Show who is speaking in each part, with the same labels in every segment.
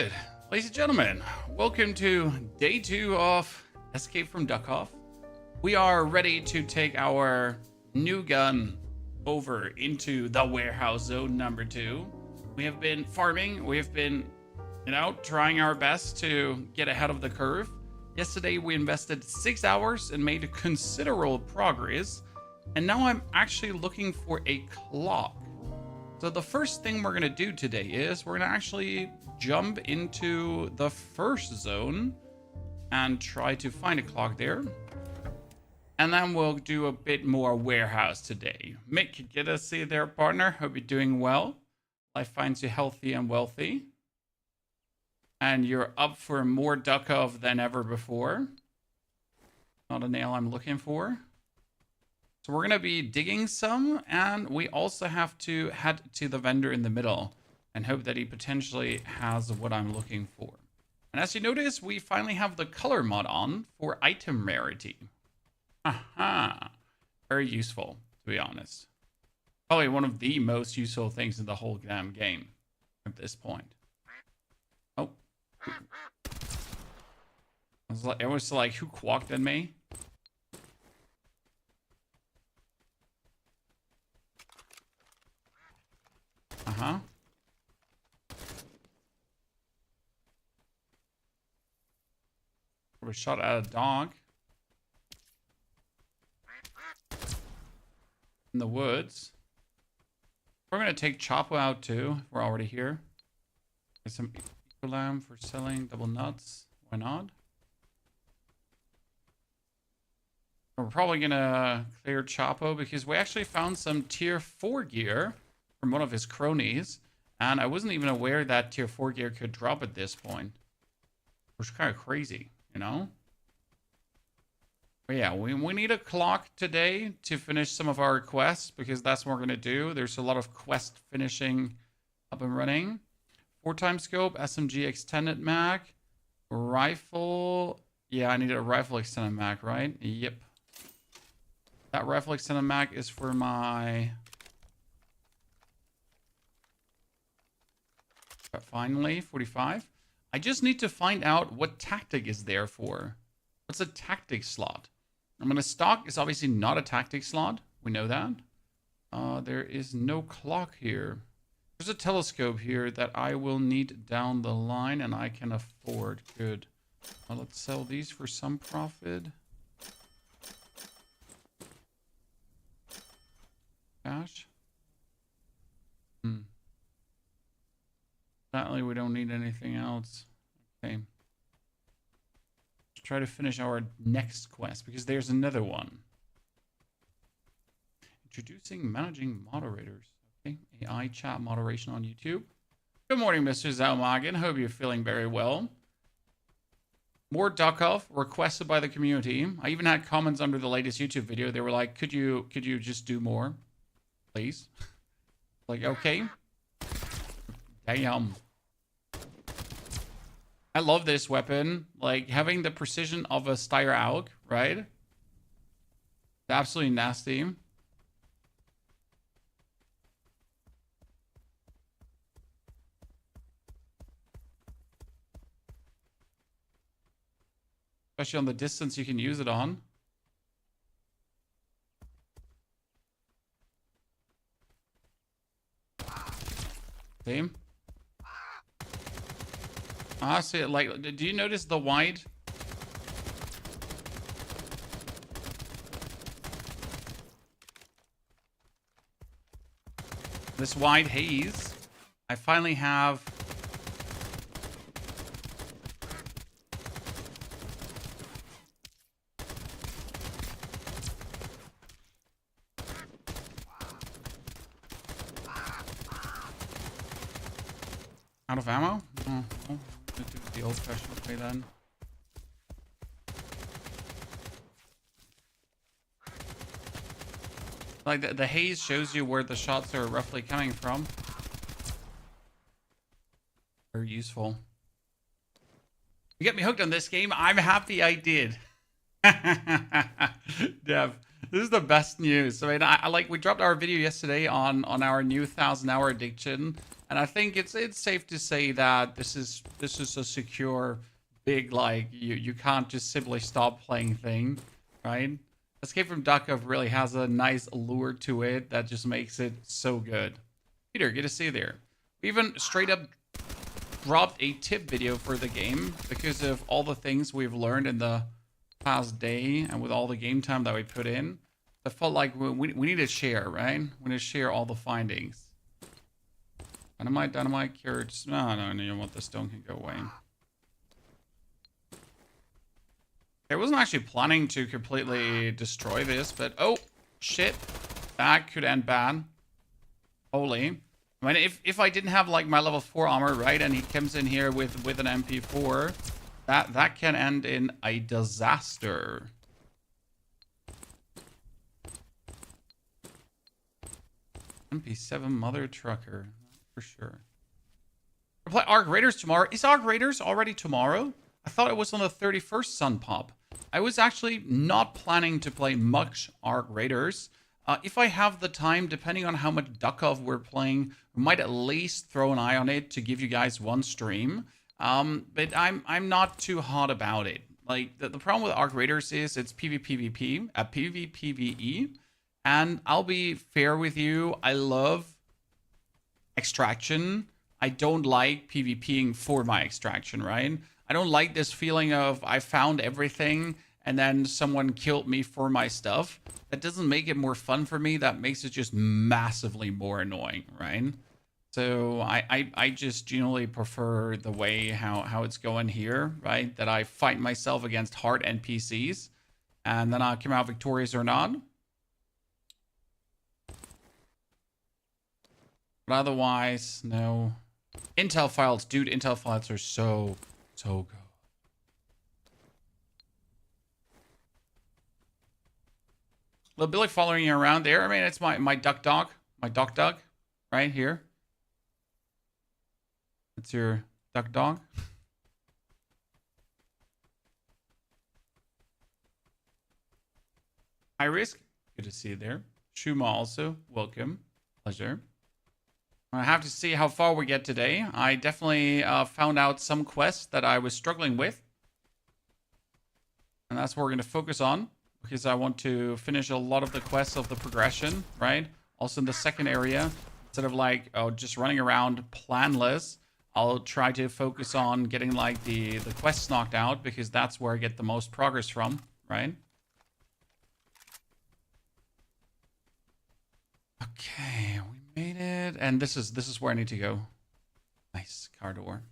Speaker 1: good? Ladies and gentlemen, welcome to day 2 of Escape from Duckov. We are ready to take our new gun over into the warehouse zone number 2. We have been farming. We have been, trying our best to get ahead of the curve. Yesterday, we invested 6 hours and made considerable progress. And now I'm actually looking for a clock. So the first thing we're going to do today is we're going to actually jump into the first zone and try to find a clock there. And then we'll do a bit more warehouse today. Mick, get us see there, partner. Hope you're doing well. Life finds you healthy and wealthy. And you're up for more Duckov than ever before. Not a nail I'm looking for. So we're going to be digging some, and we also have to head to the vendor in the middle and hope that he potentially has what I'm looking for. And as you notice, we finally have the color mod on for item rarity. Aha! Very useful, to be honest. Probably one of the most useful things in the whole damn game at this point. Oh. It was like, who quacked at me? Uh-huh. We shot at a dog. In the woods. We're going to take Chapo out too. We're already here. There's some lamb for selling double nuts. Why not? We're probably going to clear Chapo because we actually found some tier 4 gear from one of his cronies, and I wasn't even aware that tier 4 gear could drop at this point, which is kind of crazy, you know? But yeah, we need a clock today to finish some of our quests, because that's what we're going to do. There's a lot of quest finishing up and running. 4x scope, SMG extended mag, rifle. Yeah, I need a rifle extended mag, right? Yep. That rifle extended mag is for my... But finally, 45. I just need to find out what tactic is there for. What's a tactic slot? I'm gonna stock is obviously not a tactic slot. We know that. There is no clock here. There's a telescope here that I will need down the line, and I can afford. Good. Well, let's sell these for some profit. Cash. Sadly, we don't need anything else. Okay. Let's try to finish our next quest, because there's another one. Introducing managing moderators. Okay. AI chat moderation on YouTube. Good morning, Mr. Zalmagan. Hope you're feeling very well. More Duckov requested by the community. I even had comments under the latest YouTube video. They were like, could you just do more? Please. Like, okay. Damn. I love this weapon. Like, having the precision of a Steyr AUG, right? Absolutely nasty. Especially on the distance you can use it on. Same. Honestly, like, do you notice the wide? This wide haze. I finally have... Out of ammo? Oh, well, do the old-fashioned way then. Like, the haze shows you where the shots are roughly coming from. Very useful. You get me hooked on this game? I'm happy I did. Dev, this is the best news. I mean, I like, we dropped our video yesterday on our new 1,000-hour addiction. And I think it's safe to say that this is a secure, big, like you can't just simply stop playing thing, right? Escape from Duckov really has a nice allure to it that just makes it so good. Peter, good to see you there. We even straight up dropped a tip video for the game because of all the things we've learned in the past day and with all the game time that we put in. I felt like we need to share, right? We need to share all the findings. Dynamite, carrots. No, you know what? The stone can go away. I wasn't actually planning to completely destroy this, but oh, shit. That could end bad. Holy. I mean, if I didn't have like my level 4 armor, right, and he comes in here with an MP4, that can end in a disaster. MP7 mother trucker, for sure. We'll play Arc Raiders tomorrow. Is Arc Raiders already tomorrow? I thought it was on the 31st Sun Pop. I was actually not planning to play much Arc Raiders. If I have the time, depending on how much Duckov we're playing, we might at least throw an eye on it to give you guys one stream. But I'm not too hot about it. Like the problem with Arc Raiders is it's PvPvP, PvPvE, and I'll be fair with you. I love extraction. I don't like PvPing for my extraction, right? I don't like this feeling of I found everything and then someone killed me for my stuff. That doesn't make it more fun for me. That makes it just massively more annoying, right? So I just generally prefer the way how it's going here, right? That I fight myself against hard NPCs and then I come out victorious or not. But otherwise, no. Intel files, dude, Intel files are so good. Little Billy following you around there. I mean, it's my duck dog, right here. It's your duck dog. High risk. Good to see you there. Shuma also, welcome. Pleasure. I have to see how far we get today. I definitely found out some quests that I was struggling with. And that's what we're going to focus on. Because I want to finish a lot of the quests of the progression, right? Also in the second area, instead of like just running around planless, I'll try to focus on getting like the quests knocked out because that's where I get the most progress from, right? Okay, we made it, and this is where I need to go. Nice car door.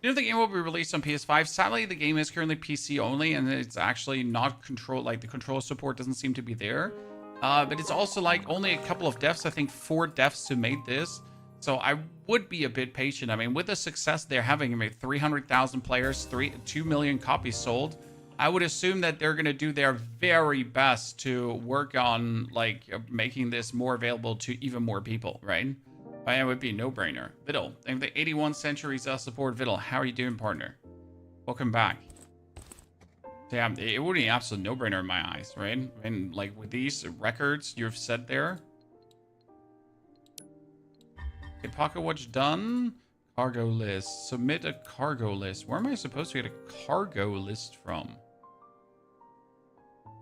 Speaker 1: You know the game will be released on PS5. Sadly, the game is currently PC only, and it's actually not control. Like the control support doesn't seem to be there. But it's also like only a couple of devs. I think 4 devs who made this. So I would be a bit patient. I mean, with the success they're having, I mean, 300,000 players, 2 million copies sold. I would assume that they're gonna do their very best to work on like making this more available to even more people, right? But it would be a no-brainer. Viddle, thank the 81 centuries support. Viddle, how are you doing, partner? Welcome back. So yeah, it would be an absolute no-brainer in my eyes, right? I mean, like with these records you've set there. Okay, Pocket Watch done. Cargo list. Submit a cargo list. Where am I supposed to get a cargo list from?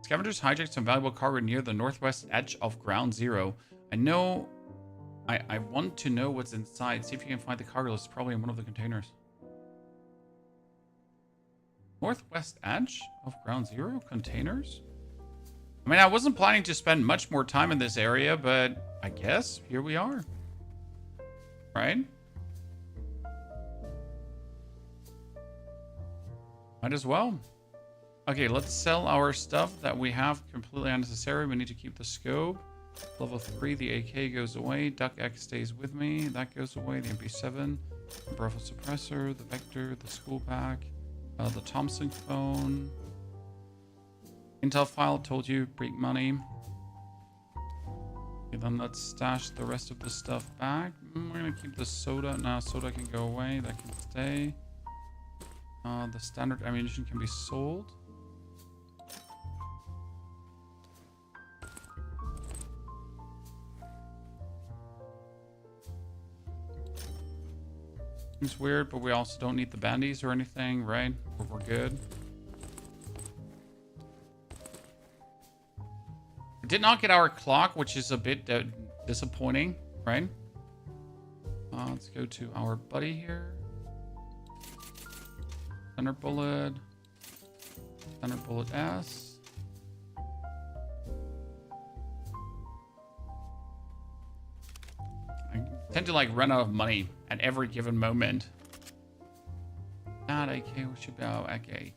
Speaker 1: Scavengers hijacked some valuable cargo near the northwest edge of Ground Zero. I know... I want to know what's inside. See if you can find the cargo list. Probably in one of the containers. Northwest edge of Ground Zero? Containers? I mean, I wasn't planning to spend much more time in this area, but I guess here we are. Right? Might as well. Okay, let's sell our stuff that we have completely unnecessary. We need to keep the scope. Level 3, the AK goes away. Duck X stays with me. That goes away. The MP7. The rifle suppressor. The Vector. The school pack. The Thompson phone. Intel file. Told you. Break money. Okay, then let's stash the rest of the stuff back. We're going to keep the soda. Now soda can go away. That can stay. The standard ammunition can be sold. Seems weird, but we also don't need the bandies or anything, right? We're good. We did not get our clock, which is a bit disappointing, right? Let's go to our buddy here. Center bullet. Center bullet S. I tend to like run out of money at every given moment. Not AK, we should be out. AK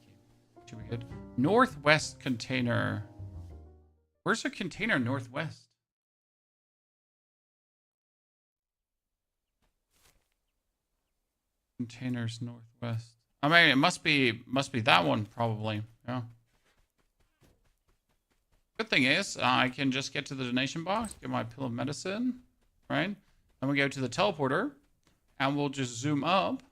Speaker 1: should be good. Northwest container. Where's the container northwest? Containers northwest. I mean, it must be that one probably. Yeah. Good thing is, I can just get to the donation box, get my pill of medicine, right? Then we go to the teleporter, and we'll just zoom up.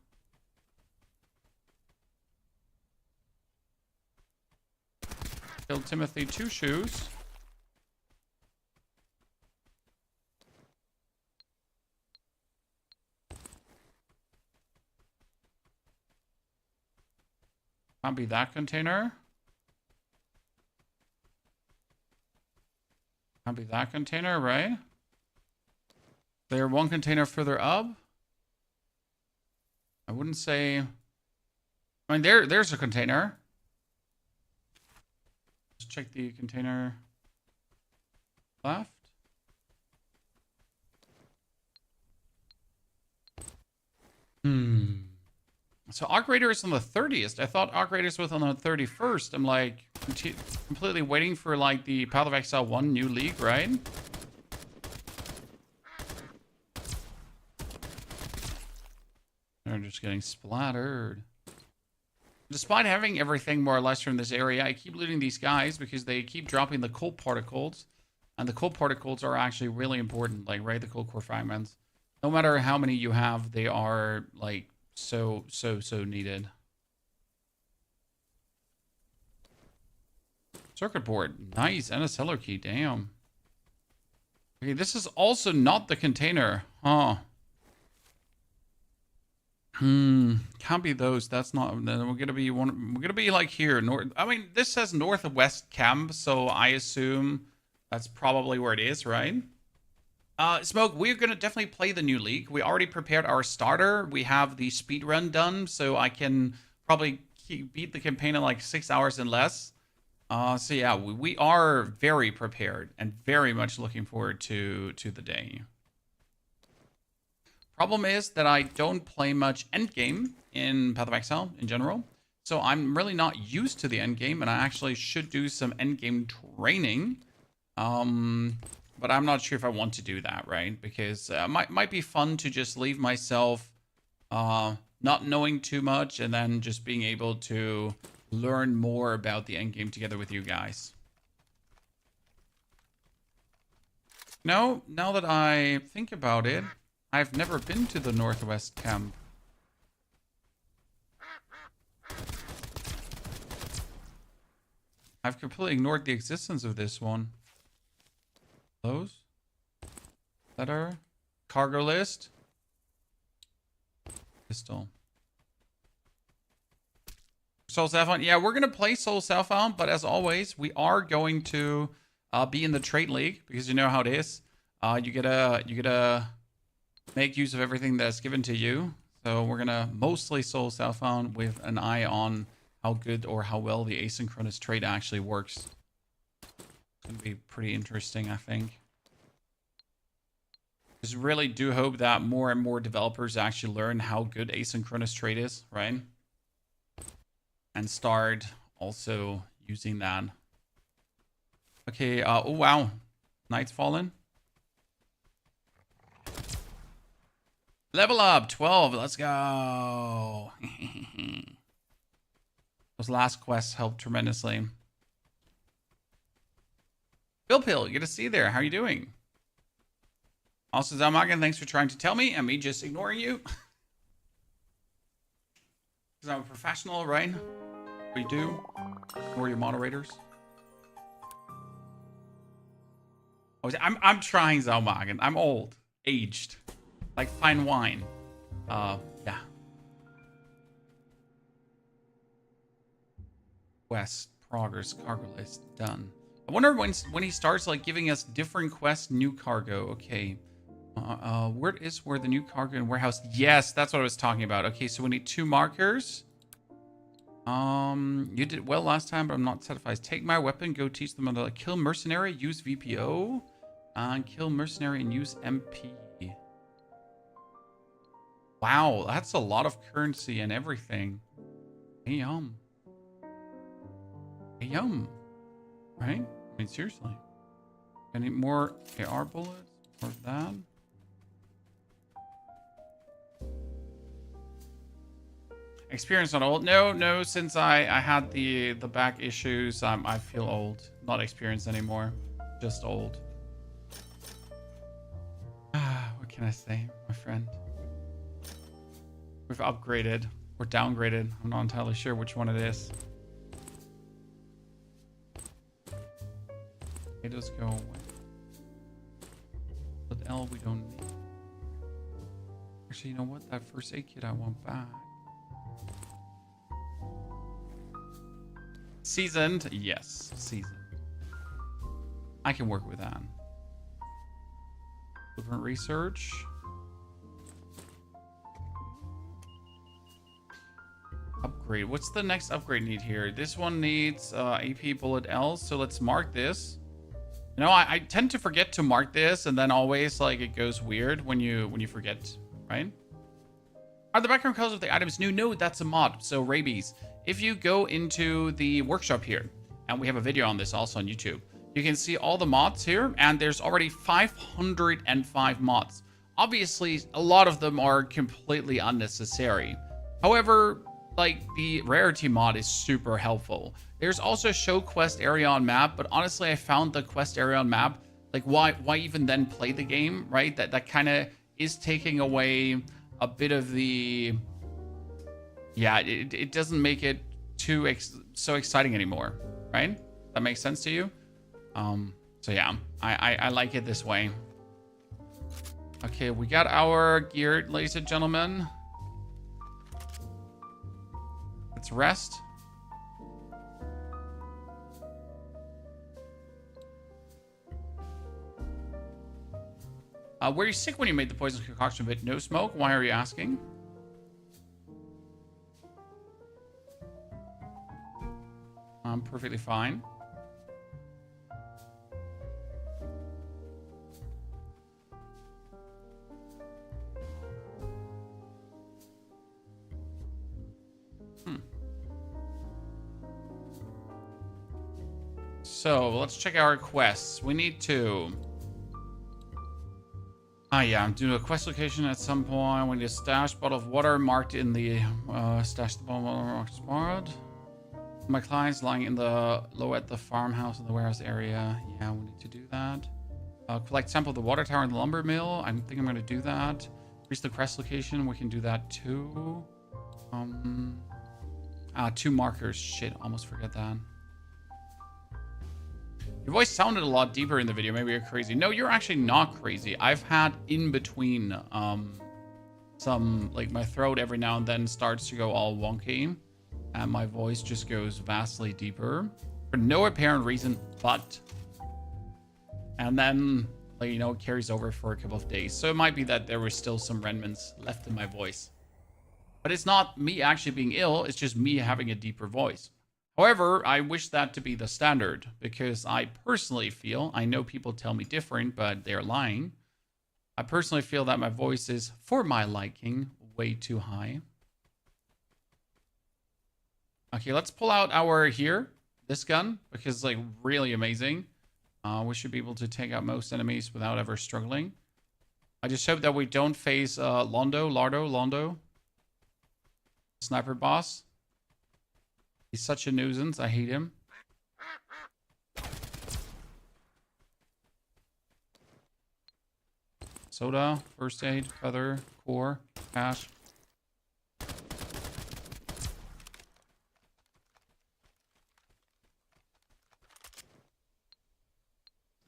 Speaker 1: Kill Timothy 2 shoes. Can't be that container. Can't be that container, right? They're one container further up. I wouldn't say. I mean, there's a container. Let's check the container left. So Arc Raider is on the 30th. I thought Arc Raiders was on the 31st. I'm like completely waiting for like the Path of Exile 1 new league, right? They're just getting splattered. Despite having everything more or less from this area, I keep looting these guys because they keep dropping the cold particles. And the cold particles are actually really important, like, right? The cold core fragments. No matter how many you have, they are like so needed. Circuit board. Nice. And a seller key. Damn. Okay, this is also not the container. Huh. Can't be those. That's not. Then we're gonna be one. We're gonna be like here. North. I mean, this says northwest camp, so I assume that's probably where it is, right? Smoke, we're going to definitely play the new league. We already prepared our starter. We have the speed run done, so I can probably beat the campaign in like 6 hours and less. So yeah, we are very prepared and very much looking forward to the day. Problem is that I don't play much endgame in Path of Exile in general. So I'm really not used to the endgame, and I actually should do some endgame training. But I'm not sure if I want to do that, right? Because it might be fun to just leave myself not knowing too much and then just being able to learn more about the endgame together with you guys. No, now that I think about it, I've never been to the Northwest camp. I've completely ignored the existence of this one. Those? Letter? Cargo list? Pistol. Soul Southbound. Yeah, we're going to play Soul Southbound, but as always, we are going to be in the trade league because you know how it is. You gotta make use of everything that's given to you. So we're going to mostly Soul Southbound with an eye on how good or how well the asynchronous trade actually works. It's going to be pretty interesting, I think. Just really do hope that more and more developers actually learn how good asynchronous trade is, right? And start also using that. Okay, oh wow. Night's Fallen. Level up, 12, let's go. Those last quests helped tremendously. Bill Pill, good to see you there. How are you doing? Also, Zalmagan, thanks for trying to tell me and me just ignoring you. Because I'm a professional, right? We do. Ignore your moderators. I'm trying, Zalmagan. I'm old. Aged. Like fine wine. Yeah. Quest progress cargo list done. I wonder when he starts like giving us different quests, new cargo. Okay. Where the new cargo and warehouse? Yes, that's what I was talking about. Okay, so we need 2 markers. You did well last time, but I'm not satisfied. Take my weapon, go teach them how to kill mercenary, use VPO, and kill mercenary and use MP. Wow, that's a lot of currency and everything. Hey, yum. Hey, yum. Right? I mean, seriously. I need more AR bullets. More of that. Experience not old. No. Since I had the back issues, I feel old. Not experienced anymore. Just old. What can I say, my friend? We've upgraded or downgraded. I'm not entirely sure which one it is. It does go away. But L we don't need. Actually, you know what? That first aid kit I want back. Seasoned? Yes, seasoned. I can work with that. Blueprint research. Upgrade. What's the next upgrade need here? This one needs AP bullet L, so let's mark this. You know, I tend to forget to mark this, and then always like it goes weird when you forget, right? Are the background colors of the items new? No, that's a mod. So rabies. If you go into the workshop here, and we have a video on this also on YouTube, you can see all the mods here, and there's already 505 mods. Obviously, a lot of them are completely unnecessary. However, like the rarity mod is super helpful. There's also show quest area on map, but honestly, I found the quest area on map, like why even then play the game, right? That kind of is taking away a bit of the, yeah, it doesn't make it too so exciting anymore, right? That makes sense to you? So yeah, I like it this way. Okay, we got our gear, ladies and gentlemen. Let's rest. Were you sick when you made the poison concoction with no smoke? Why are you asking? I'm perfectly fine. So let's check our quests. We need to. Yeah, I'm doing a quest location at some point. We need a stash bottle of water marked in the stash the bottle marked spot. My client's lying in the low at the farmhouse in the warehouse area. Yeah, we need to do that. Collect sample of the water tower and the lumber mill. I think I'm going to do that. Reach the quest location. We can do that too. 2 markers. Shit, almost forget that. Your voice sounded a lot deeper in the video. Maybe you're crazy. No, you're actually not crazy. I've had in between some, like my throat every now and then starts to go all wonky. And my voice just goes vastly deeper. For no apparent reason, but. And then, like, you know, it carries over for a couple of days. So it might be that there was still some remnants left in my voice. But it's not me actually being ill. It's just me having a deeper voice. However, I wish that to be the standard because I personally feel, I know people tell me different, but they're lying. I personally feel that my voice is, for my liking, way too high. Okay, let's pull out our this gun, because it's like really amazing. We should be able to take out most enemies without ever struggling. I just hope that we don't face Londo. Sniper boss. He's such a nuisance. I hate him. Soda, first aid, feather, core, cash.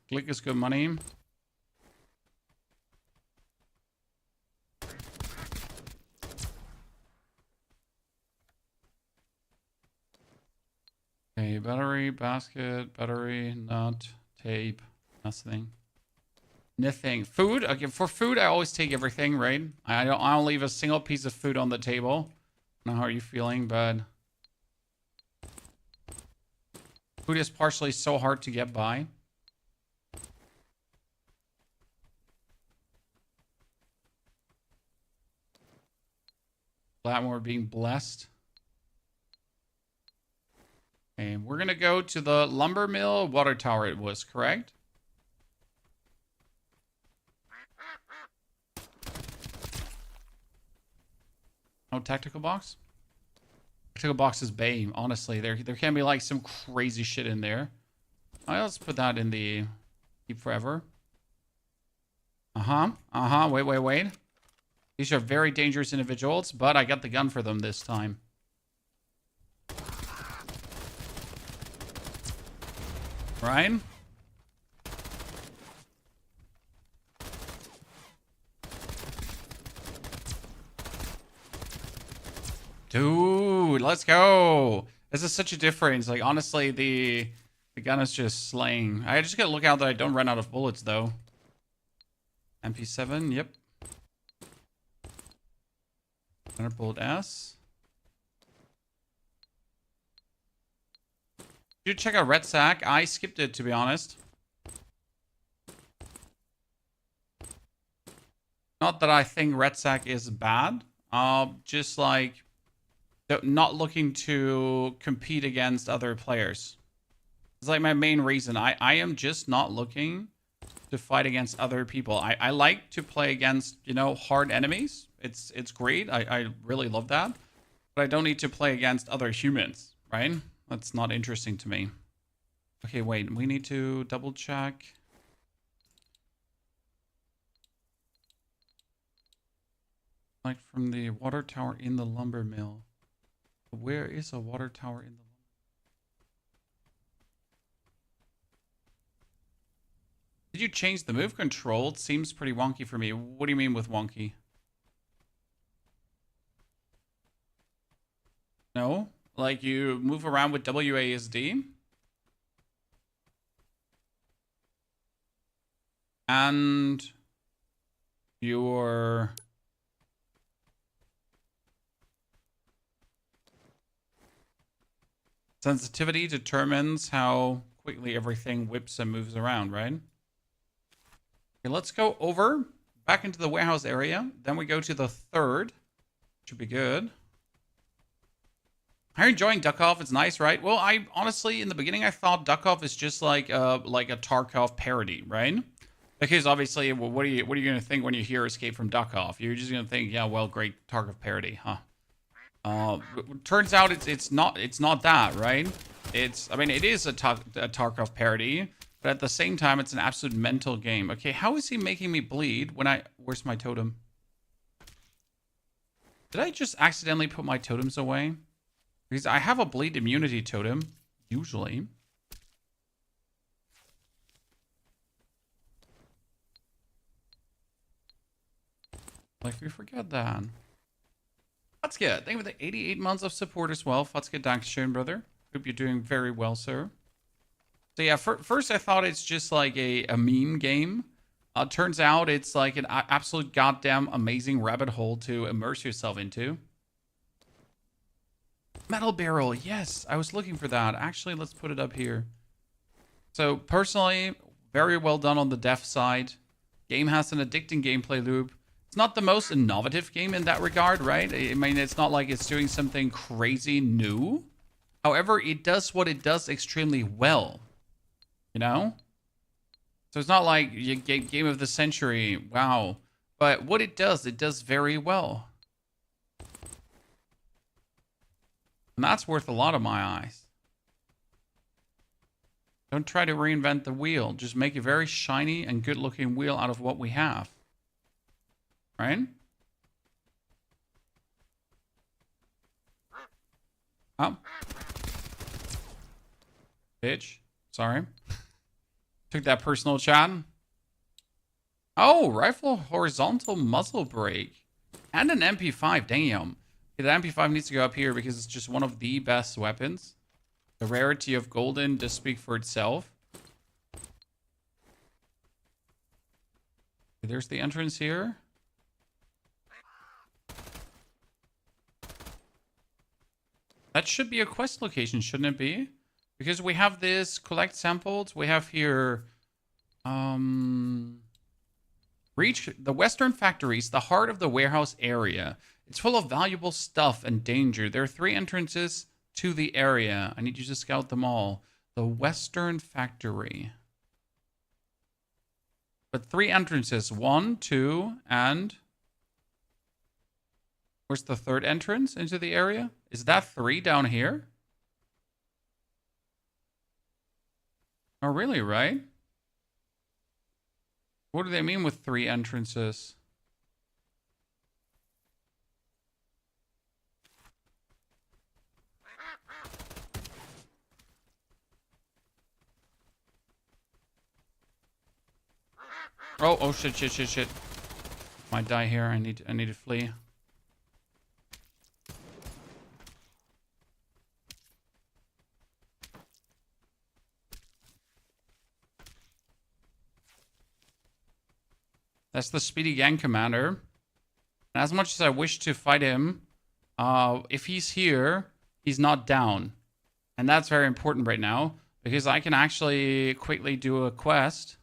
Speaker 1: Glick is good money. Okay, battery, basket, battery, nut, tape, nothing. Nothing. Food? Okay, for food, I always take everything, right? I don't leave a single piece of food on the table. I don't know how are you feeling, but food is partially so hard to get by. Glad we're being blessed. Okay, we're gonna go to the lumber mill water tower. It was correct. No tactical box. Tactical box is BAME. Honestly, there can be like some crazy shit in there. All right, let's put that in the keep forever. Wait. These are very dangerous individuals, but I got the gun for them this time. Ryan? Dude, let's go. This is such a difference. Like, honestly, the gun is just slaying. I just gotta look out that I don't run out of bullets, though. MP7, yep. 100 bullet S. Did you check out Red Sack? I skipped it, to be honest. Not that I think Red Sack is bad. Just like not looking to compete against other players. It's like my main reason. I am just not looking to fight against other people. I like to play against, you know, hard enemies. It's great. I really love that. But I don't need to play against other humans, right? That's not interesting to me. Okay, wait. We need to double check. Like from the water tower in the lumber mill. Where is a water tower in the... Did you change the move control? It seems pretty wonky for me. What do you mean with wonky? No? Like you move around with WASD? And your... sensitivity determines how quickly everything whips and moves around, right? Okay, let's go over back into the warehouse area. Then we go to the third. Should be good. How are you enjoying Duckov? It's nice, right? Well, I honestly, in the beginning, I thought Duckov is just like a Tarkov parody, right? Because obviously, well, what are you gonna think when you hear Escape from Duckov? You're just gonna think, yeah, well, great Tarkov parody, huh? Turns out it's not that, right? I mean, it is a Tarkov parody, but at the same time, it's an absolute mental game. Okay, how is he making me bleed when where's my totem? Did I just accidentally put my totems away? Because I have a bleed immunity totem, usually. Like, we forget that. Fatske, thank you for the 88 months of support as well. Fatske, dankeschön, brother. Hope you're doing very well, sir. So yeah, first I thought it's just like a meme game. Turns out it's like an absolute goddamn amazing rabbit hole to immerse yourself into. Metal barrel, yes, I was looking for that. Actually, let's put it up here. So personally, very well done on the dev side. Game has an addicting gameplay loop. It's not the most innovative game in that regard, right? I mean, it's not like it's doing something crazy new. However, it does what it does extremely well. You know? So it's not like you get game of the century, wow. But what it does very well. And that's worth a lot of my eyes. Don't try to reinvent the wheel. Just make a very shiny and good looking wheel out of what we have. Right? Oh. Bitch. Sorry. Took that personal, chat. Oh, rifle horizontal muzzle brake. And an MP5, damn. Okay, the MP5 needs to go up here because it's just one of the best weapons. The rarity of golden does speak for itself. Okay, there's the entrance here. That should be a quest location, shouldn't it be? Because we have this collect samples. We have here reach the western factories, the heart of the warehouse area. It's full of valuable stuff and danger. There are 3 entrances to the area. I need you to scout them all. The western factory. But 3 entrances. 1, 2, and where's the 3rd entrance into the area? Is that 3 down here? Oh, really, right? What do they mean with 3 entrances? Oh, shit. Might die here. I need to flee. That's the speedy gang commander. And as much as I wish to fight him, if he's here, he's not down. And that's very important right now, because I can actually quickly do a quest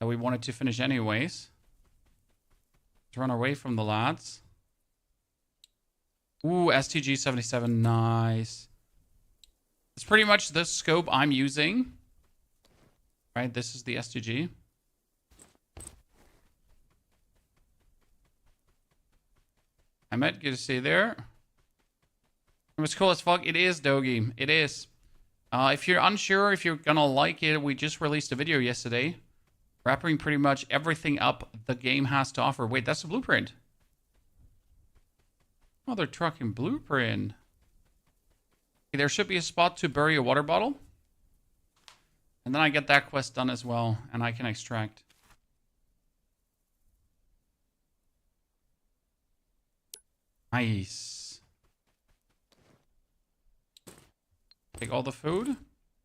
Speaker 1: that we wanted to finish anyways. Let's run away from the lads. Ooh, STG-77, nice. It's pretty much the scope I'm using. Right, this is the STG. Ahmed, good to see you there. It was cool as fuck. It is, Dogi. It is. If you're unsure if you're gonna like it, we just released a video yesterday, wrapping pretty much everything up the game has to offer. Wait, that's a blueprint. Oh, they're trucking blueprint. Okay, there should be a spot to bury a water bottle. And then I get that quest done as well, and I can extract. Nice. Take all the food.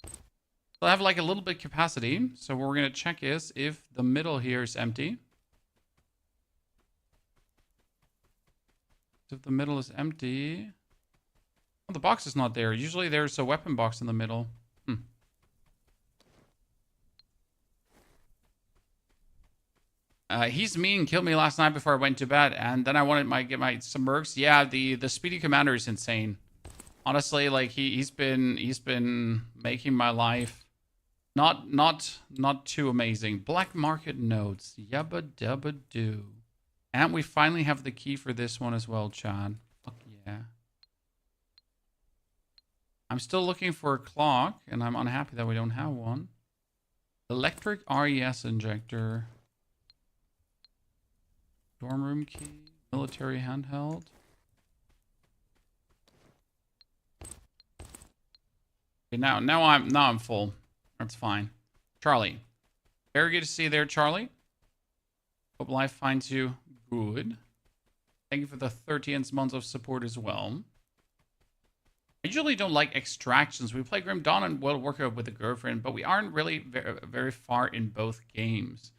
Speaker 1: So I have like a little bit capacity. So what we're going to check is if the middle here is empty. If the middle is empty. Oh, the box is not there. Usually there's a weapon box in the middle. He's mean. Killed me last night before I went to bed, and then I wanted to get my some mercs. Yeah, the speedy commander is insane. Honestly, like he's been making my life not too amazing. Black market notes, yabba dabba doo, and we finally have the key for this one as well, Chad. Fuck yeah. I'm still looking for a clock, and I'm unhappy that we don't have one. Electric RES injector. Dorm room key, military handheld. Okay, now I'm full. That's fine. Charlie, very good to see you there, Charlie. Hope life finds you good. Thank you for the 13th month of support as well. I usually don't like extractions. We play Grim Dawn and World Warcraft with a girlfriend, but we aren't really very far in both games.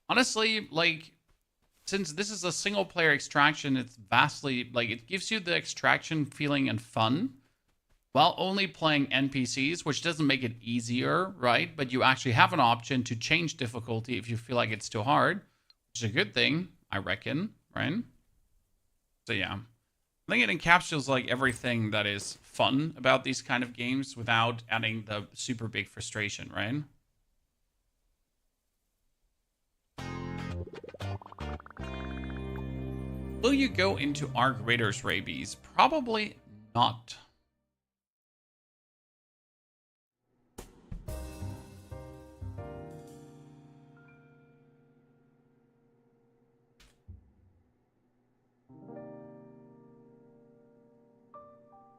Speaker 1: Honestly, like, since this is a single player extraction, it's vastly, like, it gives you the extraction feeling and fun while only playing NPCs, which doesn't make it easier, right? But you actually have an option to change difficulty if you feel like it's too hard, which is a good thing, I reckon, right? So yeah, I think it encapsulates like everything that is fun about these kind of games without adding the super big frustration, right? Will you go into Arc Raiders Rabies? Probably not.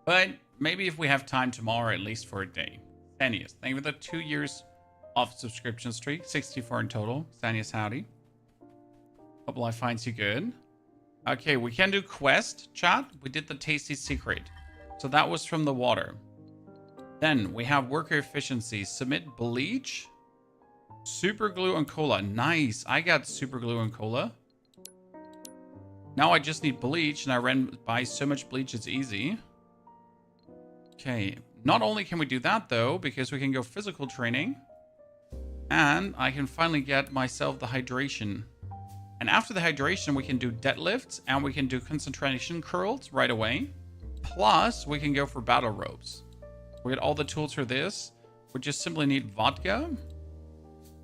Speaker 1: But maybe if we have time tomorrow, at least for a day. Sanius, thank you for the 2 years off subscription streak. 64 in total. Sanius, howdy. Hope life finds you good. Okay, we can do quest, chat. We did the tasty secret. So that was from the water. Then we have worker efficiency. Submit bleach, super glue, and cola. Nice. I got super glue and cola. Now I just need bleach, and I ran by so much bleach, it's easy. Okay. Not only can we do that, though, because we can go physical training, and I can finally get myself the hydration. And after the hydration, we can do deadlifts, and we can do concentration curls right away. Plus, we can go for battle ropes. We get all the tools for this. We just simply need vodka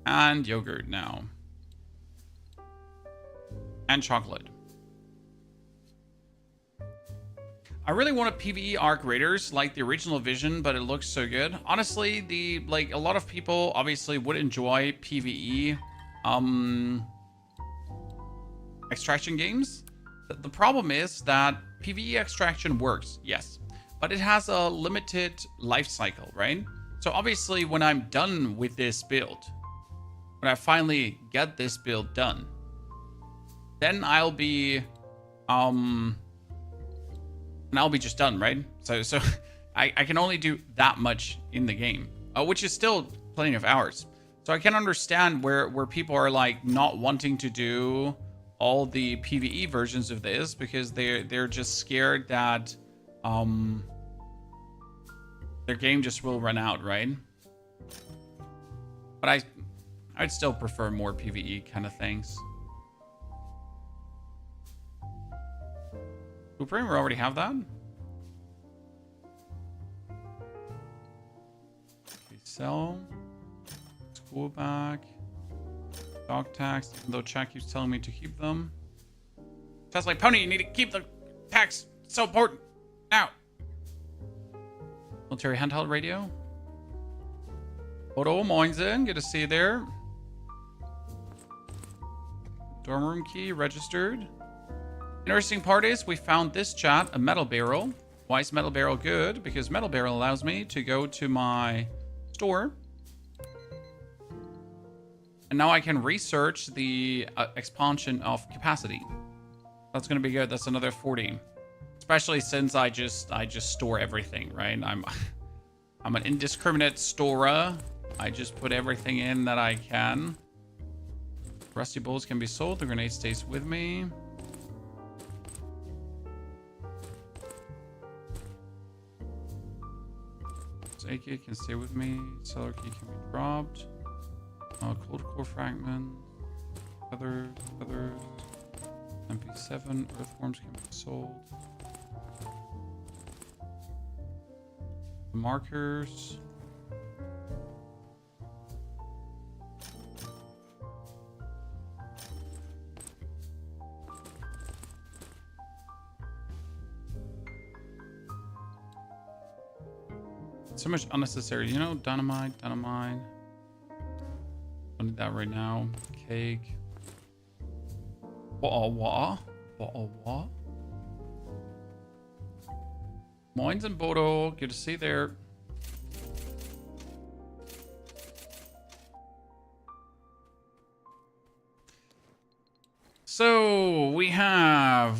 Speaker 1: and yogurt now. And chocolate. I really want a PvE arc raiders like the original vision, but it looks so good. Honestly, a lot of people obviously would enjoy PvE extraction games. The problem is that PvE extraction works, yes, but it has a limited life cycle, right? So obviously when I'm done with this build, when I finally get this build done, then I'll be just done, right? So I can only do that much in the game, which is still plenty of hours. So I can understand where people are like not wanting to do all the PvE versions of this because they're just scared that their game just will run out, right? But I'd still prefer more PvE kind of things. Blueprint, we already have that. Okay, sell. School back. Dog tax, even though Chad keeps telling me to keep them. Chad's like, Pony, you need to keep the tax. It's so important. Now. Military handheld radio. Odo Moinsen, good to see you there. Dorm room key registered. Interesting part is we found this chat, a metal barrel. Why is metal barrel good? Because metal barrel allows me to go to my store. And now I can research the expansion of capacity. That's going to be good. That's another 40. Especially since I just store everything, right? I'm an indiscriminate storer. I just put everything in that I can. Rusty bullets can be sold. The grenade stays with me. AK can stay with me. Seller key can be dropped. Cold core fragment. Feathers. MP7. Earthworms can be sold. Markers. So much unnecessary, you know, dynamite. Don't need that right now. Cake. What? Moins and Bodo, good to see you there. So we have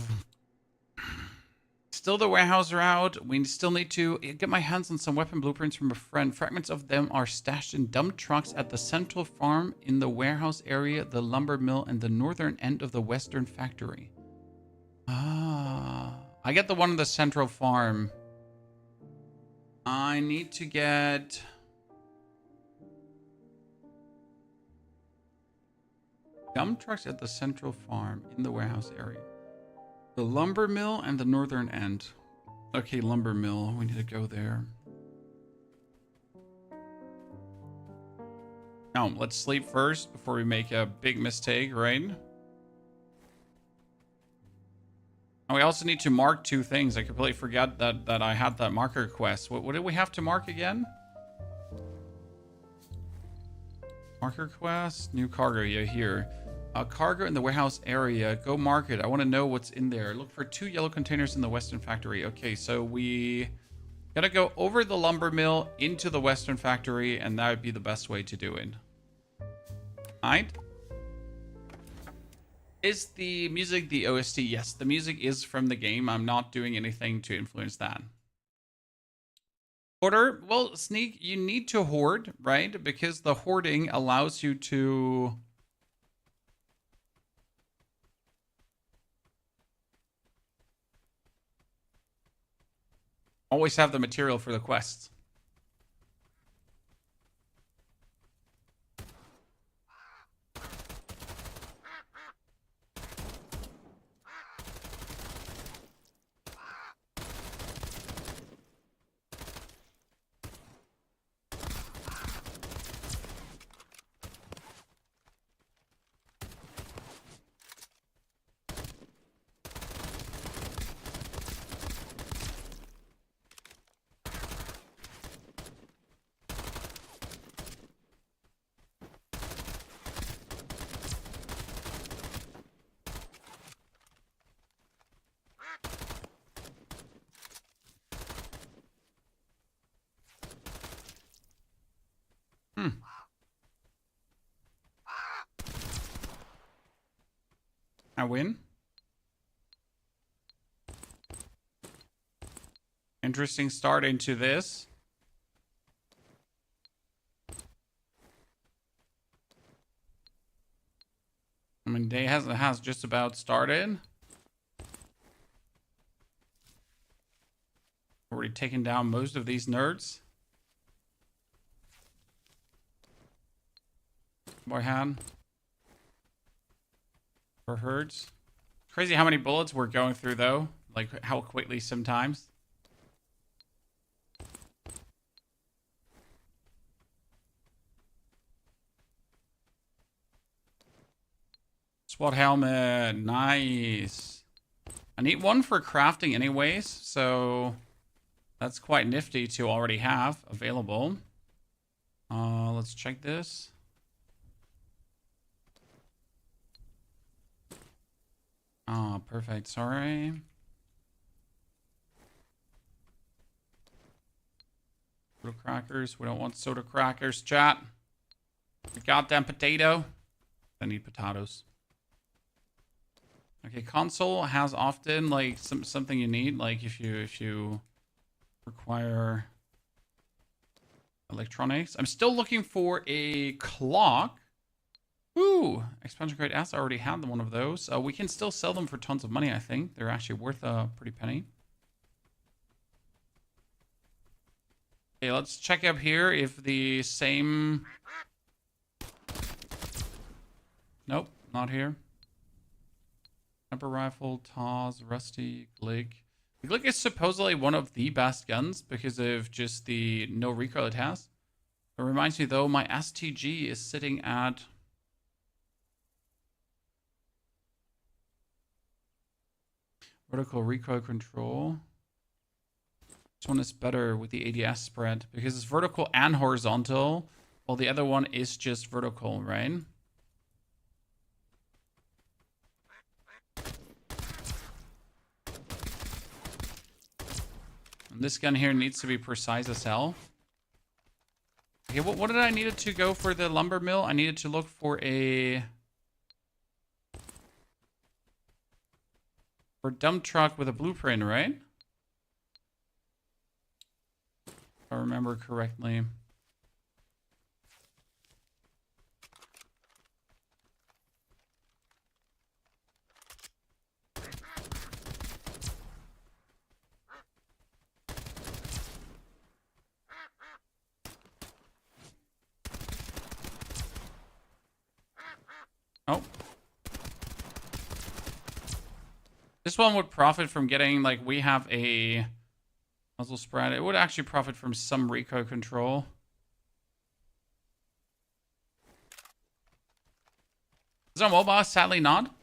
Speaker 1: still the warehouse route. We still need to get my hands on some weapon blueprints from a friend. Fragments of them are stashed in dump trucks at the central farm in the warehouse area, the lumber mill, and the northern end of the western factory. Ah, I get the one in the central farm. I need to get... dump trucks at the central farm in the warehouse area. The lumber mill and the northern end. Okay, lumber mill. We need to go there. Now, let's sleep first before we make a big mistake, right? And we also need to mark 2 things. I completely forgot that I had that marker quest. What did we have to mark again? Marker quest, new cargo. Yeah, here. Cargo in the warehouse area. Go mark it. I want to know what's in there. Look for 2 yellow containers in the western factory. Okay, so we gotta go over the lumber mill into the western factory, and that would be the best way to do it. Alright. Is the music the OST? Yes, the music is from the game. I'm not doing anything to influence that. Hoarder, well, Sneak, you need to hoard, right? Because the hoarding allows you to... always have the material for the quests. I win. Interesting start into this. I mean, day has just about started. Already taken down most of these nerds. Boy hand. For herds. Crazy how many bullets we're going through though. Like how quickly sometimes. SWAT helmet. Nice. I need one for crafting anyways, so that's quite nifty to already have available. Let's check this. Oh, perfect. Sorry. Soda crackers. We don't want soda crackers, chat. The goddamn potato. I need potatoes. Okay, console has often like something you need, like if you require electronics. I'm still looking for a clock. Ooh, expansion crate S. I already had one of those. We can still sell them for tons of money, I think. They're actually worth a pretty penny. Okay, let's check up here if the same... Nope, not here. Sniper rifle, Taz, Rusty, Glick. The Glick is supposedly one of the best guns because of just the no recoil it has. It reminds me though, my STG is sitting at... vertical recoil control. This one is better with the ADS spread because it's vertical and horizontal, while the other one is just vertical, right? And this gun here needs to be precise as hell. Okay, what did I need to go for the lumber mill? I needed to look for a... for dump truck with a blueprint, right? If I remember correctly. Oh. This one would profit from getting, like, we have a muzzle spread. It would actually profit from some recoil control. Is it on mobile? Sadly not.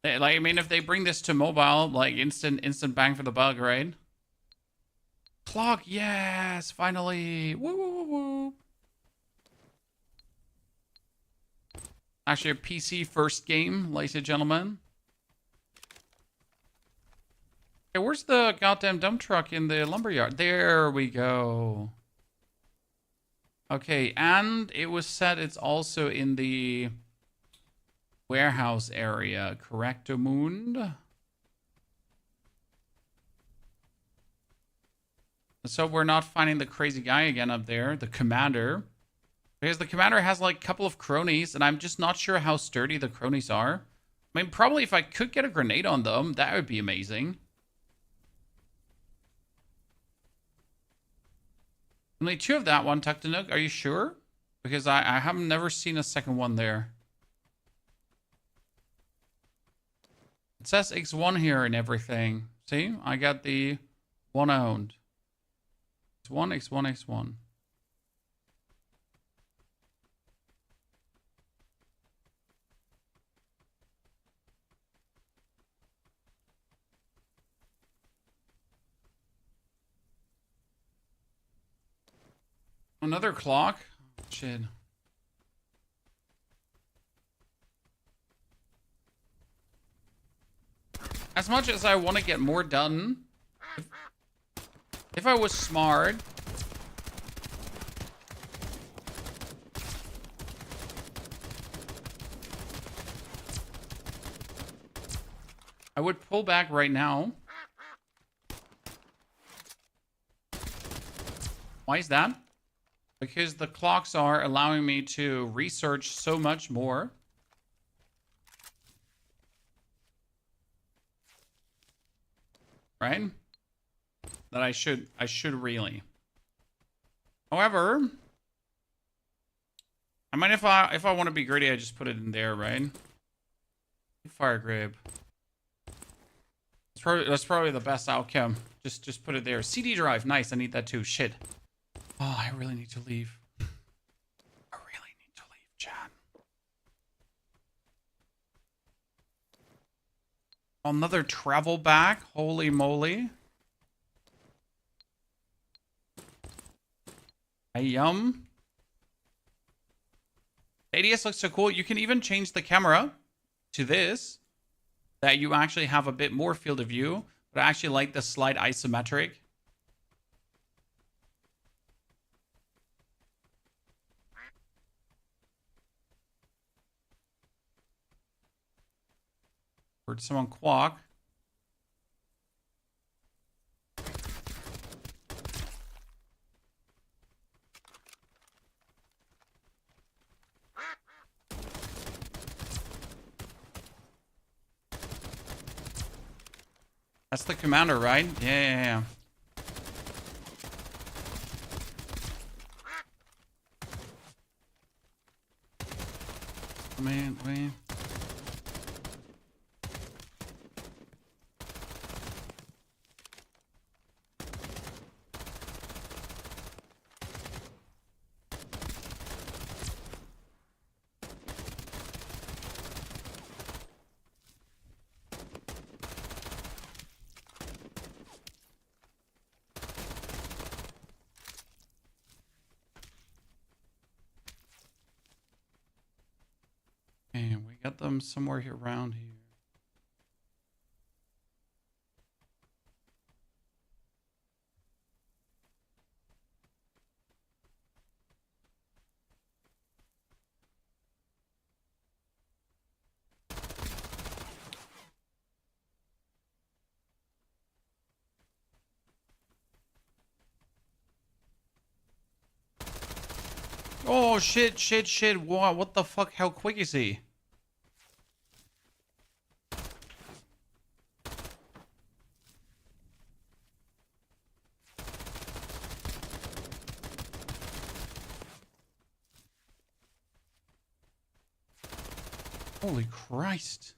Speaker 1: Like, I mean, if they bring this to mobile, like, instant bang for the buck, right? Clock, yes, finally. Woo, woo, woo, woo. Actually, a PC first game, ladies and gentlemen. Hey, where's the goddamn dump truck in the lumberyard? There we go. Okay, and it was said it's also in the warehouse area, correcto mund? So we're not finding the crazy guy again up there, the commander. Because the commander has like a couple of cronies, and I'm just not sure how sturdy the cronies are. I mean, probably if I could get a grenade on them, that would be amazing. Only 2 of that one, Tuck to Nook. Are you sure? Because I have never seen a second one there. It says X1 here and everything. See? I got the one I owned. X1, X1, X1. Another clock? Oh, shit. As much as I want to get more done, if I was smart, I would pull back right now. Why is that? Because the clocks are allowing me to research so much more. Right? That I should really. However, I mean, if I want to be greedy, I just put it in there, right? Fire grip. That's probably the best outcome. Just put it there. CD drive, nice. I need that too. Shit. Oh, I really need to leave. I really need to leave, Chan. Another travel back. Holy moly. Yum. ADS looks so cool. You can even change the camera to this, that you actually have a bit more field of view, but I actually like the slight isometric. Heard someone quack. That's the commander, right? Yeah. Man, wait. And we got them somewhere here around here. Oh, shit. What the fuck? How quick is he? Holy Christ.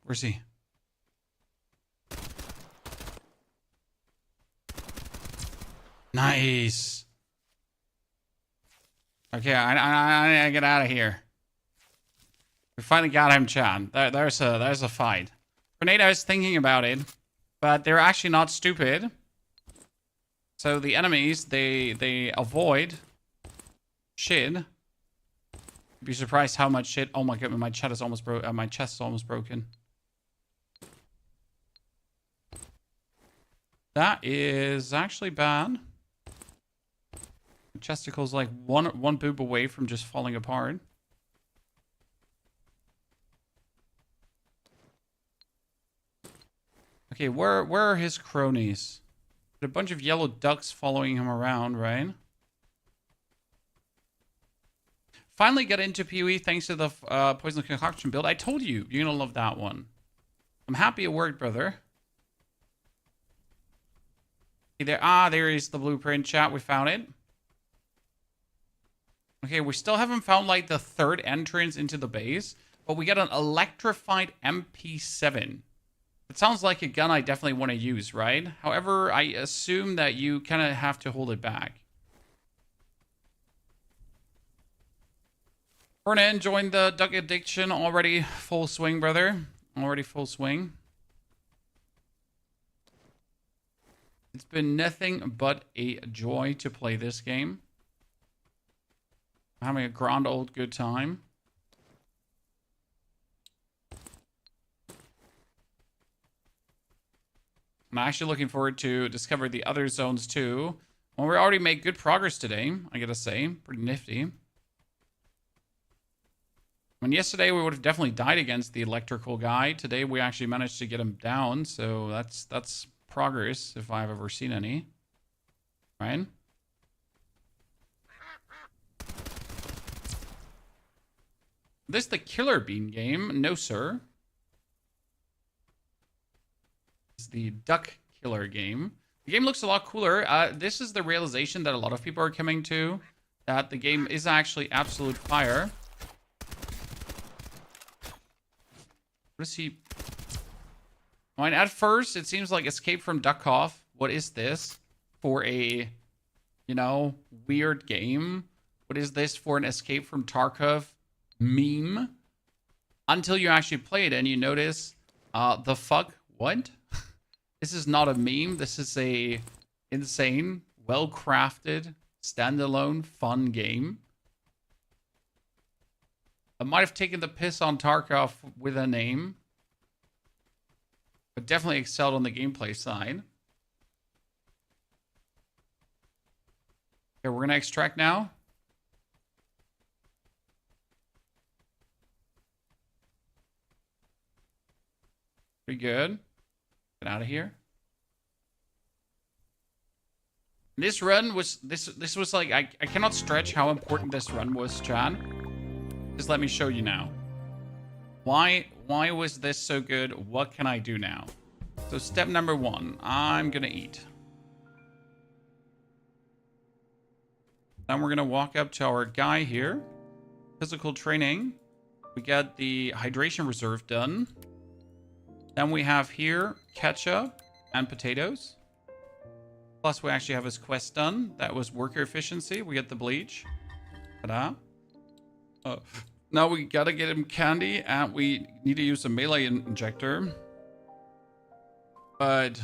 Speaker 1: Where's he? Nice. Okay, I get out of here. We finally got him, Chan. There's a fight. Grenada is thinking about it, but they're actually not stupid. So the enemies, they avoid shit. You'd be surprised how much shit. Oh my god, my chest is almost broken. My chest is almost broken. That is actually bad. The chesticle's like one boob away from just falling apart. Okay, where are his cronies? A bunch of yellow ducks following him around, right? Finally got into PvE thanks to the Poison Concoction build. I told you, you're gonna love that one. I'm happy it worked, brother. Okay, there is the blueprint, chat. We found it. Okay, we still haven't found like the third entrance into the base, but we got an electrified MP7. It sounds like a gun I definitely want to use, right? However, I assume that you kind of have to hold it back. Fernan joined the duck addiction. Already full swing, brother. Already full swing. It's been nothing but a joy to play this game. I'm having a grand old good time. I'm actually looking forward to discover the other zones too. Well, we already made good progress today, I gotta say. Pretty nifty. I mean, yesterday we would have definitely died against the electrical guy. Today we actually managed to get him down, so that's progress if I've ever seen any. Right? This the Killer Bean game? No, sir. It's the Duck Killer game. The game looks a lot cooler. This is the realization that a lot of people are coming to, that the game is actually absolute fire. What is he? I mean, at first, it seems like Escape from Duckov. What is this for a, you know, weird game? What is this for an Escape from Tarkov meme? Until you actually play it and you notice, the fuck? What? This is not a meme. This is a insane, well-crafted, standalone, fun game. I might have taken the piss on Tarkov with a name, but definitely excelled on the gameplay side. Okay, we're gonna extract now. Pretty good. Get out of here. This run was this was like I cannot stretch how important this run was, Chan. Just let me show you now. Why was this so good? What can I do now? So step number 1, I'm gonna eat. Then we're gonna walk up to our guy here. Physical training. We got the hydration reserve done. Then we have here ketchup and potatoes. Plus we actually have his quest done. That was worker efficiency. We get the bleach. Ta-da. Now we gotta get him candy and we need to use a melee injector. But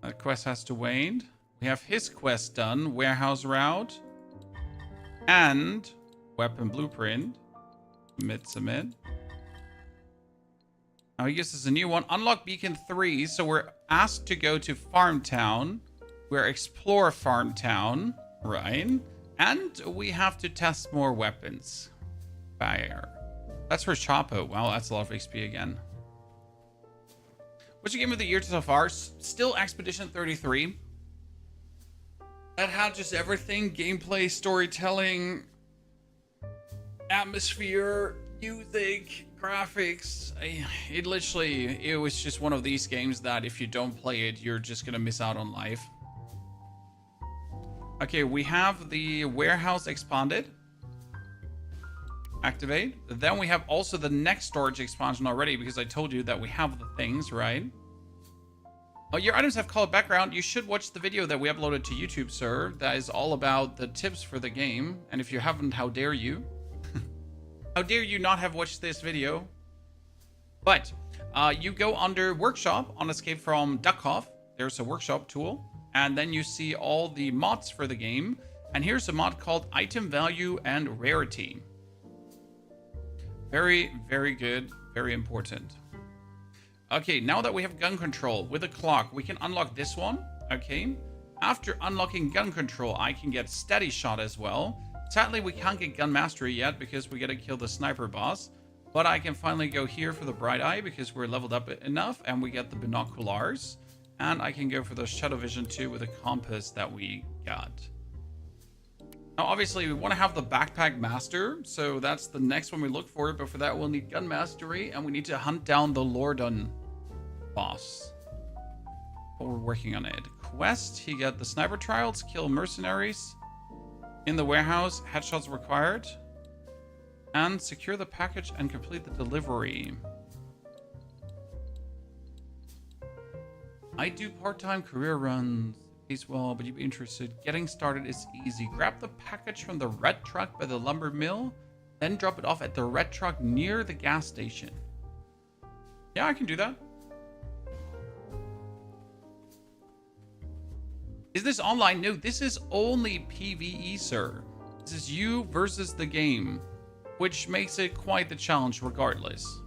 Speaker 1: that quest has to wait. We have his quest done. Warehouse route. And weapon blueprint. Submit. Now he gives us a new one. Unlock Beacon 3. So we're asked to go to Farmtown. We're explore Farmtown. Right. And we have to test more weapons. Fire. That's for Chapo. Wow, that's a lot of XP again. What's your game of the year so far? Still Expedition 33. That had just everything. Gameplay, storytelling, atmosphere, music, graphics. It was just one of these games that if you don't play it, you're just gonna miss out on life. Okay, we have the warehouse expanded. Activate. Then we have also the next storage expansion already because I told you that we have the things, right? Your items have colored background. You should watch the video that we uploaded to YouTube, sir. That is all about the tips for the game. And if you haven't, how dare you? How dare you not have watched this video? But you go under workshop on Escape from Duckov. There's a workshop tool. And then you see all the mods for the game. And here's a mod called Item Value and Rarity. Very, very good. Very important. Okay, now that we have gun control with a clock, we can unlock this one. Okay. After unlocking gun control, I can get steady shot as well. Sadly, we can't get gun mastery yet because we gotta kill the sniper boss. But I can finally go here for the bright eye because we're leveled up enough and we get the binoculars. And I can go for the shadow vision too with the compass that we got. Now, obviously, we want to have the backpack master. So that's the next one we look for. But for that, we'll need gun mastery and we need to hunt down the Lordon boss. But we're working on it. Quest, he got the sniper trials, kill mercenaries in the warehouse, headshots required, and secure the package and complete the delivery. I do part-time career runs. Pays well, but you'd be interested. Getting started is easy. Grab the package from the red truck by the lumber mill, then drop it off at the red truck near the gas station. Yeah, I can do that. Is this online? No, this is only PvE, sir. This is you versus the game, which makes it quite the challenge regardless.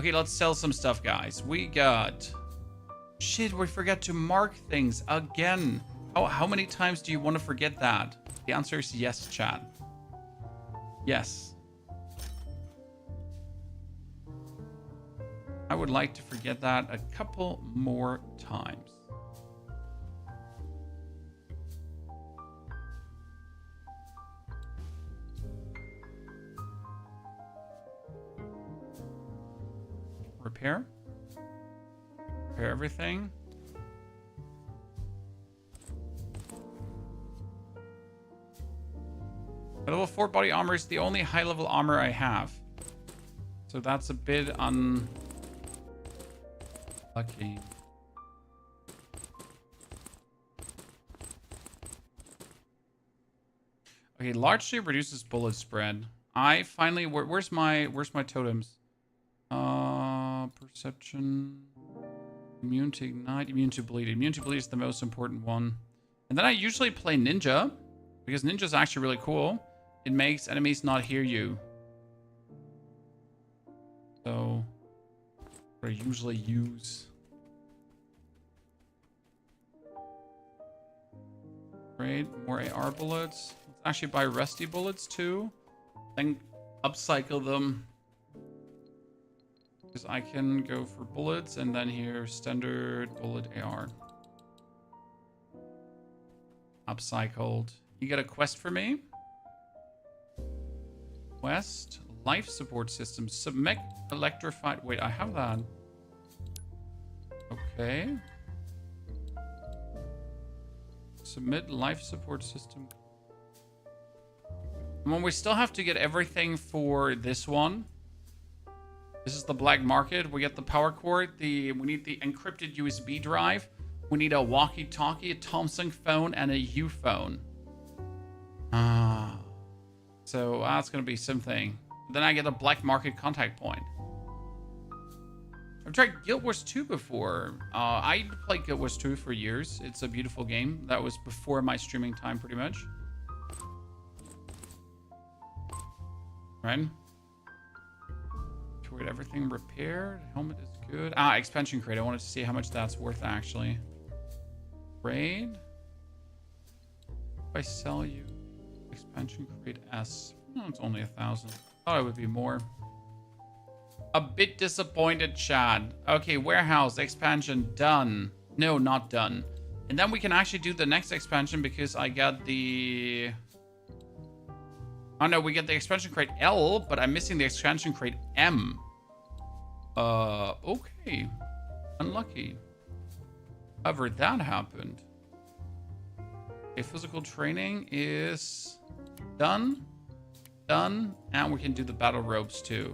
Speaker 1: Okay, let's sell some stuff, guys. We got... Shit, we forgot to mark things again. How many times do you want to forget that? The answer is yes, chat. Yes. I would like to forget that a couple more times. Repair. Repair everything. Level 4 body armor is the only high level armor I have. So that's a bit unlucky. Okay, largely reduces bullet spread. I finally where's my totems? Perception. Immune to ignite, immune to bleed. Immune to bleed is the most important one. And then I usually play ninja because ninja is actually really cool. It makes enemies not hear you. So what I usually use. Great, more AR bullets. Let's actually buy rusty bullets too. Then upcycle them. Because I can go for bullets and then here standard bullet AR. Upcycled. You get a quest for me? Quest. Life support system. Submit electrified. Wait, I have that. Okay. Submit life support system. Well, we still have to get everything for this one. This is the black market. We get the power cord. We need the encrypted USB drive. We need a walkie-talkie, a Samsung phone, and a U phone. So that's gonna be something. Then I get a black market contact point. I've tried Guild Wars 2 before. I played Guild Wars 2 for years. It's a beautiful game. That was before my streaming time, pretty much. Right. Get everything repaired. Helmet is good. Expansion crate. I wanted to see how much that's worth actually. Raid. If I sell you expansion crate S. No, it's only 1,000. Thought it would be more. A bit disappointed, Chad. Okay, warehouse expansion done. No, not done. And then we can actually do the next expansion because I got the... Oh no, we get the expansion crate L, but I'm missing the expansion crate M. Okay. Unlucky. However, that happened. Okay, physical training is done. Done. And we can do the battle ropes too.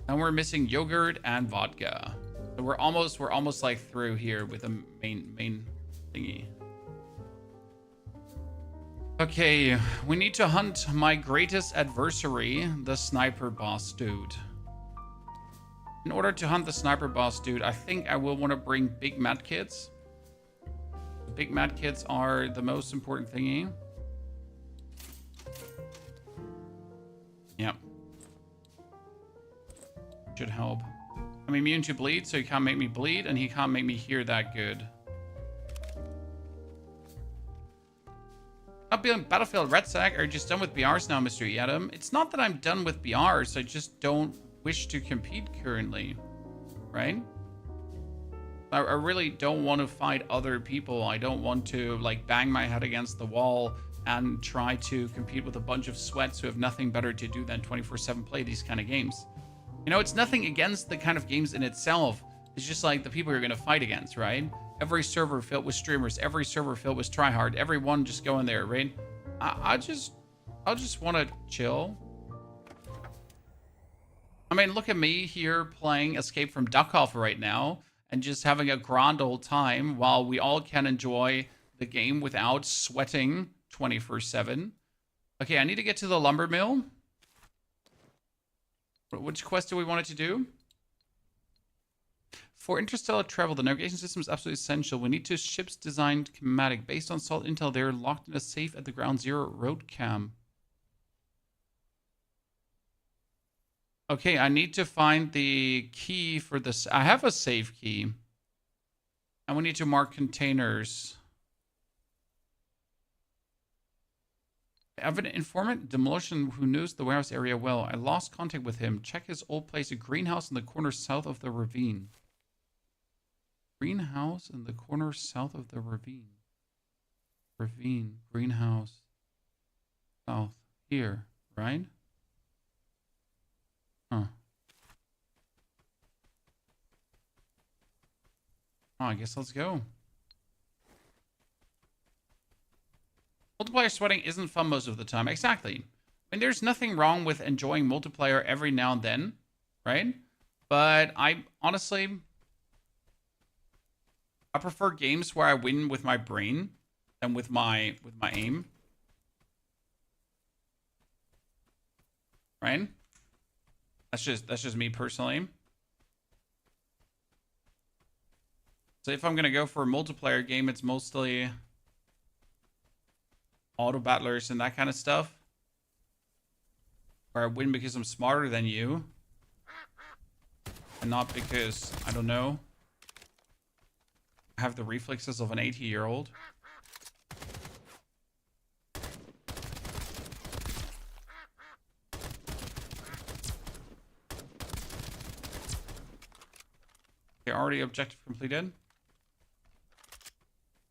Speaker 1: And we're missing yogurt and vodka. So we're almost like through here with the main thingy. Okay, we need to hunt my greatest adversary, the sniper boss dude. In order to hunt the sniper boss dude, I think I will want to bring big med kits. Big med kits are the most important thingy. Yep. Should help. I'm immune to bleed, so he can't make me bleed, and he can't make me hear that good. Not being Battlefield Red Sack, are you just done with BRs now, Mr. Adam? It's not that I'm done with BRs, I just don't wish to compete currently, right? I really don't want to fight other people. I don't want to like bang my head against the wall and try to compete with a bunch of sweats who have nothing better to do than 24/7 play these kind of games. You know, it's nothing against the kind of games in itself. It's just like the people you're going to fight against, right? Every server filled with streamers, every server filled with tryhard, everyone just going there, right? I'll just want to chill. I mean, look at me here playing Escape from Duckov right now and just having a grand old time while we all can enjoy the game without sweating 24/7. Okay, I need to get to the lumber mill. Which quest do we want it to do? For interstellar travel, the navigation system is absolutely essential. We need to ships designed schematic. Based on salt intel, they're locked in a safe at the ground zero road cam. Okay, I need to find the key for this. I have a save key. And we need to mark containers. I have an informant, Demolition, who knows the warehouse area well. I lost contact with him. Check his old place, a greenhouse in the corner south of the ravine. Greenhouse in the corner south of the ravine. Ravine, greenhouse. South. Here, right? Huh. Oh, I guess let's go. Multiplayer sweating isn't fun most of the time. Exactly. I mean, there's nothing wrong with enjoying multiplayer every now and then, right? But I honestly, I prefer games where I win with my brain than with my aim. Right? That's just me personally. So if I'm gonna go for a multiplayer game, it's mostly auto battlers and that kind of stuff. Where I win because I'm smarter than you. And not because, I don't know, I have the reflexes of an 80-year-old. Okay, already objective completed.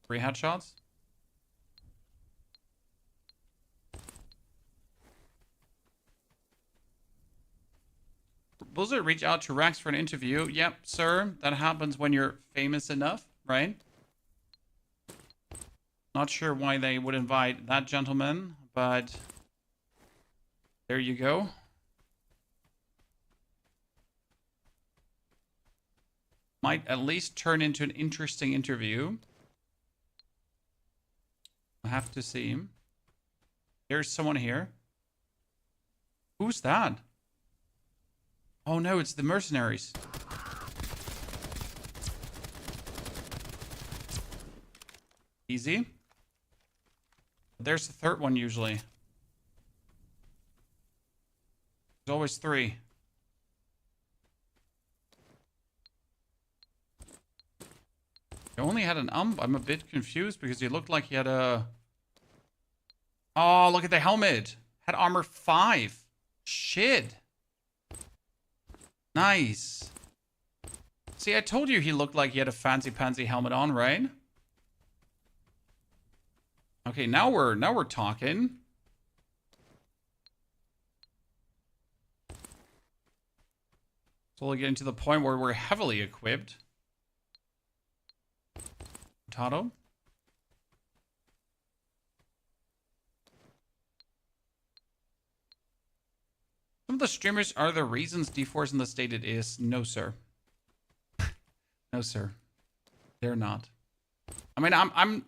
Speaker 1: 3 headshots. Blizzard reach out to Rex for an interview. Yep, sir. That happens when you're famous enough, right? Not sure why they would invite that gentleman, but there you go. Might at least turn into an interesting interview. I'll have to see. There's someone here. Who's that? Oh no, it's the mercenaries. Easy. There's the third one usually. There's always 3. He only had an ump. I'm a bit confused because he looked like he had a... Oh, look at the helmet. Had armor 5. Shit. Nice. See, I told you he looked like he had a fancy-pansy helmet on, right? Okay, now we're talking. Slowly getting to the point where we're heavily equipped. Potato. Some of the streamers are the reasons D4 is in the state it is. No, sir. No, sir. They're not. I mean,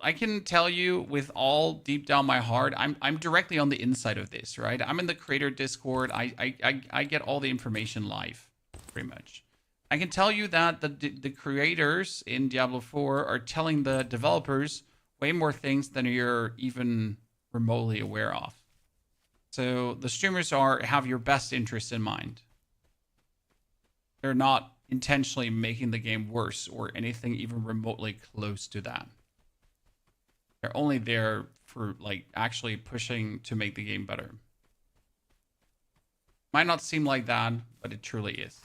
Speaker 1: I can tell you with all deep down my heart, I'm directly on the inside of this, right? I'm in the creator Discord. I get all the information live, pretty much. I can tell you that the creators in Diablo 4 are telling the developers way more things than you're even remotely aware of. So the streamers have your best interest in mind. They're not intentionally making the game worse or anything even remotely close to that. They're only there for like actually pushing to make the game better. Might not seem like that, but it truly is.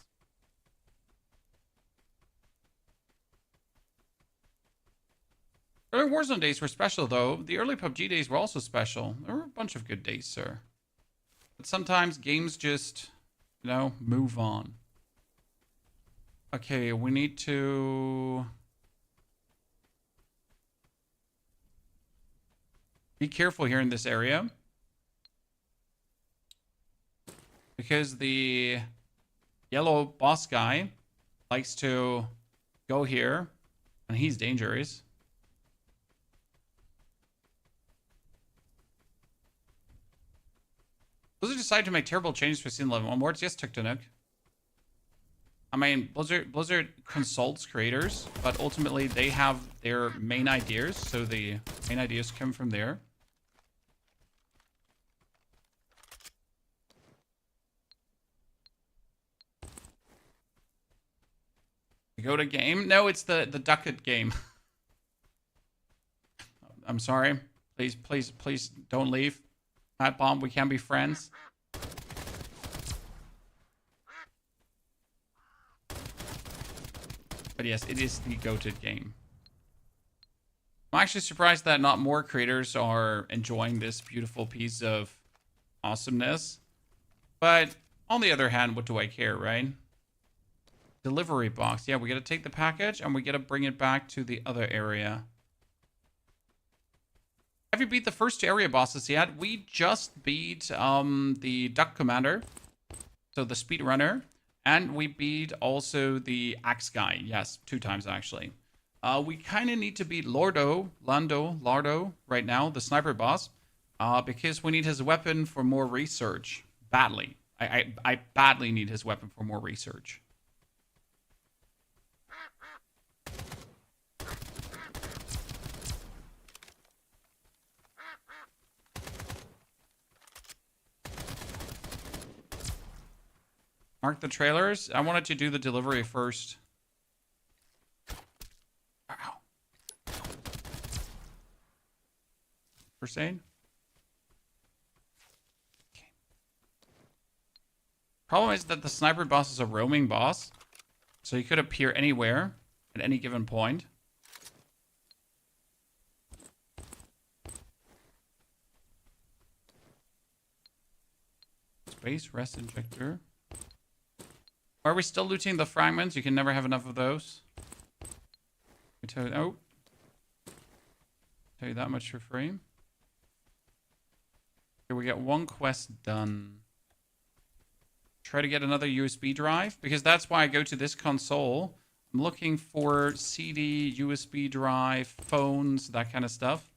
Speaker 1: Early Warzone days were special though. The early PUBG days were also special. There were a bunch of good days, sir. But sometimes games just, you know, move on. Okay, we need to be careful here in this area. Because the yellow boss guy likes to go here, and he's dangerous. Blizzard decided to make terrible changes for Season 11 onwards. Yes, Tuktanuk. I mean, Blizzard consults creators, but ultimately they have their main ideas, so the main ideas come from there. Go to game? No, it's the Duckov game. I'm sorry. Please don't leave. Matt Bomb, we can be friends. But yes, it is the goated game. I'm actually surprised that not more creators are enjoying this beautiful piece of awesomeness. But on the other hand, what do I care, right? Delivery box. Yeah, we got to take the package and we got to bring it back to the other area. Have you beat the first two area bosses yet? We just beat the Duck Commander. So the speedrunner. And we beat also the axe guy. Yes, 2 times actually. We kind of need to beat Lardo right now, the sniper boss. Because we need his weapon for more research. Badly. I badly need his weapon for more research. Mark the trailers. I wanted to do the delivery first. Ow. First aid. Okay. Problem is that the sniper boss is a roaming boss. So he could appear anywhere at any given point. Space rest injector. Are we still looting the fragments? You can never have enough of those. Tell you that much for free. Okay, we get 1 quest done. Try to get another USB drive, because that's why I go to this console. I'm looking for CD, USB drive, phones, that kind of stuff.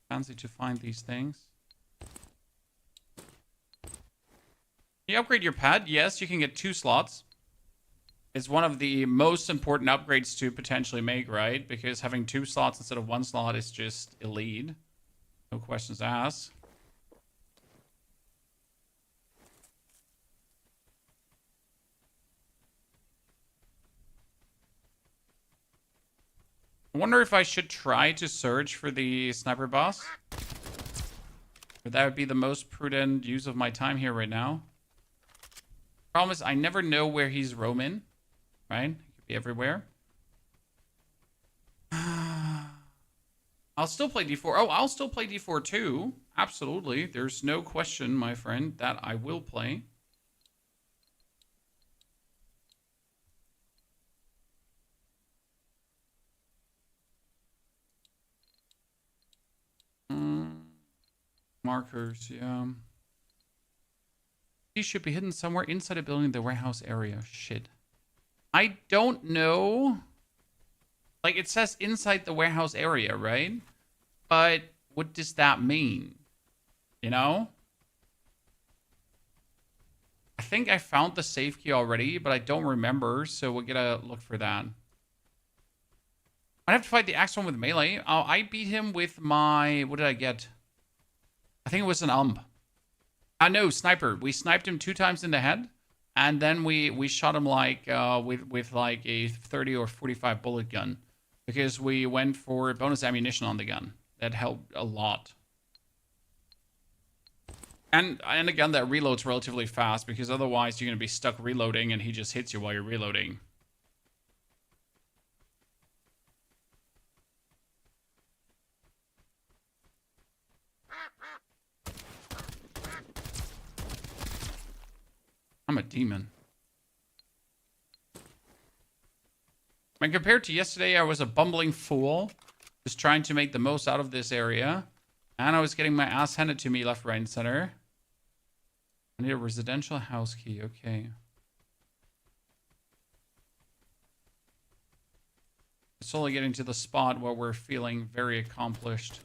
Speaker 1: Fancy to find these things. Can you upgrade your pad? Yes, you can get 2 slots. It's one of the most important upgrades to potentially make, right? Because having 2 slots instead of 1 slot is just elite. No questions asked. I wonder if I should try to search for the sniper boss. But that would be the most prudent use of my time here right now. Problem is, I never know where he's roaming, right? He could be everywhere. I'll still play D4. Oh, I'll still play D4 too. Absolutely. There's no question, my friend, that I will play. Markers, yeah. He should be hidden somewhere inside a building in the warehouse area. Shit. I don't know. Like, it says inside the warehouse area, right? But what does that mean? You know? I think I found the save key already, but I don't remember, so we're gonna look for that. I have to fight the axe one with melee. I beat him with my... What did I get? I think it was an no, sniper. We sniped him 2 times in the head, and then we shot him like with like a 30 or 45 bullet gun, because we went for bonus ammunition on the gun. That helped a lot. And again, that reloads relatively fast, because otherwise you're gonna be stuck reloading, and he just hits you while you're reloading. I'm a demon. When compared to yesterday, I was a bumbling fool, just trying to make the most out of this area. And I was getting my ass handed to me left, right, and center. I need a residential house key. Okay. It's only getting to the spot where we're feeling very accomplished.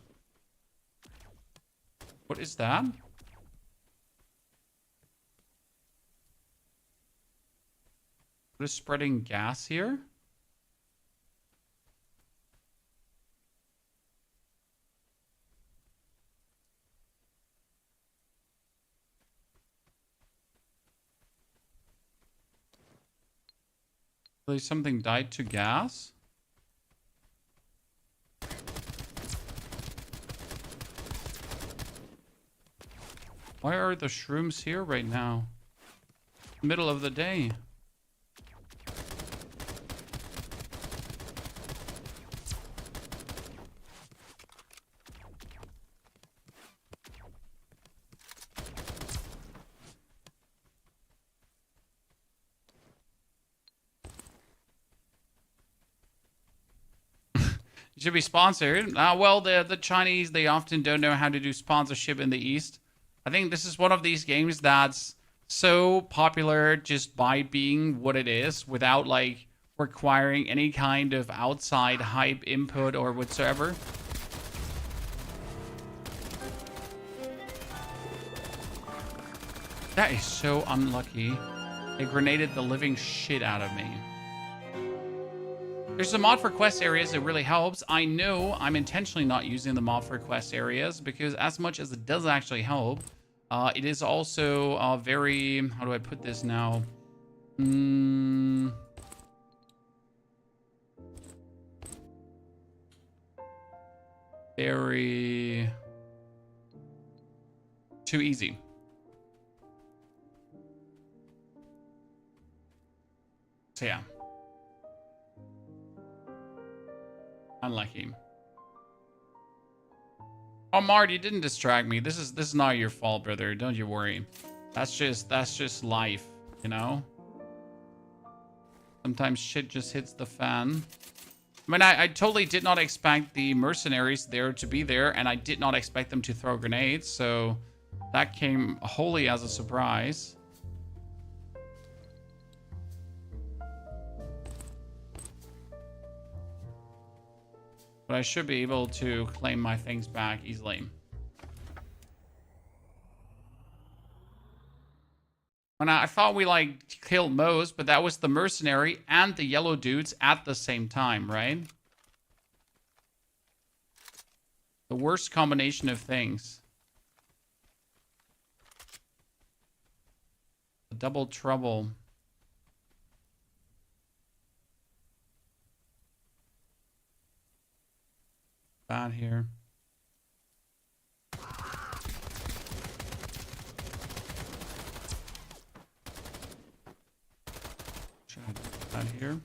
Speaker 1: What is that? What is spreading gas here? Really, something died to gas? Why are the shrooms here right now? Middle of the day. Should be sponsored. Well, the Chinese, they often don't know how to do sponsorship in the East. I think this is one of these games that's so popular just by being what it is, without like requiring any kind of outside hype input or whatsoever. That is so unlucky. They grenaded the living shit out of me. There's a mod for quest areas that really helps. I know I'm intentionally not using the mod for quest areas, because as much as it does actually help, it is also very... How do I put this now? Very... too easy. So yeah. Unlucky. Oh, Mart, you didn't distract me. This is not your fault, brother. Don't you worry. That's just life, you know? Sometimes shit just hits the fan. I mean, I totally did not expect the mercenaries there to be there, and I did not expect them to throw grenades, so that came wholly as a surprise. But I should be able to claim my things back easily. And I thought we, like, killed most, but that was the mercenary and the yellow dudes at the same time, right? The worst combination of things. The double trouble. Bad here. Should I do that here?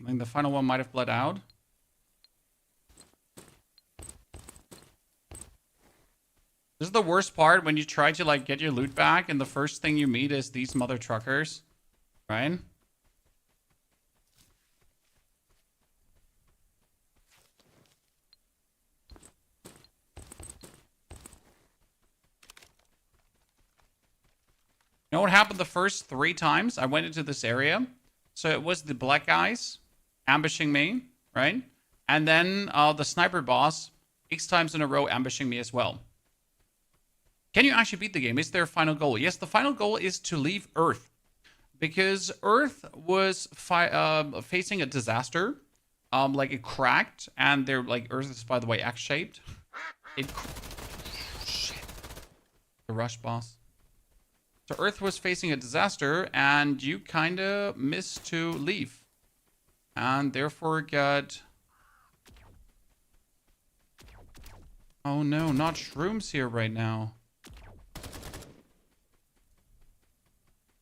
Speaker 1: I think the final one might have bled out. This is the worst part, when you try to like get your loot back and the first thing you meet is these mother truckers, right? know what happened the first 3 times I went into this area? So it was the black guys ambushing me, right? And then the sniper boss 6 times in a row ambushing me as well. Can you actually beat the game? Is there a final goal? Yes, the final goal is to leave Earth. Because Earth was facing a disaster. Like it cracked. And they're like, Earth is, by the way, X-shaped. Shit. The rush boss. So Earth was facing a disaster. And you kind of missed to leave. And therefore got... Oh no, not shrooms here right now.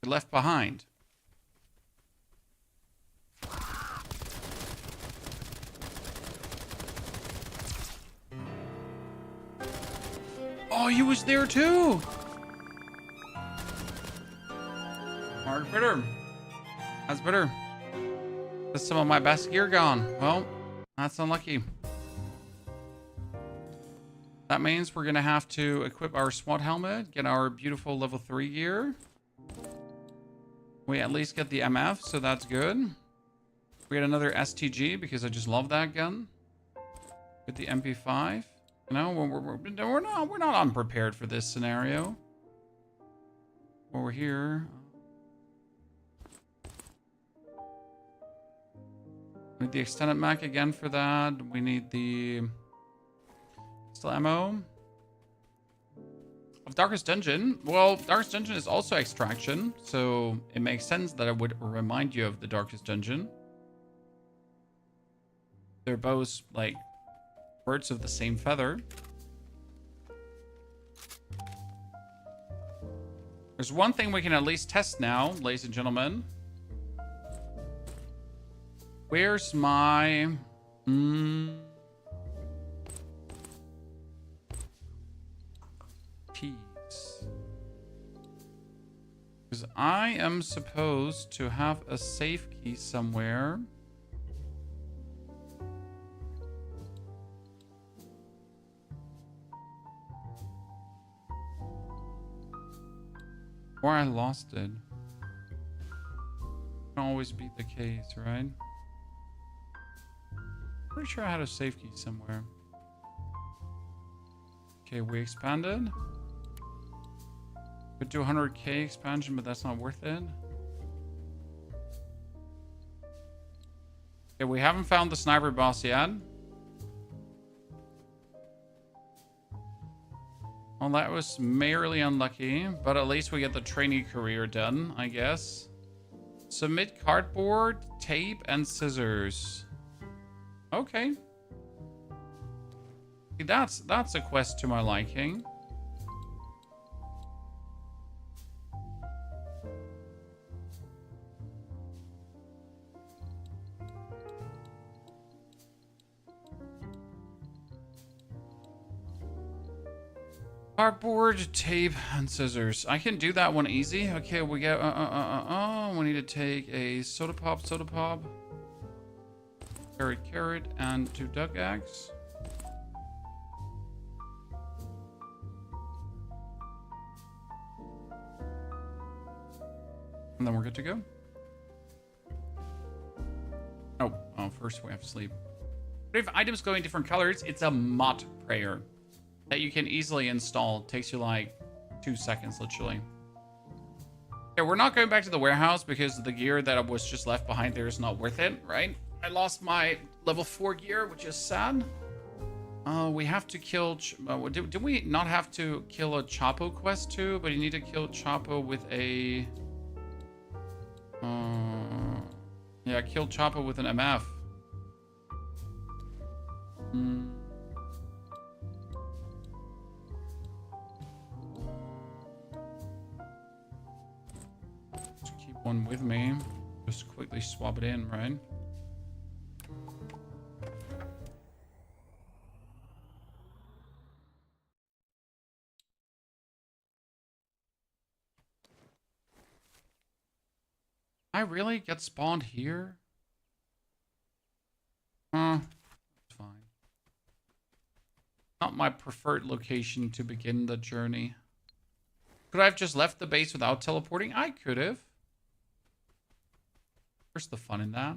Speaker 1: Left behind. Oh, he was there too. Mark better. That's better. That's some of my best gear gone. Well, that's unlucky. That means we're gonna have to equip our SWAT helmet, get our beautiful level 3 gear. We at least get the MF, so that's good. We get another STG because I just love that gun. With the MP5. You know, we're not unprepared for this scenario. Over here. We need the extended mag again for that. We need the still ammo. Of Darkest Dungeon. Well, Darkest Dungeon is also extraction, so it makes sense that I would remind you of the Darkest Dungeon. They're both like birds of the same feather. There's one thing we can at least test now, ladies and gentlemen. Where's my... keys? Because I am supposed to have a safe key somewhere. Or I lost it. Can always be the case, right? Pretty sure I had a safe key somewhere. Okay, we expanded. Could do 100k expansion, but that's not worth it. Okay, we haven't found the sniper boss yet. Well, that was merely unlucky, but at least we get the trainee career done, I guess. Submit cardboard, tape, and scissors. Okay. That's a quest to my liking. Cardboard, tape, and scissors. I can do that one easy. Okay, we get we need to take a soda pop, carrot, and 2 duck eggs. And then we're good to go. Oh, first we have to sleep. But if items go in different colors, it's a mod prayer that you can easily install. It takes you like 2 seconds, literally. Yeah, we're not going back to the warehouse because the gear that was just left behind there is not worth it, right? I lost my level 4 gear, which is sad. We have to kill... did we not have to kill a Chapo quest too? But you need to kill Chapo with a... yeah, kill Chapo with an MF. Just keep one with me. Just quickly swap it in, right? I really get spawned here? It's fine. Not my preferred location to begin the journey. Could I have just left the base without teleporting? I could have. Where's the fun in that?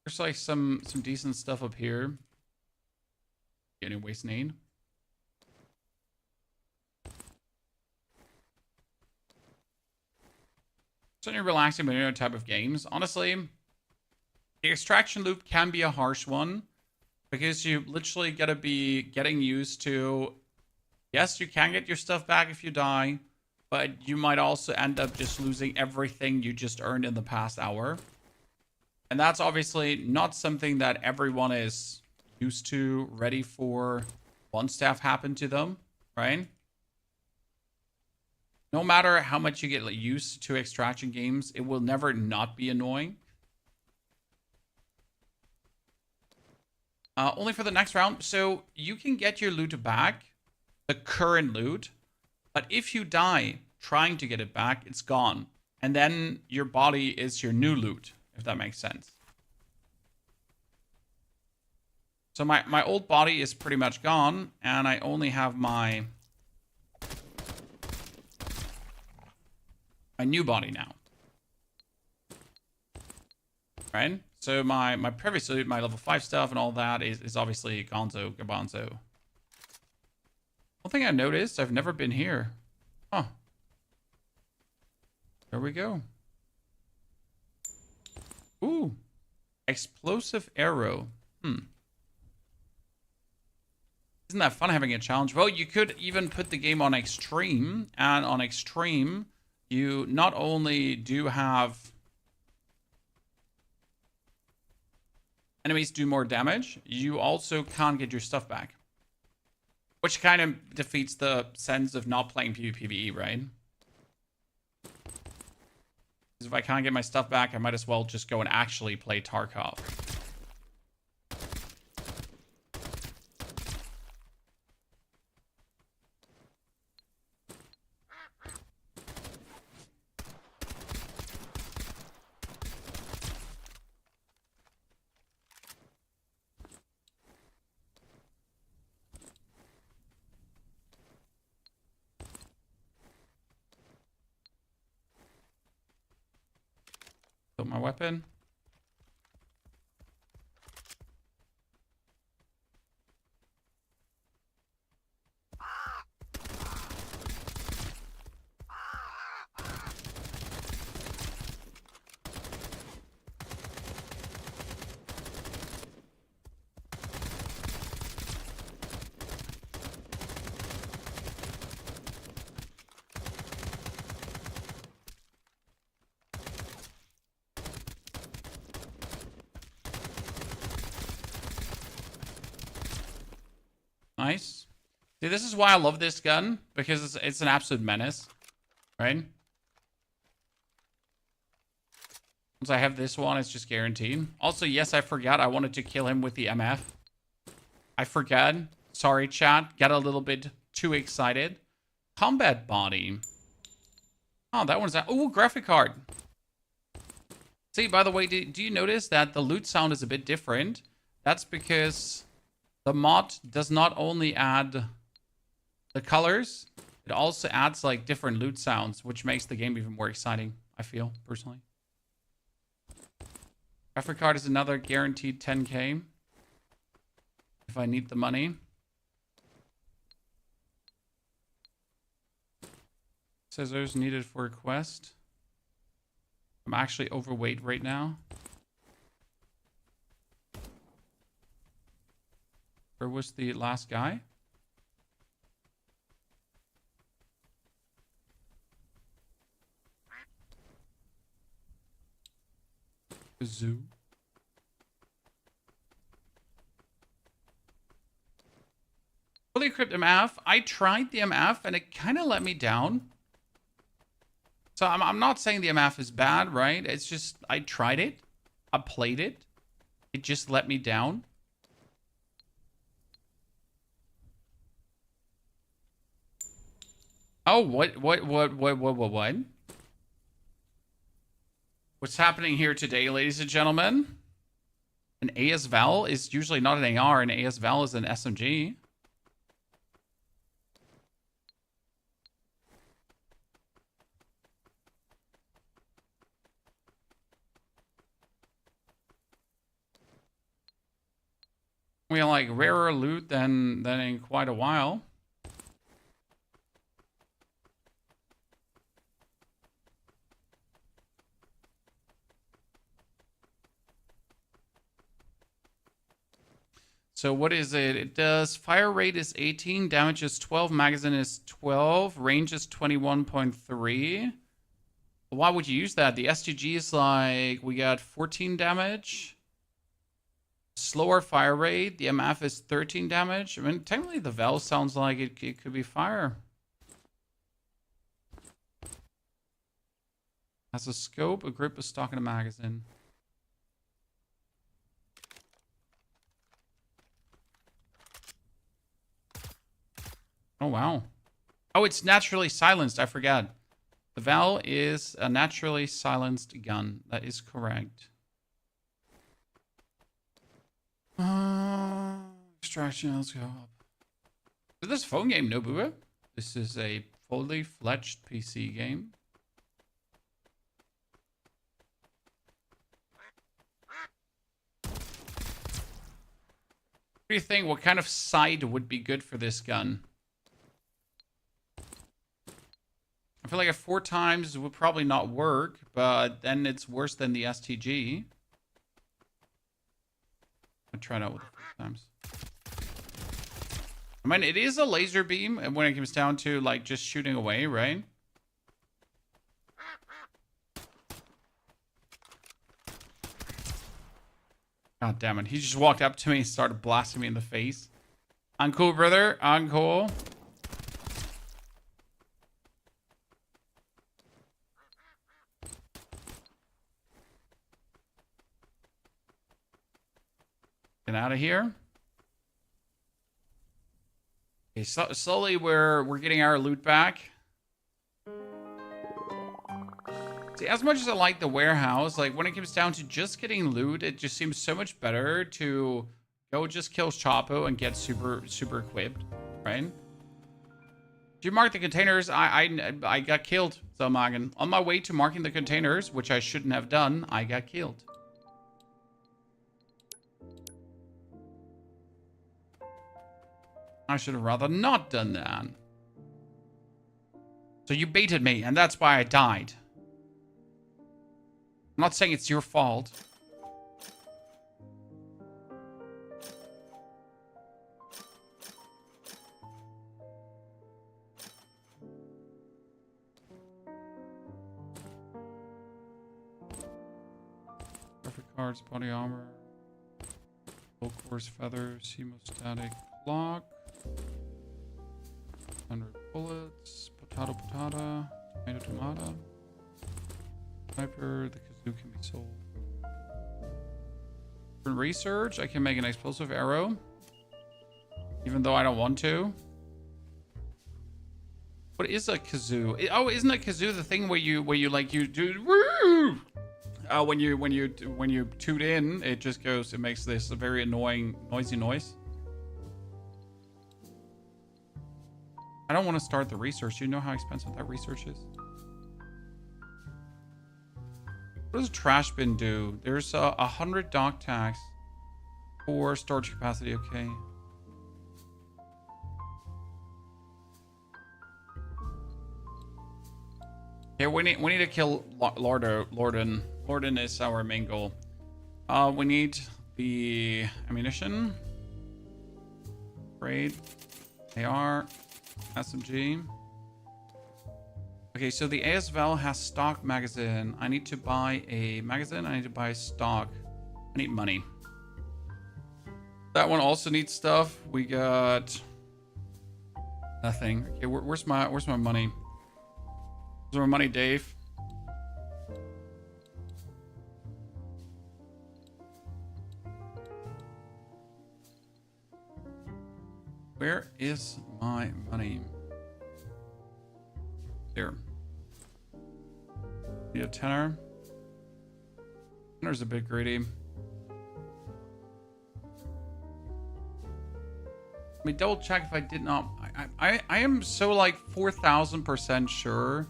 Speaker 1: There's like some decent stuff up here. Getting waste nade. Certainly relaxing, but no type of games. Honestly, the extraction loop can be a harsh one because you literally gotta be getting used to. Yes, you can get your stuff back if you die, but you might also end up just losing everything you just earned in the past hour. And that's obviously not something that everyone is used to, ready for, wants to have happen to them, right? No matter how much you get used to extraction games, it will never not be annoying. Only for the next round. So you can get your loot back, the current loot, but if you die trying to get it back, it's gone. And then your body is your new loot, if that makes sense. So my old body is pretty much gone, and I only have my new body now. Right? So my previous loot, my level 5 stuff and all that is obviously gonzo, gabanzo. One thing I noticed, I've never been here. Huh. There we go. Ooh. Explosive arrow. Isn't that fun having a challenge? Well, you could even put the game on extreme. And on extreme, you not only do have enemies do more damage, you also can't get your stuff back. Which kind of defeats the sense of not playing PvE, right? Because if I can't get my stuff back, I might as well just go and actually play Tarkov. My weapon. Nice. See, this is why I love this gun, because it's an absolute menace, right? Once I have this one, it's just guaranteed. Also, yes, I forgot I wanted to kill him with the MF. I forgot. Sorry, chat. Got a little bit too excited. Combat body. Oh, that one's... Oh, graphic card. See, by the way, do you notice that the loot sound is a bit different? That's because... the mod does not only add the colors, it also adds like different loot sounds, which makes the game even more exciting, I feel, personally. Graphic card is another guaranteed 10k. If I need the money. Scissors needed for a quest. I'm actually overweight right now. Where was the last guy? The zoo. Fully equipped MF. I tried the MF and it kind of let me down. So I'm not saying the MF is bad, right? It's just I tried it. I played it. It just let me down. Oh, what? What's happening here today, ladies and gentlemen? An AS Val is usually not an AR. An AS Val is an SMG. We like rarer loot than in quite a while. So what is it? It does fire rate is 18, damage is 12, magazine is 12, range is 21.3. Why would you use that? The STG is like, we got 14 damage. Slower fire rate. The MF is 13 damage. I mean, technically the Val sounds like it could be fire. Has a scope, a grip, a stock, and a magazine. Oh, wow. Oh, it's naturally silenced. I forgot. The Val is a naturally silenced gun. That is correct. Extraction, let's go up. Is this phone game, no booba? This is a fully fledged PC game. What do you think? What kind of sight would be good for this gun? I feel like at 4 times would probably not work, but then it's worse than the STG. I'll try it out with it 4 times. I mean, it is a laser beam when it comes down to like just shooting away, right? God damn it. He just walked up to me and started blasting me in the face. Uncool, brother. Uncool. Get out of here. Okay, so slowly we're getting our loot back. See, as much as I like the warehouse, like when it comes down to just getting loot, it just seems so much better to go just kill Chapo and get super equipped, right? Did you mark the containers? I got killed, so Magen. On my way to marking the containers, which I shouldn't have done, I got killed. I should have rather not done that. So you baited me, and that's why I died. I'm not saying it's your fault. Perfect cards, body armor. Full course feathers, hemostatic clock. 100 bullets, potato, tomato. Sniper, the kazoo can be sold. For research, I can make an explosive arrow. Even though I don't want to. What is a kazoo? Oh, isn't a kazoo the thing where you like you do woo? When you toot in, it just goes, it makes this a very annoying noisy noise. I don't want to start the research. You know how expensive that research is? What does a trash bin do? There's 100 dock tax for storage capacity. Okay. Yeah, we need to kill Lorden. Lorden is our main goal. We need the ammunition. Trade. AR. SMG. Okay, so the AS Val has stock magazine. I need to buy a magazine. I need to buy stock. I need money. That one also needs stuff. We got nothing. Okay, where's my money? Where's my money, Dave? Where is my money? There. Need a tenner. Gunner's a bit greedy. Let me double check if I did not. I am so like 4,000% sure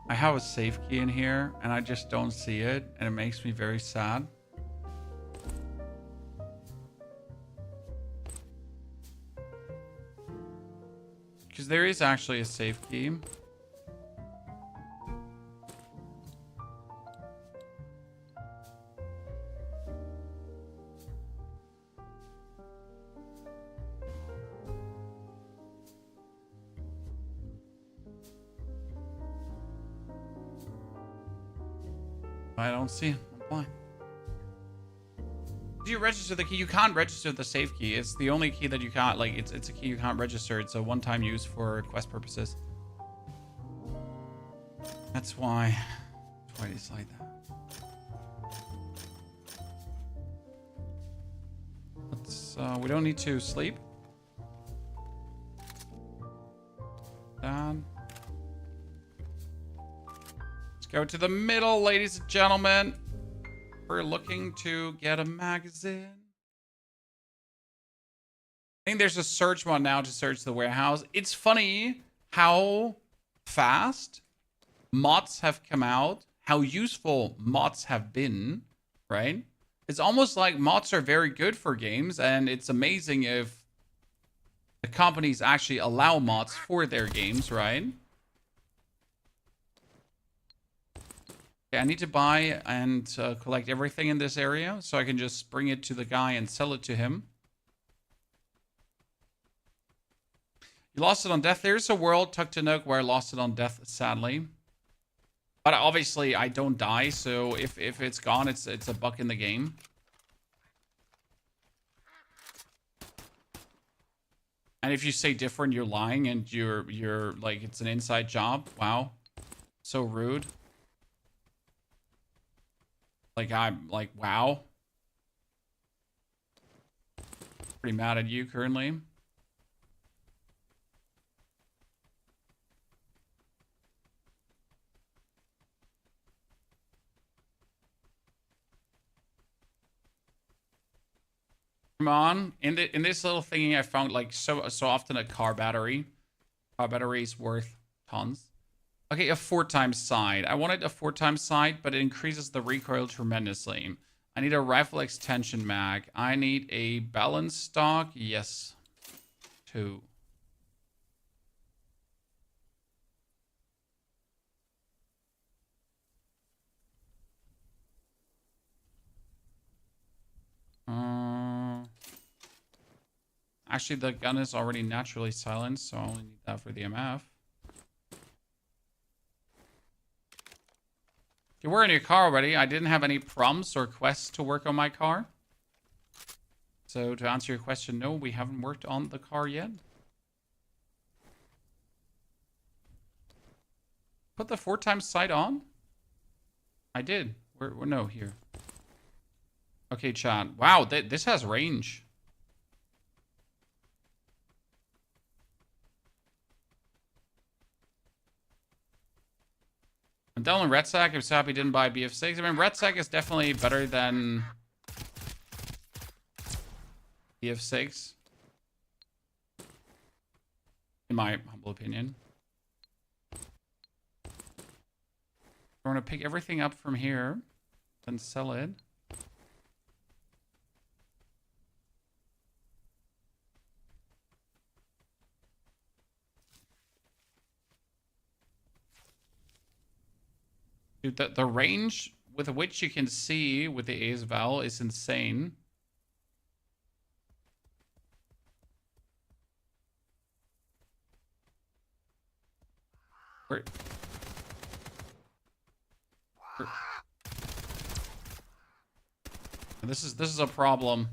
Speaker 1: I have a safe key in here and I just don't see it, and it makes me very sad. Because there is actually a safe key. I don't see it. I'm blind. Do you register the key? You can't register the safe key. It's the only key that you can't, like, it's a key you can't register. It's a one-time use for quest purposes. That's why it's like that. Let's, we don't need to sleep. Down. Go to the middle, ladies and gentlemen. We're looking to get a magazine. I think there's a search mod now to search the warehouse. It's funny how fast mods have come out, how useful mods have been, right? It's almost like mods are very good for games, and it's amazing if the companies actually allow mods for their games, right? I need to buy and collect everything in this area so I can just bring it to the guy and sell it to him. You lost it on death. There's a world, Tuck to Nook, where I lost it on death, sadly. But obviously, I don't die, so if it's gone, it's a bug in the game. And if you say different, you're lying, and you're like, it's an inside job. Wow. So rude. Like, I'm like, wow. Pretty mad at you currently. Come on. In this little thingy, I found like so often a car battery. Car battery is worth tons. Okay, a 4x sight. I wanted a 4x sight, but it increases the recoil tremendously. I need a rifle extension mag. I need a balance stock. Yes. 2. Actually, the gun is already naturally silenced, so I only need that for the MF. You were in your car already. I didn't have any prompts or quests to work on my car. So to answer your question, no, we haven't worked on the car yet. Put the 4x sight on? I did. We're no, here. Okay, chat. Wow, this has range. I'm down on Red Sack. I'm so happy I didn't buy BF6. I mean, Red Sack is definitely better than BF6. In my humble opinion. We're going to pick everything up from here. Then sell it. Dude, the range with which you can see with the ASVAL is insane. This is a problem.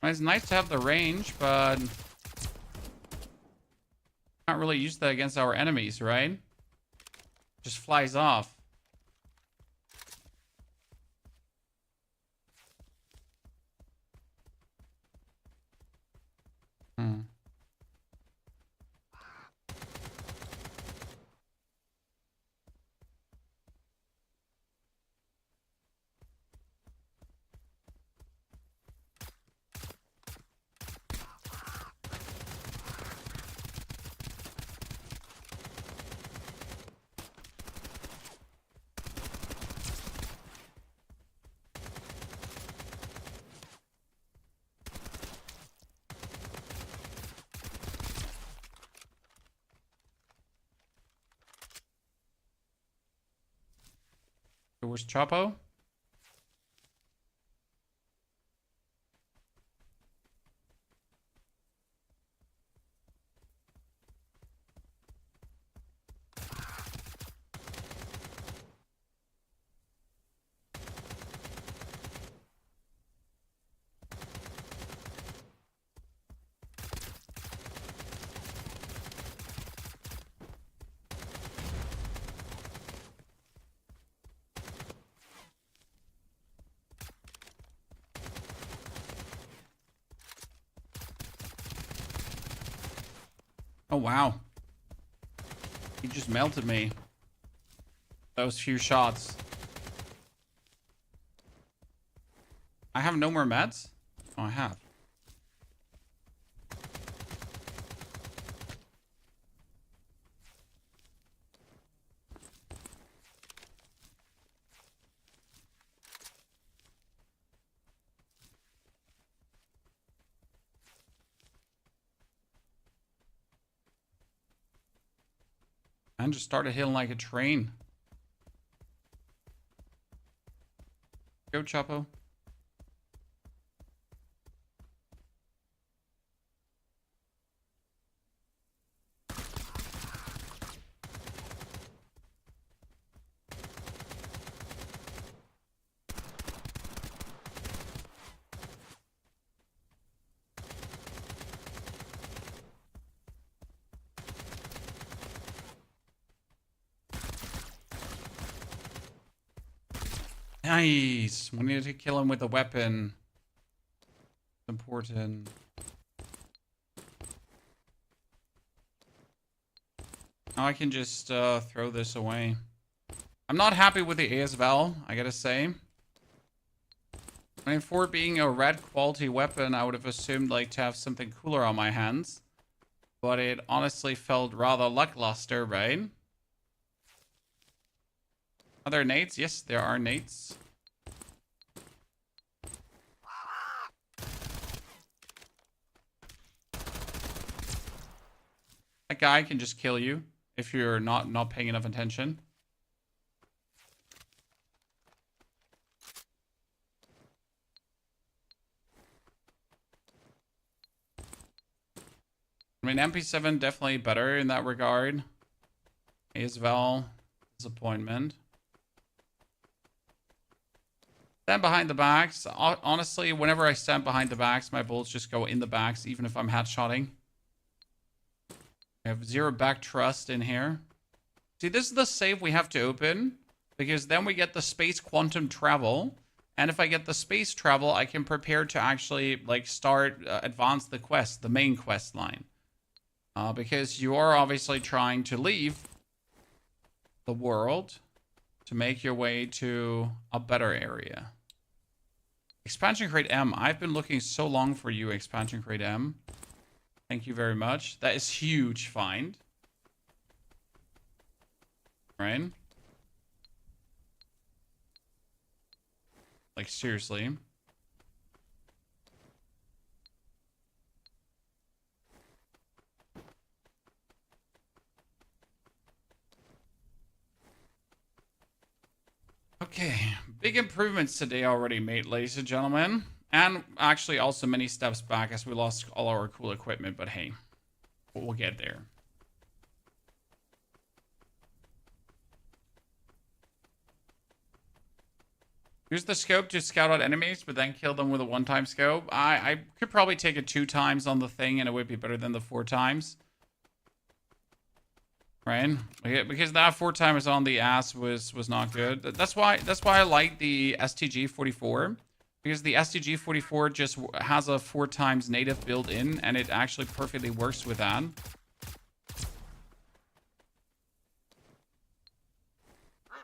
Speaker 1: It's nice to have the range, but can't really use that against our enemies, right? Just flies off. where's Chapo? Oh, wow. He just melted me. Those few shots. I have no more meds? Oh, I have. And just started hitting like a train. Go, Chapo. Nice. We need to kill him with a weapon. Important. Now I can just throw this away. I'm not happy with the ASVAL, I gotta say. I mean, for being a red quality weapon, I would have assumed like to have something cooler on my hands. But it honestly felt rather lackluster, right? Are there nades? Yes, there are nades. That guy can just kill you if you're not paying enough attention. I mean, MP7 definitely better in that regard. ASVAL, disappointment. Stand behind the backs. Honestly, whenever I stand behind the backs, my bullets just go in the backs, even if I'm headshotting. I have 0 back trust in here. See, this is the save we have to open, because then we get the space quantum travel. And if I get the space travel, I can prepare to actually like start advance the quest, the main quest line. Because you are obviously trying to leave the world to make your way to a better area. Expansion crate M. I've been looking so long for you, expansion crate M. Thank you very much. That is huge find. Right? Like, seriously. Okay, big improvements today already made, ladies and gentlemen. And actually also many steps back as we lost all our cool equipment, but hey, we'll get there. Use the scope to scout out enemies, but then kill them with a 1-time scope. I could probably take it 2 times on the thing and it would be better than the 4 times. Right? Because that 4 times on the ass was not good. That's why I like the STG-44. Because the STG-44 just has a 4 times native built in, and it actually perfectly works with that.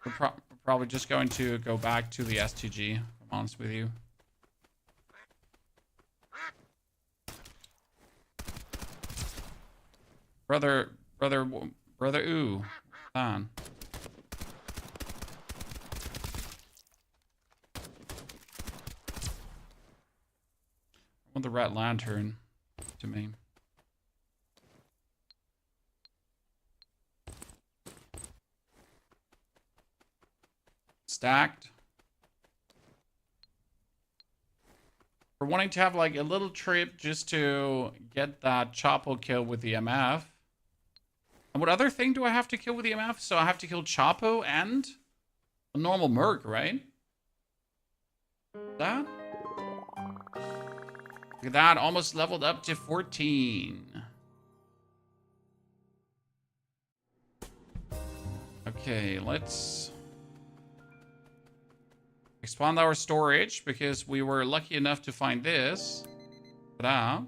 Speaker 1: We're probably just going to go back to the STG, if I'm honest with you. Brother, ooh, man. I want the red lantern to me. stacked. We're wanting to have like a little trip just to get that Chapo kill with the MF. And what other thing do I have to kill with the MF? So I have to kill Chapo and a normal Merc, right? That? Look at that, almost leveled up to 14. Okay, let's expand our storage because we were lucky enough to find this. Ta-da.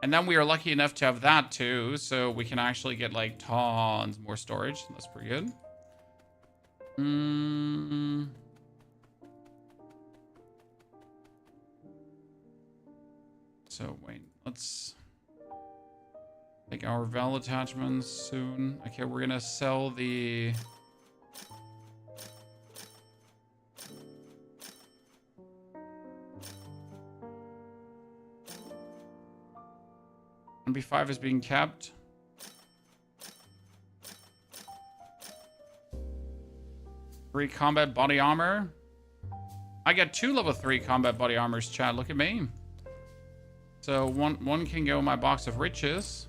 Speaker 1: And then we are lucky enough to have that too, so we can actually get like tons more storage. That's pretty good. So wait, let's take our Val attachments soon. Okay, we're gonna sell the MB5 is being kept. Three combat body armor. I get 2 level 3 combat body armors, chat. Look at me. So one can go in my box of riches.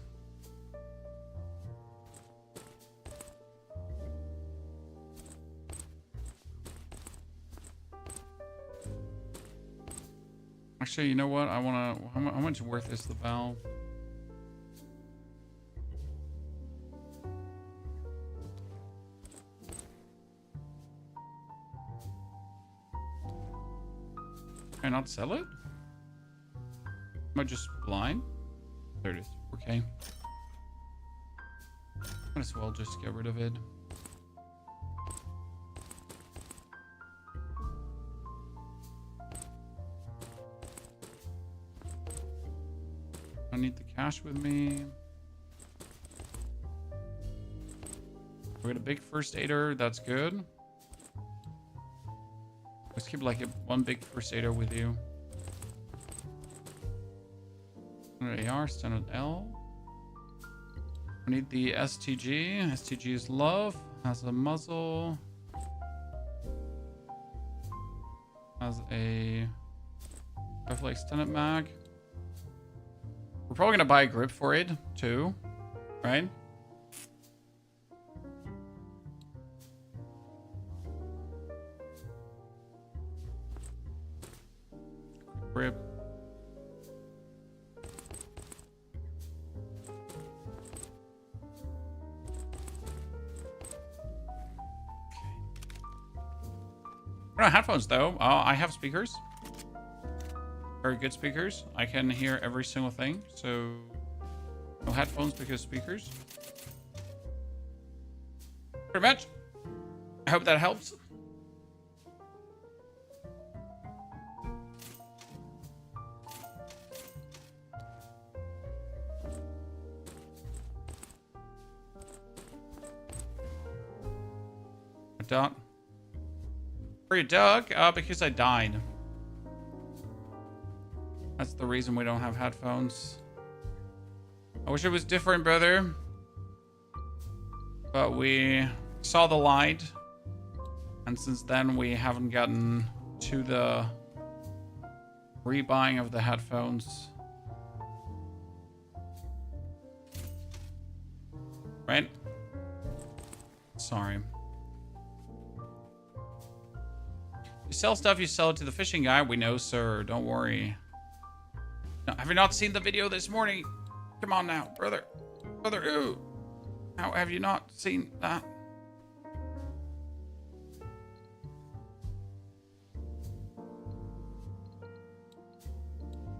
Speaker 1: Actually, you know what? I wanna. How much worth is the Val? Can I not sell it? Am I just blind? There it is. Okay. Might as well just get rid of it. I need the cash with me. We got a big first aider. That's good. Let's keep like one big first aider with you. Standard AR, standard L. We need the STG. STG is love. Has a muzzle. Has a rifle extended mag. We're probably gonna buy a grip for it too, right? Grip. We're not headphones though. I have speakers. Very good speakers. I can hear every single thing. So no headphones because speakers. Pretty much. I hope that helps. Duck. Free duck? Because I died. That's the reason we don't have headphones. I wish it was different, brother. But we saw the light. And since then, we haven't gotten to the rebuying of the headphones. Right? Sorry. You sell stuff, you sell it to the fishing guy. We know, sir. Don't worry. No, have you not seen the video this morning? Come on now, brother. Brother, ooh. How have you not seen that?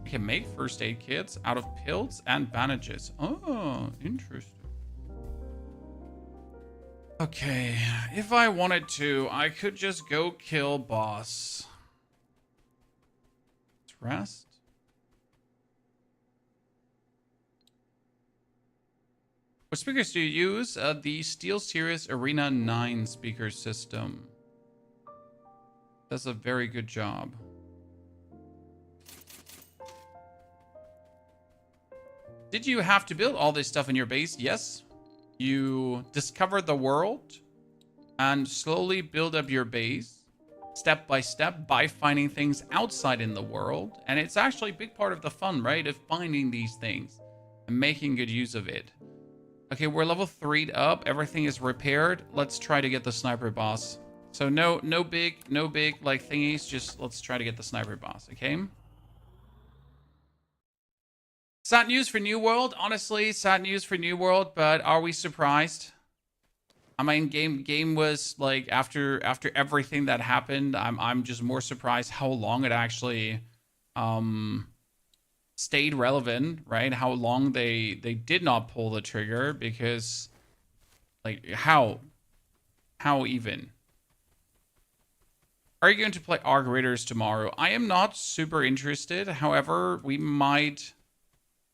Speaker 1: You can make first aid kits out of pills and bandages. Oh, interesting. Okay, if I wanted to, I could just go kill boss. Let's rest. What speakers do you use? The SteelSeries Arena 9 speaker system. Does a very good job. Did you have to build all this stuff in your base? Yes. You discovered the world and slowly build up your base step by step by finding things outside in the world. And it's actually a big part of the fun, right? Of finding these things and making good use of it. Okay, we're level 3'd up. Everything is repaired. Let's try to get the sniper boss. So no big like thingies. Just let's try to get the sniper boss, okay? Sad news for New World. Honestly, sad news for New World, but are we surprised? I mean, game was like after everything that happened, I'm just more surprised how long it actually stayed relevant, right? How long they did not pull the trigger, because like how even? Are you going to play Arc Raiders tomorrow? I am not super interested. However, we might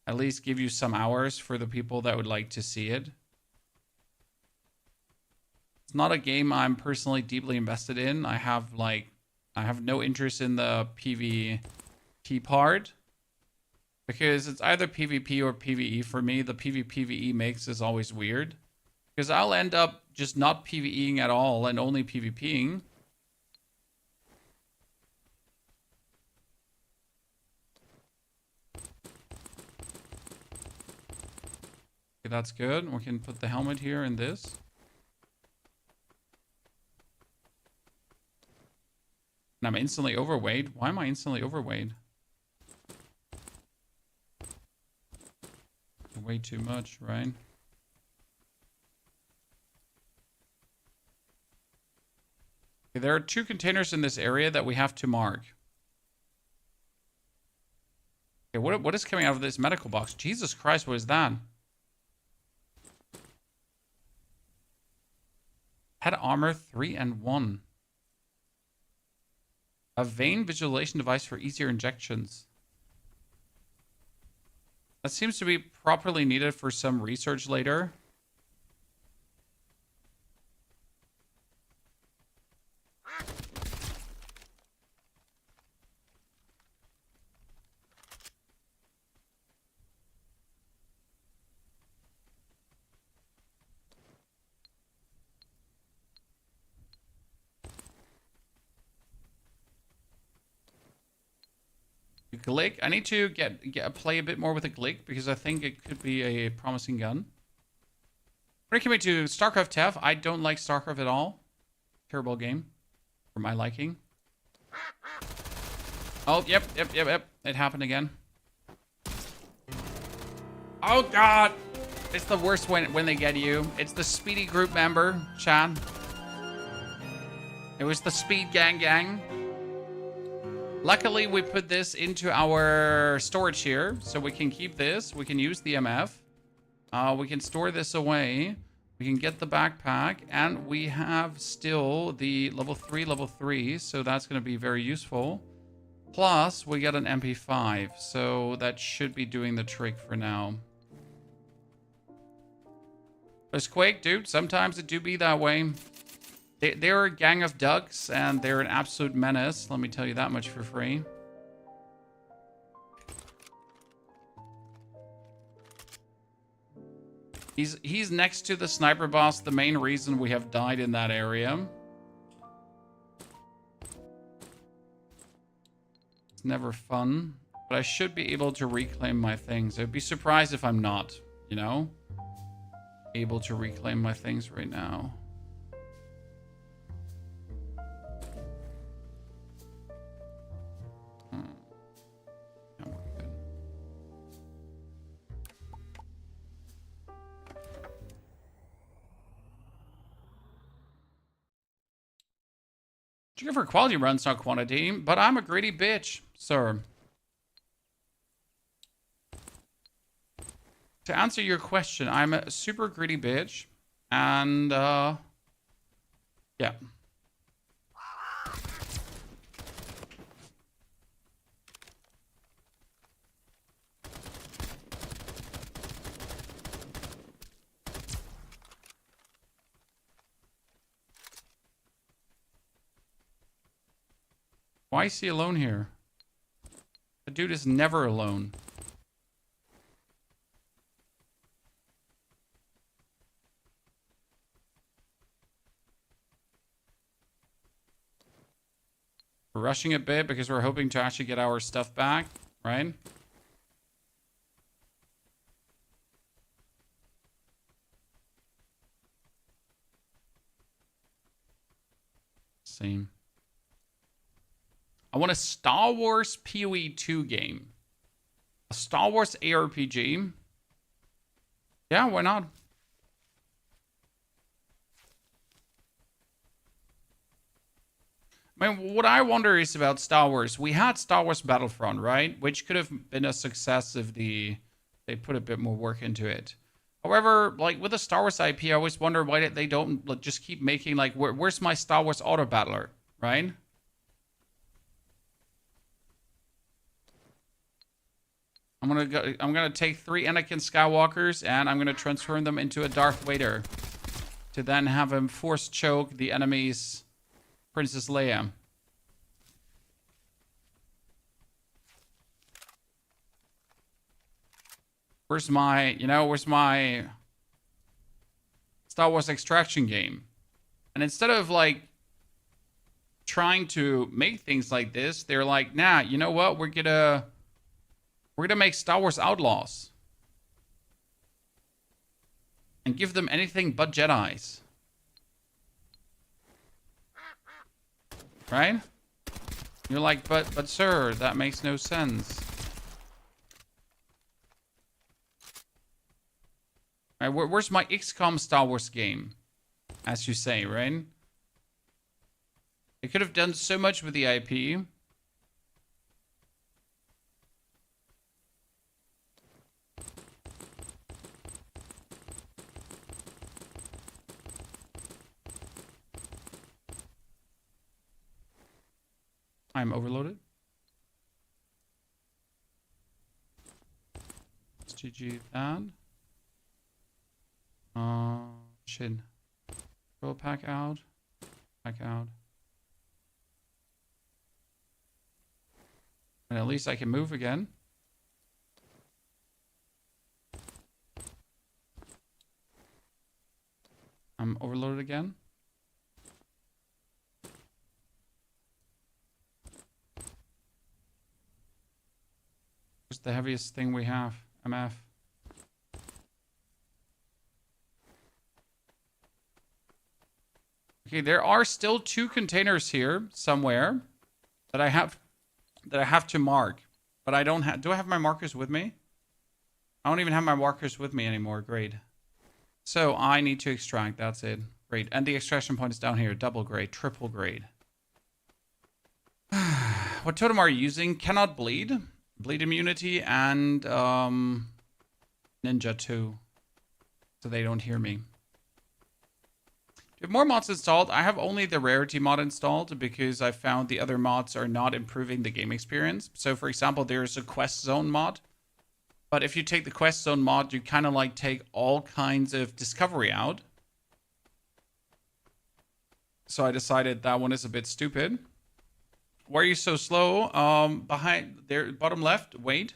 Speaker 1: at least give you some hours for the people that would like to see it. It's not a game I'm personally deeply invested in. I have no interest in the PvP part, because it's either PvP or PvE for me. The PvE mix is always weird, because I'll end up just not PvEing at all and only PvPing. Okay, that's good. We can put the helmet here in this. And I'm instantly overweight. Why am I instantly overweight? Way too much, right? Okay, there are 2 containers in this area that we have to mark. Okay, what is coming out of this medical box? Jesus Christ, what is that? Head armor 3 and 1. A vein visualization device for easier injections. That seems to be properly needed for some research later. Glick. I need to play a bit more with a Glick, because I think it could be a promising gun. When it came to StarCraft TEF, I don't like StarCraft at all. Terrible game for my liking. Oh, yep. It happened again. Oh God, it's the worst when they get you. It's the speedy group member, Chad. It was the speed gang. Luckily, we put this into our storage here, so we can keep this. We can use the MF. We can store this away. We can get the backpack, and we have still the level 3, so that's going to be very useful. Plus, we get an MP5, so that should be doing the trick for now. There's Quake, dude. Sometimes it do be that way. They're a gang of ducks, and they're an absolute menace. Let me tell you that much for free. He's next to the sniper boss, the main reason we have died in that area. It's never fun, but I should be able to reclaim my things. I'd be surprised if I'm not, you know? Able to reclaim my things right now. Chicken for quality runs, not quantity, but I'm a greedy bitch, sir. To answer your question, I'm a super greedy bitch, and yeah. Why is he alone here? The dude is never alone. We're rushing a bit because we're hoping to actually get our stuff back, right? Same. I want a Star Wars PoE 2 game. A Star Wars ARPG. Yeah, why not? I mean, what I wonder is about Star Wars. We had Star Wars Battlefront, right? Which could have been a success if they put a bit more work into it. However, like with the Star Wars IP, I always wonder why they don't like, just keep making like, where's my Star Wars auto battler, right? I'm gonna take 3 Anakin Skywalkers and I'm gonna transform them into a Darth Vader to then have him force choke the enemy's Princess Leia. Where's my Star Wars extraction game? And instead of like trying to make things like this, they're like, nah, you know what? We're gonna make Star Wars Outlaws. And give them anything but Jedis. Right? You're like, but sir, that makes no sense. Right, where's my XCOM Star Wars game? As you say, right? They could have done so much with the IP. I'm overloaded. Let's GG that. Shit. Roll pack out. Pack out. And at least I can move again. I'm overloaded again. What's the heaviest thing we have? MF. Okay, there are still 2 containers here somewhere that I have to mark, but I don't have. Do I have my markers with me? I don't even have my markers with me anymore. Great. So I need to extract. That's it. Great. And the extraction point is down here. Double grade, triple grade. What totem are you using? Cannot bleed. Bleed immunity and Ninja 2. So they don't hear me. Have more mods installed. I have only the rarity mod installed because I found the other mods are not improving the game experience. So for example, there's a quest zone mod. But if you take the quest zone mod, you kind of like take all kinds of discovery out. So I decided that one is a bit stupid. Why are you so slow? Behind there, bottom left, wait.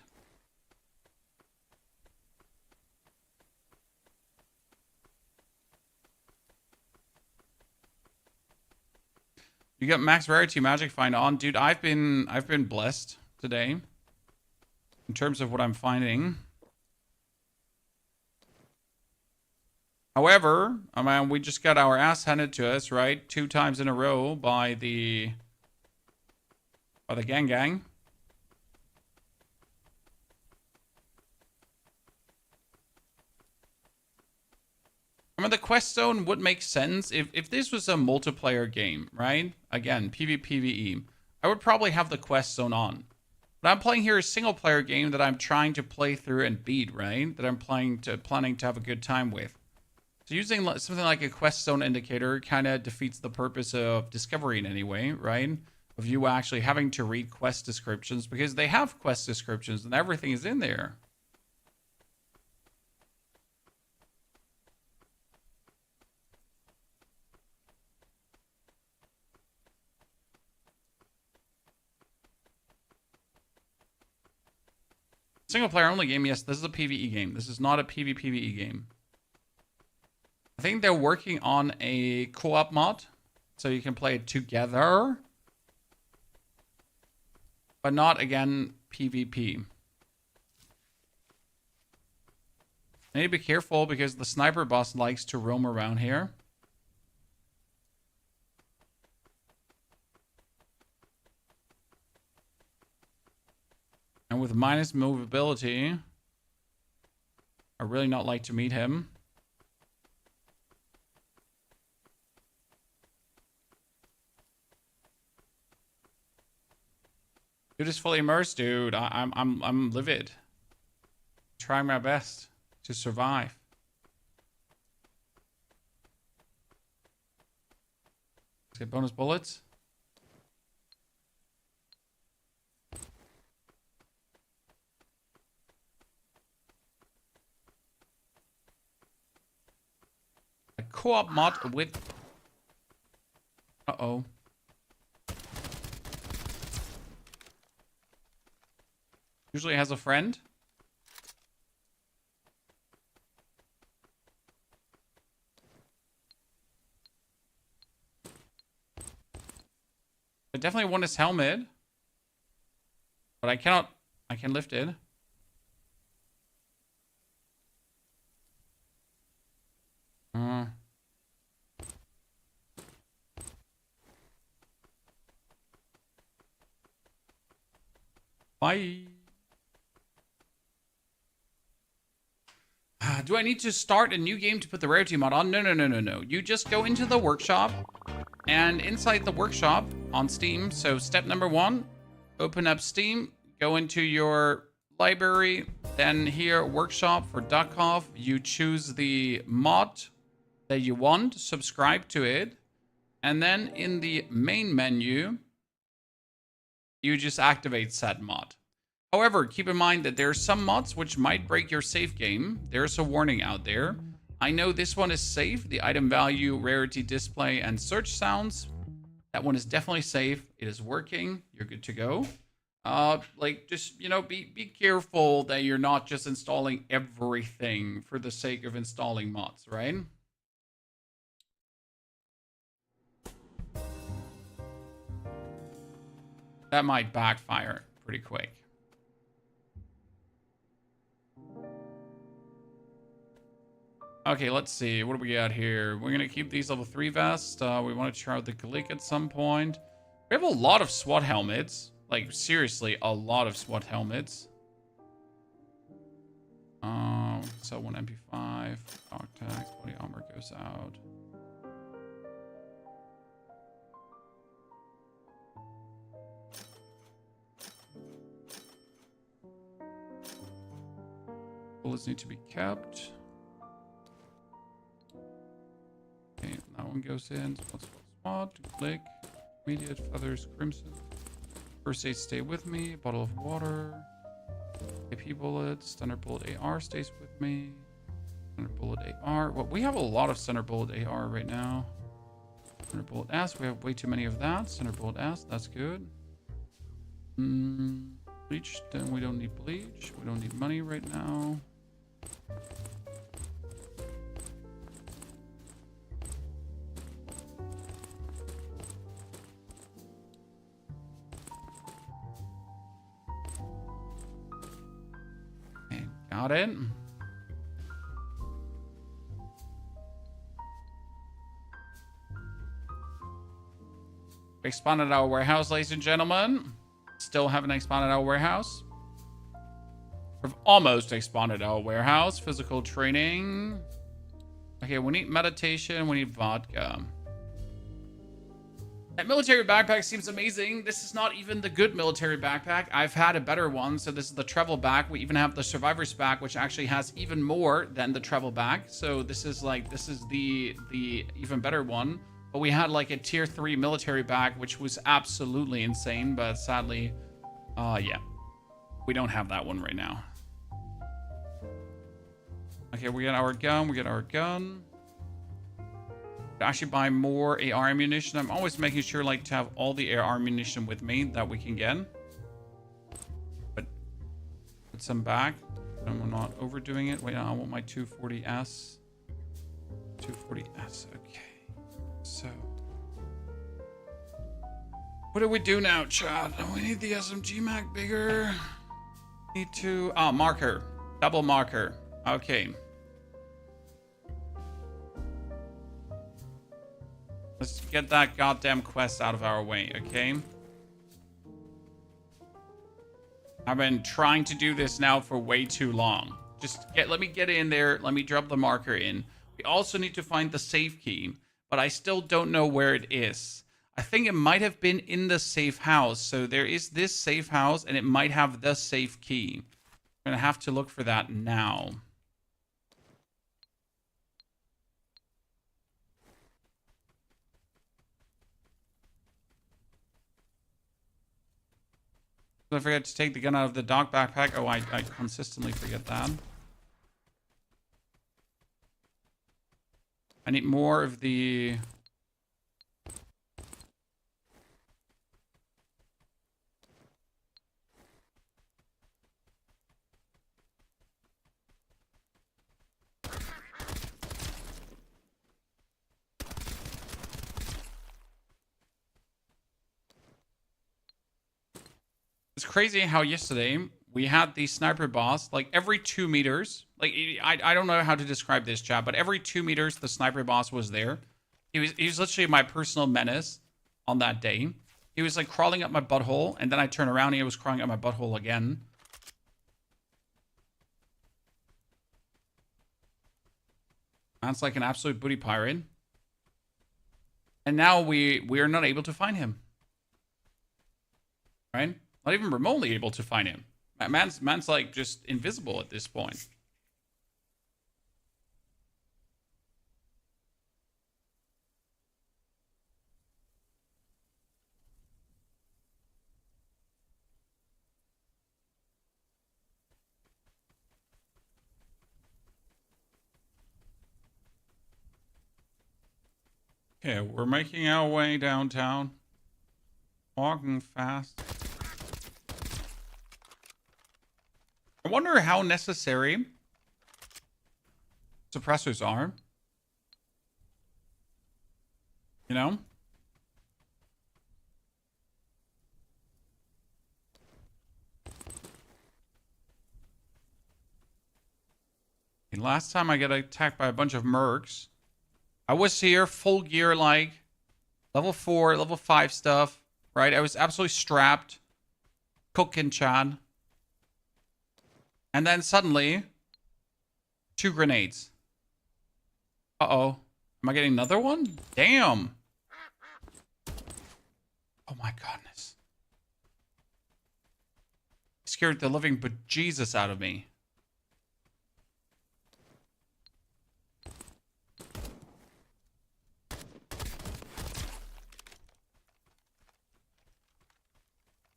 Speaker 1: You got max rarity magic find on, dude. I've been blessed today in terms of what I'm finding. However, I mean, we just got our ass handed to us, right? 2 times in a row by the gang. I mean, the quest zone would make sense if this was a multiplayer game, right? Again, PvPvE. I would probably have the quest zone on. But I'm playing here a single player game that I'm trying to play through and beat, right? That I'm planning to have a good time with. So using something like a quest zone indicator kind of defeats the purpose of discovery in any way, right? Of you actually having to read quest descriptions because they have quest descriptions and everything is in there. Single player only game, yes, this is a PvE game. This is not a PvPvE game. I think they're working on a co-op mod, so you can play it together. but not again PvP. I need to be careful because the sniper boss likes to roam around here. And with minus movability, I really not like to meet him. Dude is fully immersed, dude. I'm livid. Trying my best to survive. Let's get bonus bullets. A co-op mod with... Uh-oh. Usually has a friend. I definitely want his helmet. But I cannot... I can lift it. Bye. Do I need to start a new game to put the rarity mod on? No. You just go into the workshop, and inside the workshop on Steam, so step number 1, open up Steam, go into your library, then here, workshop for Duckov, you choose the mod that you want, subscribe to it, and then in the main menu, you just activate said mod. However, keep in mind that there are some mods which might break your save game. There's a warning out there. I know this one is safe. The item value, rarity display, and search sounds. That one is definitely safe. It is working. You're good to go. Like, just, you know, be careful that you're not just installing everything for the sake of installing mods, right? That might backfire pretty quick. Okay, let's see. What do we got here? We're going to keep these level 3 vests. We want to try out the Galik at some point. We have a lot of SWAT helmets. Like, seriously, a lot of SWAT helmets. So 1 MP5. Dog tags. Body armor goes out. Bullets need to be kept. Okay, that one goes in. Spot, click. Immediate feathers, crimson. First aid, stay with me. Bottle of water. AP bullets. Standard bullet AR stays with me. Standard bullet AR. Well, we have a lot of standard bullet AR right now. Standard bullet S. We have way too many of that. Standard bullet S. That's good. Bleach. Then we don't need bleach. We don't need money right now. Got it. We expanded our warehouse, ladies and gentlemen. Still haven't expanded our warehouse. We've almost expanded our warehouse. Physical training. Okay, we need meditation. We need vodka. That military backpack seems amazing. This is not even the good military backpack. I've had a better one. So this is the travel bag. We even have the survivor's pack, which actually has even more than the travel bag. So this is like, this is the even better one. But we had like a tier 3 military bag, which was absolutely insane. But sadly, yeah, we don't have that one right now. Okay, we got our gun. We got our gun. Actually buy more AR ammunition. I'm always making sure like to have all the AR ammunition with me that we can get. But put some back. And we're not overdoing it. Wait, I want my 240S. 240S. Okay. So What do we do now, Chad? We need the SMG mag bigger. Need to... Oh, marker. Double marker. Okay. Let's get that goddamn quest out of our way, okay? I've been trying to do this now for way too long. Let me get in there. Let me drop the marker in. We also need to find the safe key, but I still don't know where it is. I think it might have been in the safe house. So there is this safe house, and it might have the safe key. I'm going to have to look for that now. Don't forget to take the gun out of the dog backpack. Oh, I consistently forget that. I need more of the... It's crazy how yesterday we had the sniper boss, like every 2 meters. Like, I don't know how to describe this, chat, but every 2 meters the sniper boss was there. He was literally my personal menace on that day. He was like crawling up my butthole, and then I turn around and he was crawling up my butthole again. That's like an absolute booty pirate. And now we are not able to find him. Right? Not even remotely able to find him. Man's like just invisible at this point. Okay, we're making our way downtown. Walking fast. I wonder how necessary suppressors are. You know? And last time I got attacked by a bunch of mercs. I was here, full gear, like level 4, level 5 stuff, right? I was absolutely strapped. Cooking, Chad. And then suddenly, 2 grenades. Uh-oh. Am I getting another one? Damn. Oh my goodness. Scared the living bejesus out of me.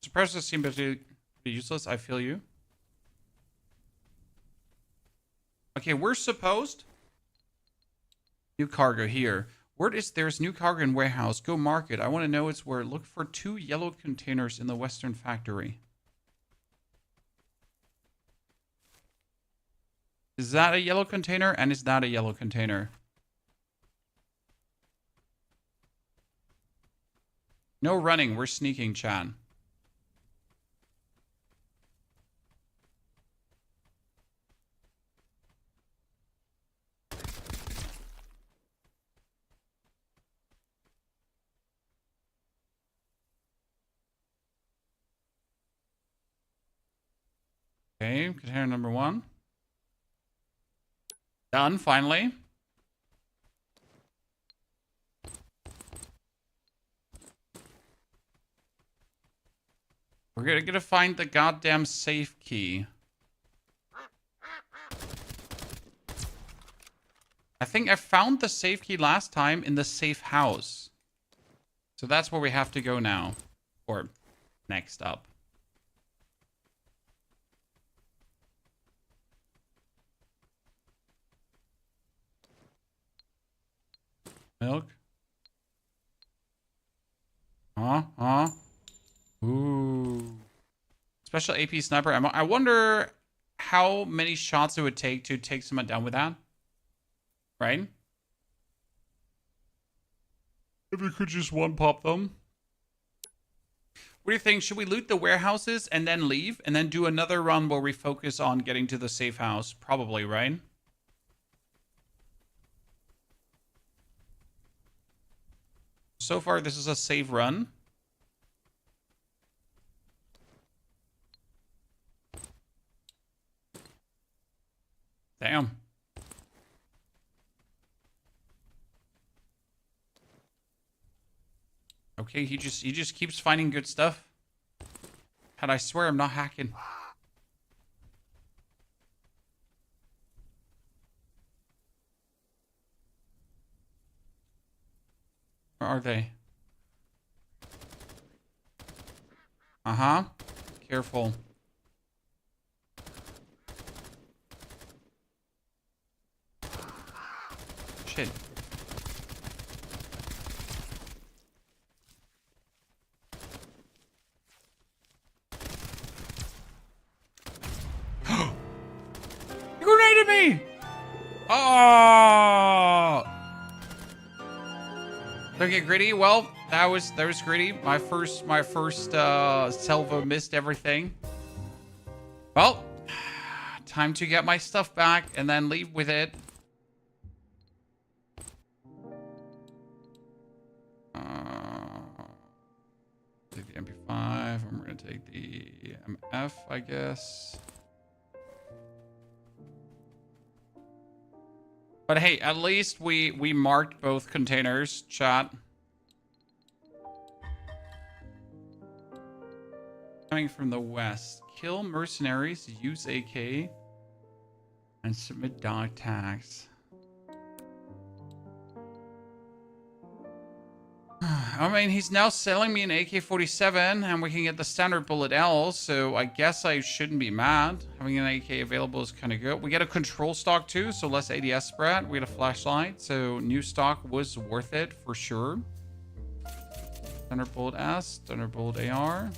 Speaker 1: Suppressors seem to be useless. I feel you. Okay, we're supposed... New cargo here. Word is there's new cargo in warehouse. Go market. I want to know it's where. Look for 2 yellow containers in the western factory. Is that a yellow container? And is that a yellow container? No running. We're sneaking, Chan. Okay, container number 1. Done, finally. We're gonna find the goddamn safe key. I think I found the safe key last time in the safe house. So that's where we have to go now. Or next up. Milk. Ooh. Special AP sniper ammo. I wonder how many shots it would take to take someone down with that. Right? If you could just one pop them. What do you think? Should we loot the warehouses and then leave and then do another run where we focus on getting to the safe house? Probably, right? So far, this is a safe run. Damn. Okay, he just keeps finding good stuff. And I swear I'm not hacking. Where are they? Uh-huh. Careful. Shit. You grenaded me! Oh! Don't get gritty. Well, that was gritty. My first salvo missed everything. Well, time to get my stuff back and then leave with it. Take the MP5, and we're gonna take the MF, I guess. But hey, at least we marked both containers, chat. Coming from the west. Kill mercenaries, use AK, and submit dog tags. I mean, he's now selling me an AK-47, and we can get the standard bullet L, so I guess I shouldn't be mad. Having an AK available is kind of good. We get a control stock too, so less ADS spread. We get a flashlight, so new stock was worth it for sure. Standard bullet S, standard bullet AR.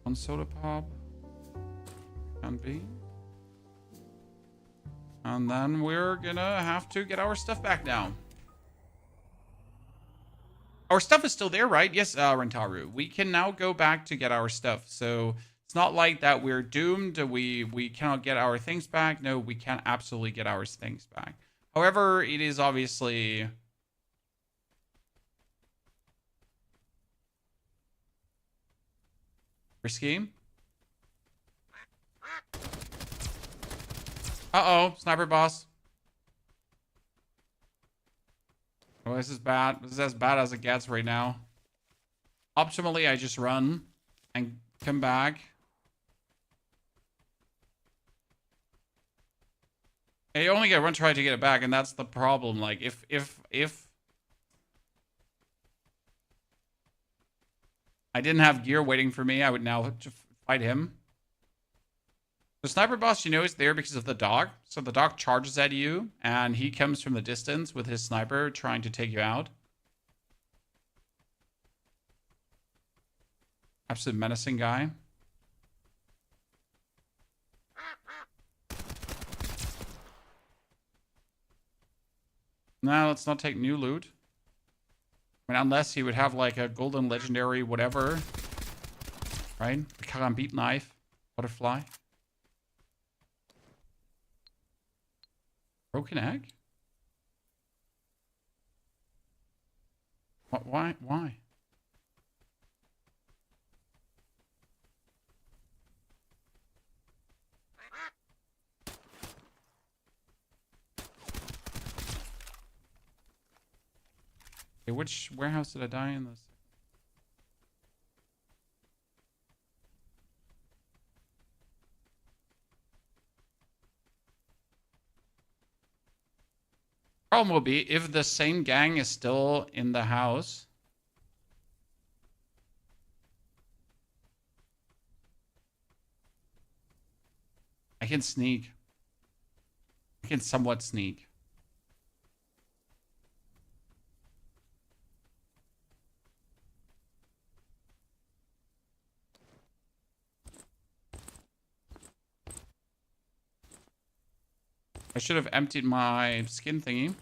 Speaker 1: One soda pop. Can be. And then we're gonna have to get our stuff back now. Our stuff is still there, right? Yes, Rentaru. We can now go back to get our stuff. So it's not like that we're doomed. We cannot get our things back. No, we can absolutely get our things back. However, it is obviously... risky. Uh-oh, sniper boss. Oh, this is bad. This is as bad as it gets right now. Optimally, I just run and come back. I only get one try to get it back, and that's the problem. Like, if I didn't have gear waiting for me, I would now fight him. The sniper boss, you know, is there because of the dog. So the dog charges at you, and he comes from the distance with his sniper trying to take you out. Absolute menacing guy. No, let's not take new loot. I mean, unless he would have like a golden legendary whatever. Right? The karambit knife. Butterfly. Broken egg? What? Why? Why? Okay, which warehouse did I die in this? Problem will be if the same gang is still in the house. I can sneak. I can somewhat sneak. I should have emptied my skin thingy.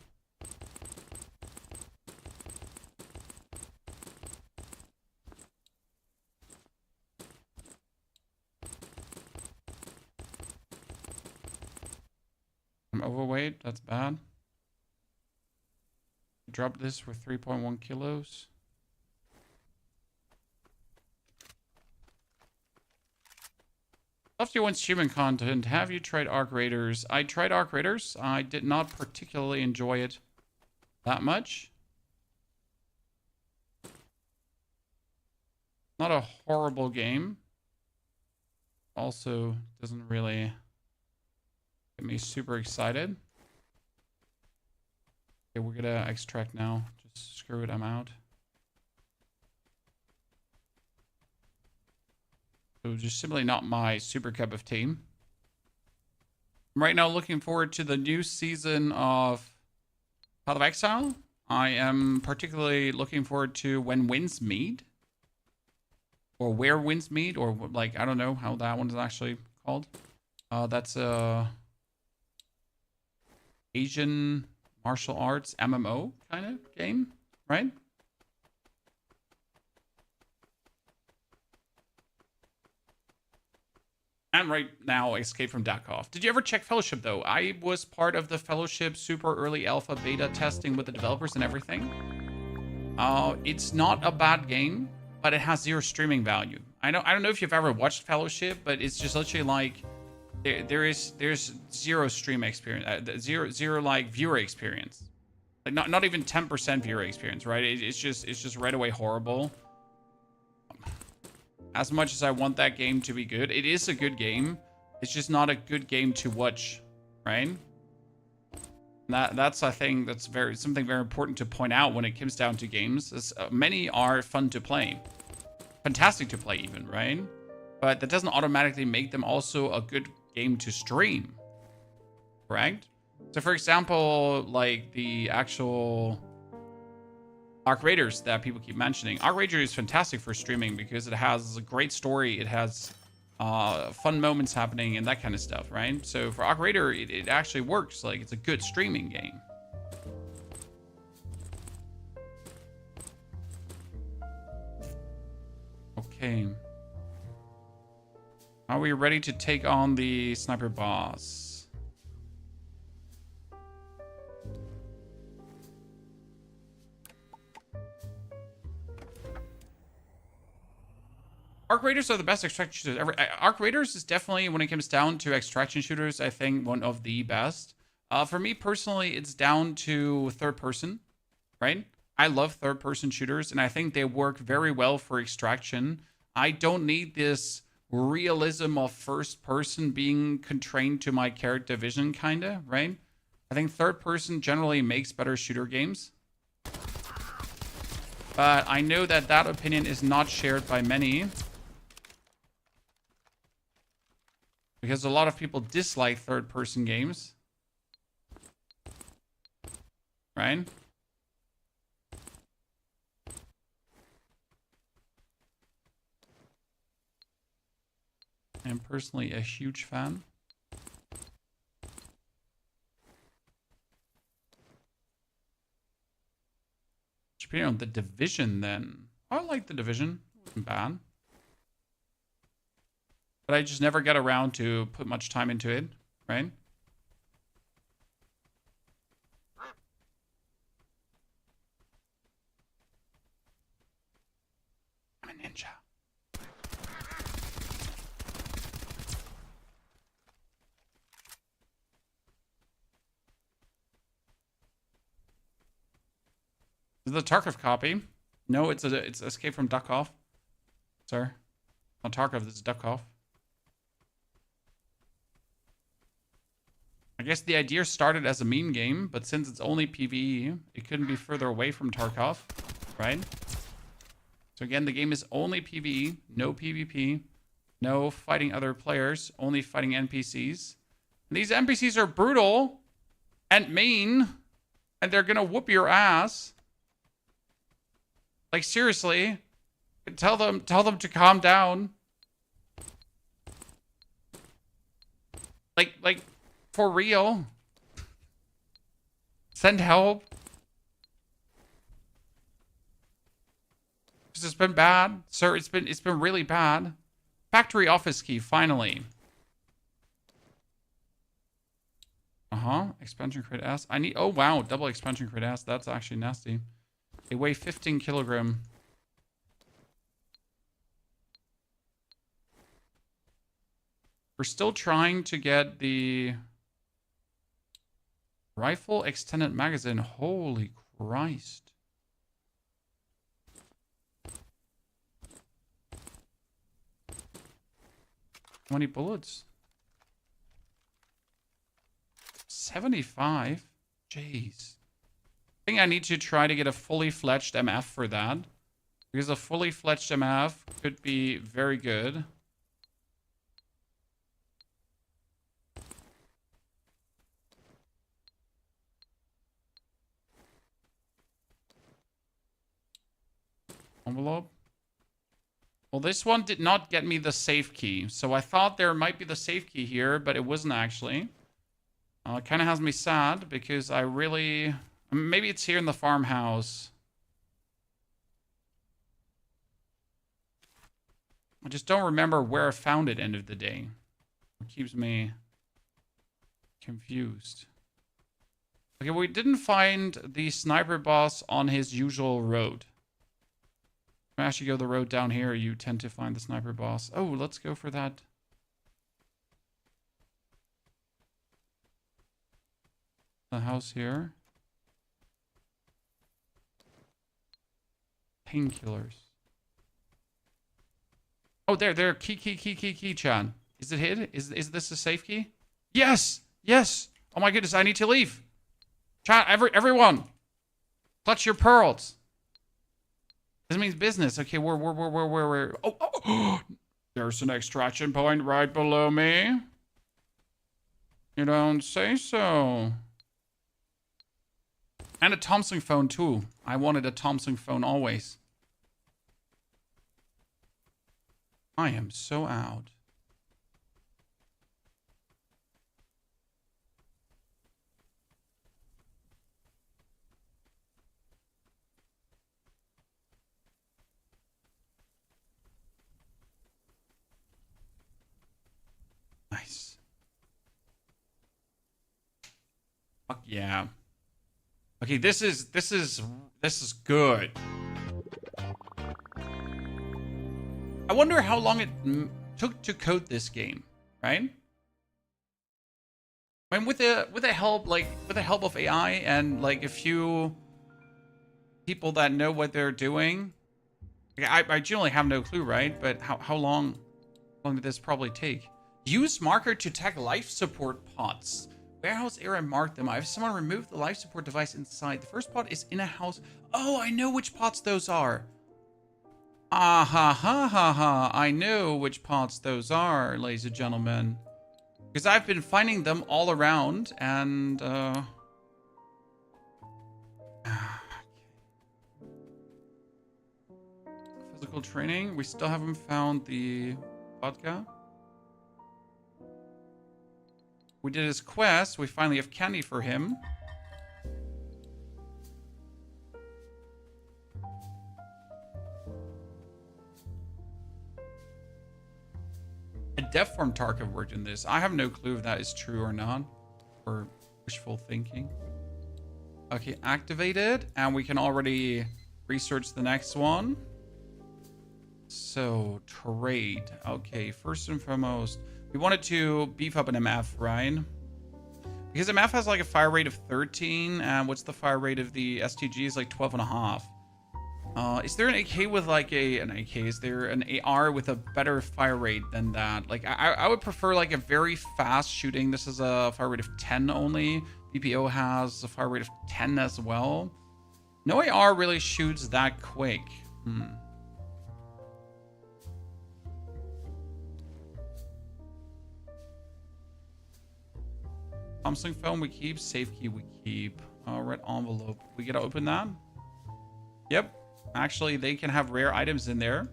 Speaker 1: I'm overweight. That's bad. Drop this for 3.1 kilos. Lefty wants human content. Have you tried Arc Raiders? I tried Arc Raiders. I did not particularly enjoy it that much. Not a horrible game. Also doesn't really get me super excited. Okay, we're gonna extract now. Just screw it, I'm out. So just simply not my super cup of tea. I'm right now looking forward to the new season of Path of Exile. I am particularly looking forward to When Winds Meet. Or Where Winds Meet, or like, I don't know how that one's actually called. That's a Asian martial arts MMO kind of game, right? And right now, Escape from Duckov. Did you ever check Fellowship, though? I was part of the Fellowship super early alpha beta testing with the developers and everything. It's not a bad game, but it has zero streaming value. I don't know if you've ever watched Fellowship, but it's just literally like there's zero stream experience, zero like viewer experience, like not even 10% viewer experience, right? It's just right away horrible. As much as I want that game to be good, it is a good game. It's just not a good game to watch, right? That's I think that's something very important to point out when it comes down to games. Is, many are fun to play, fantastic to play even, right? But that doesn't automatically make them also a good game to stream, correct? So for example, like the actual Arc Raiders that people keep mentioning. Arc Raiders is fantastic for streaming because it has a great story. It has fun moments happening and that kind of stuff, right? So for Arc Raider, it actually works. Like, it's a good streaming game. Okay. Are we ready to take on the sniper boss? Arc Raiders are the best extraction shooters ever. Arc Raiders is definitely, when it comes down to extraction shooters, I think one of the best. For me personally, it's down to third person, right? I love third person shooters, and I think they work very well for extraction. I don't need this realism of first person being constrained to my character vision, kinda, right? I think third person generally makes better shooter games. But I know that that opinion is not shared by many, because a lot of people dislike third-person games, right? I'm personally a huge fan. Opinion on the Division, then. I like the Division. It wasn't bad. But I just never get around to put much time into it, right? I'm a ninja. Is it the Tarkov copy? No, it's Escape from Duckov. Sir. Not Tarkov, this is Duckov. I guess the idea started as a meme game, but since it's only PvE, it couldn't be further away from Tarkov, right? So again, the game is only PvE, no PvP, no fighting other players, only fighting NPCs. And these NPCs are brutal and mean, and they're gonna whoop your ass. Like, seriously, tell them to calm down. Like, for real. Send help. Because it's been bad. Sir, it's been really bad. Factory office key, finally. Expansion crate S. I need... Oh, wow. Double expansion crate S. That's actually nasty. They weigh 15 kilogram. We're still trying to get the... Rifle extended magazine. Holy Christ. How many bullets? 75? Jeez. I think I need to try to get a fully fledged MF for that. Because a fully fledged MF could be very good. Envelope. Well, this one did not get me the safe key. So I thought there might be the safe key here, but it wasn't actually. It kind of has me sad because I really... Maybe it's here in the farmhouse. I just don't remember where I found it end of the day. It keeps me confused. Okay, we didn't find the sniper boss on his usual road. If I actually go the road down here, you tend to find the sniper boss. Oh, let's go for that. The house here. Painkillers. Oh, there. Key, Chan. Is it hid? Is this a safe key? Yes! Yes! Oh my goodness, I need to leave. Chan, everyone! Clutch your pearls. This means business. Okay, where? Oh! There's an extraction point right below me. You don't say so. And a Thompson phone, too. I wanted a Thompson phone always. I am so out. Nice. Fuck yeah. Okay, this is good. I wonder how long it took to code this game, right? I mean, with the help of AI and like a few people that know what they're doing, like, I generally have no clue, right? But how long did this probably take? Use marker to tag life support pods. Warehouse area marked them. I have someone remove the life support device inside. The first pod is in a house. Oh, I know which pods those are. Ah ha ha ha ha. I know which pods those are, ladies and gentlemen. Because I've been finding them all around and physical training. We still haven't found the vodka. We did his quest. We finally have candy for him. A death form Tarkov worked in this. I have no clue if that is true or not. Or wishful thinking. Okay, activated. And we can already research the next one. So, trade. Okay, first and foremost... We wanted to beef up an MF, right? Because MF has like a fire rate of 13, and what's the fire rate of the STG is like 12.5. Is there an AK with like an AK? Is there an AR with a better fire rate than that? Like I would prefer like a very fast shooting. This is a fire rate of 10 only. BPO has a fire rate of 10 as well. No AR really shoots that quick. Thompson phone we keep, safe key we keep. Red envelope. We gotta open that? Yep. Actually, they can have rare items in there.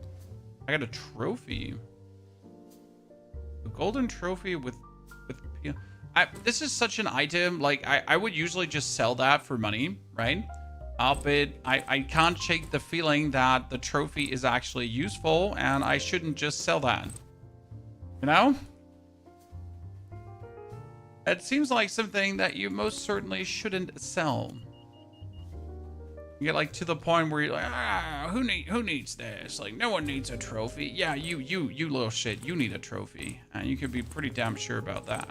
Speaker 1: I got a trophy. A golden trophy with This is such an item. Like, I would usually just sell that for money, right? But I can't shake the feeling that the trophy is actually useful and I shouldn't just sell that. You know? It seems like something that you most certainly shouldn't sell. You get like to the point where you're like, ah, who needs this? Like, no one needs a trophy. Yeah, you little shit, you need a trophy, and you can be pretty damn sure about that.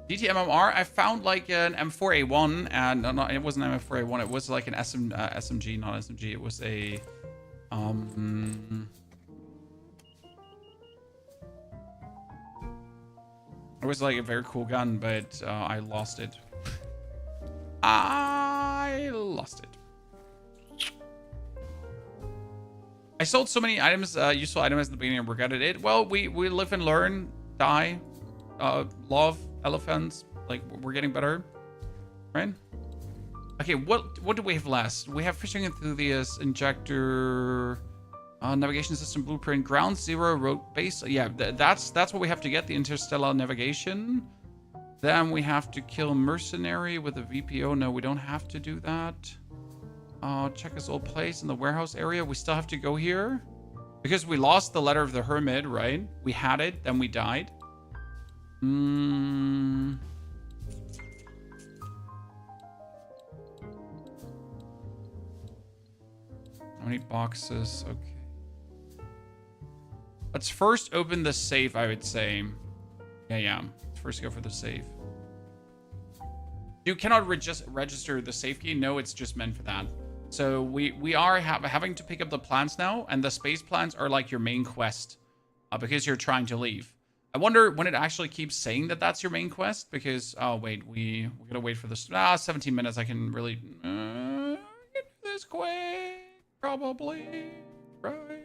Speaker 1: DTMMR, I found like an M4A1, and no, it wasn't an M4A1. It was like an SMG, not SMG. It was a it was like a very cool gun, but I lost it. I lost it. I sold so many items, useful items at the beginning and regretted it. Well, we live and learn, die, love elephants. Like, we're getting better, right? Okay, what do we have last? We have fishing enthusiast, injector, navigation system blueprint, ground zero, road base. Yeah, that's what we have to get, the interstellar navigation. Then we have to kill mercenary with a VPO. No, we don't have to do that. Check his old place in the warehouse area. We still have to go here because we lost the letter of the hermit, right? We had it, then we died. How many boxes? Okay. Let's first open the safe, I would say. Yeah. Let's first go for the safe. You cannot register the safe key. No, it's just meant for that. So we are having to pick up the plants now, and the space plants are like your main quest because you're trying to leave. I wonder when it actually keeps saying that that's your main quest, because oh wait, we gotta wait for this. 17 minutes. I can really get this quick, probably, right?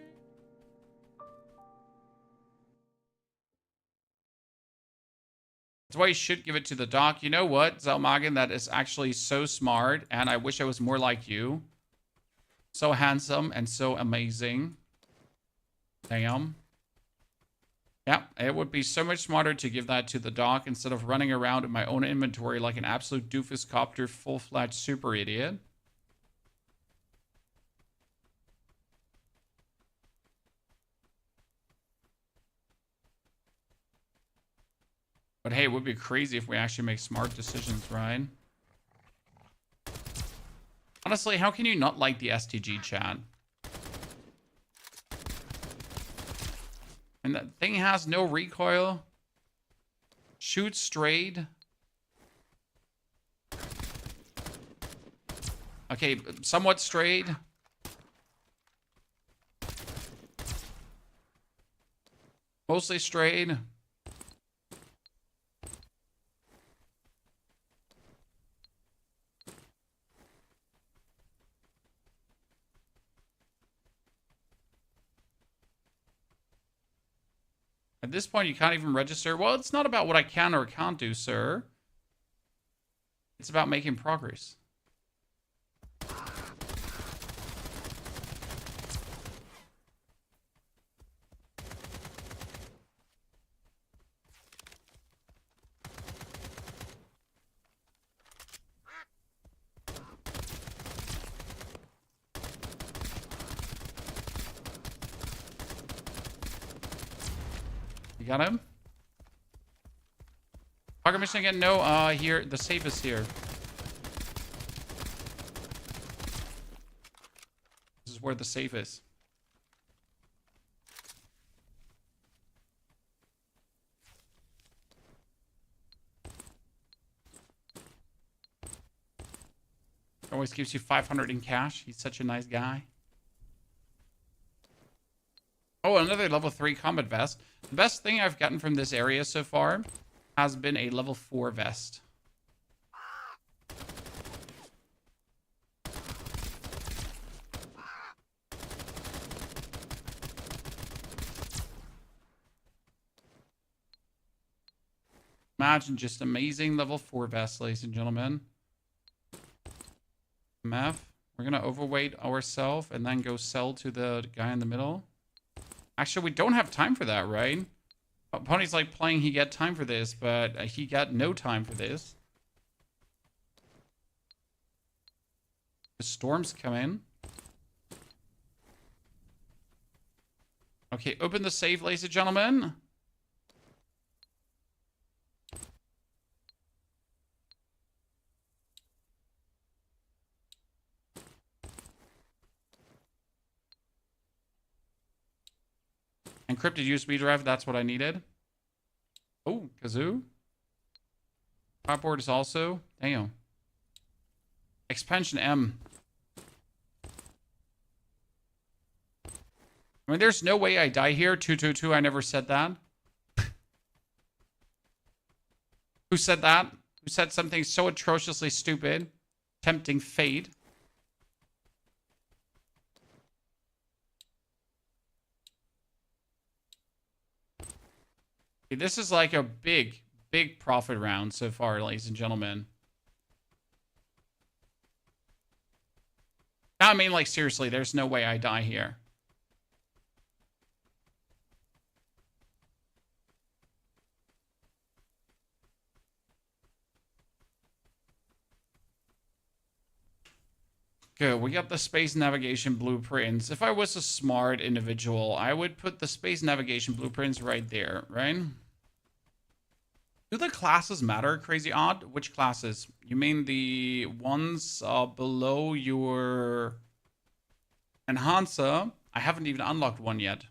Speaker 1: That's why you should give it to the doc. You know what, Zalmagan, that is actually so smart, and I wish I was more like you. So handsome and so amazing. Damn. Yeah, it would be so much smarter to give that to the doc instead of running around in my own inventory like an absolute doofus copter, full-fledged super idiot. But hey, it would be crazy if we actually make smart decisions, right? Honestly, how can you not like the STG chat? And that thing has no recoil. Shoots straight. Okay, somewhat straight. Mostly straight. At this point, you can't even register. Well, it's not about what I can or can't do, sir. It's about making progress. Got him? Target mission again? No, here. The safe is here. This is where the safe is. Always gives you 500 in cash. He's such a nice guy. Oh, another level 3 combat vest. The best thing I've gotten from this area so far has been a level 4 vest. Imagine just amazing level 4 vest, ladies and gentlemen. MF. We're gonna overweight ourselves and then go sell to the guy in the middle. Actually, we don't have time for that, right? Pony's like playing he got time for this, but he got no time for this. The storms come in. Okay, open the safe, ladies and gentlemen. Encrypted USB drive, that's what I needed. Oh, kazoo. Cardboard is also, damn. Expansion M. I mean, there's no way I die here. 222, I never said that. Who said that? Who said something so atrociously stupid? Tempting fate. Okay, this is like a big, big profit round so far, ladies and gentlemen. I mean, like, seriously, there's no way I die here. Good, we got the space navigation blueprints. If I was a smart individual, I would put the space navigation blueprints right there, right? Do the classes matter, Crazy Odd? Which classes? You mean the ones below your enhancer? I haven't even unlocked one yet.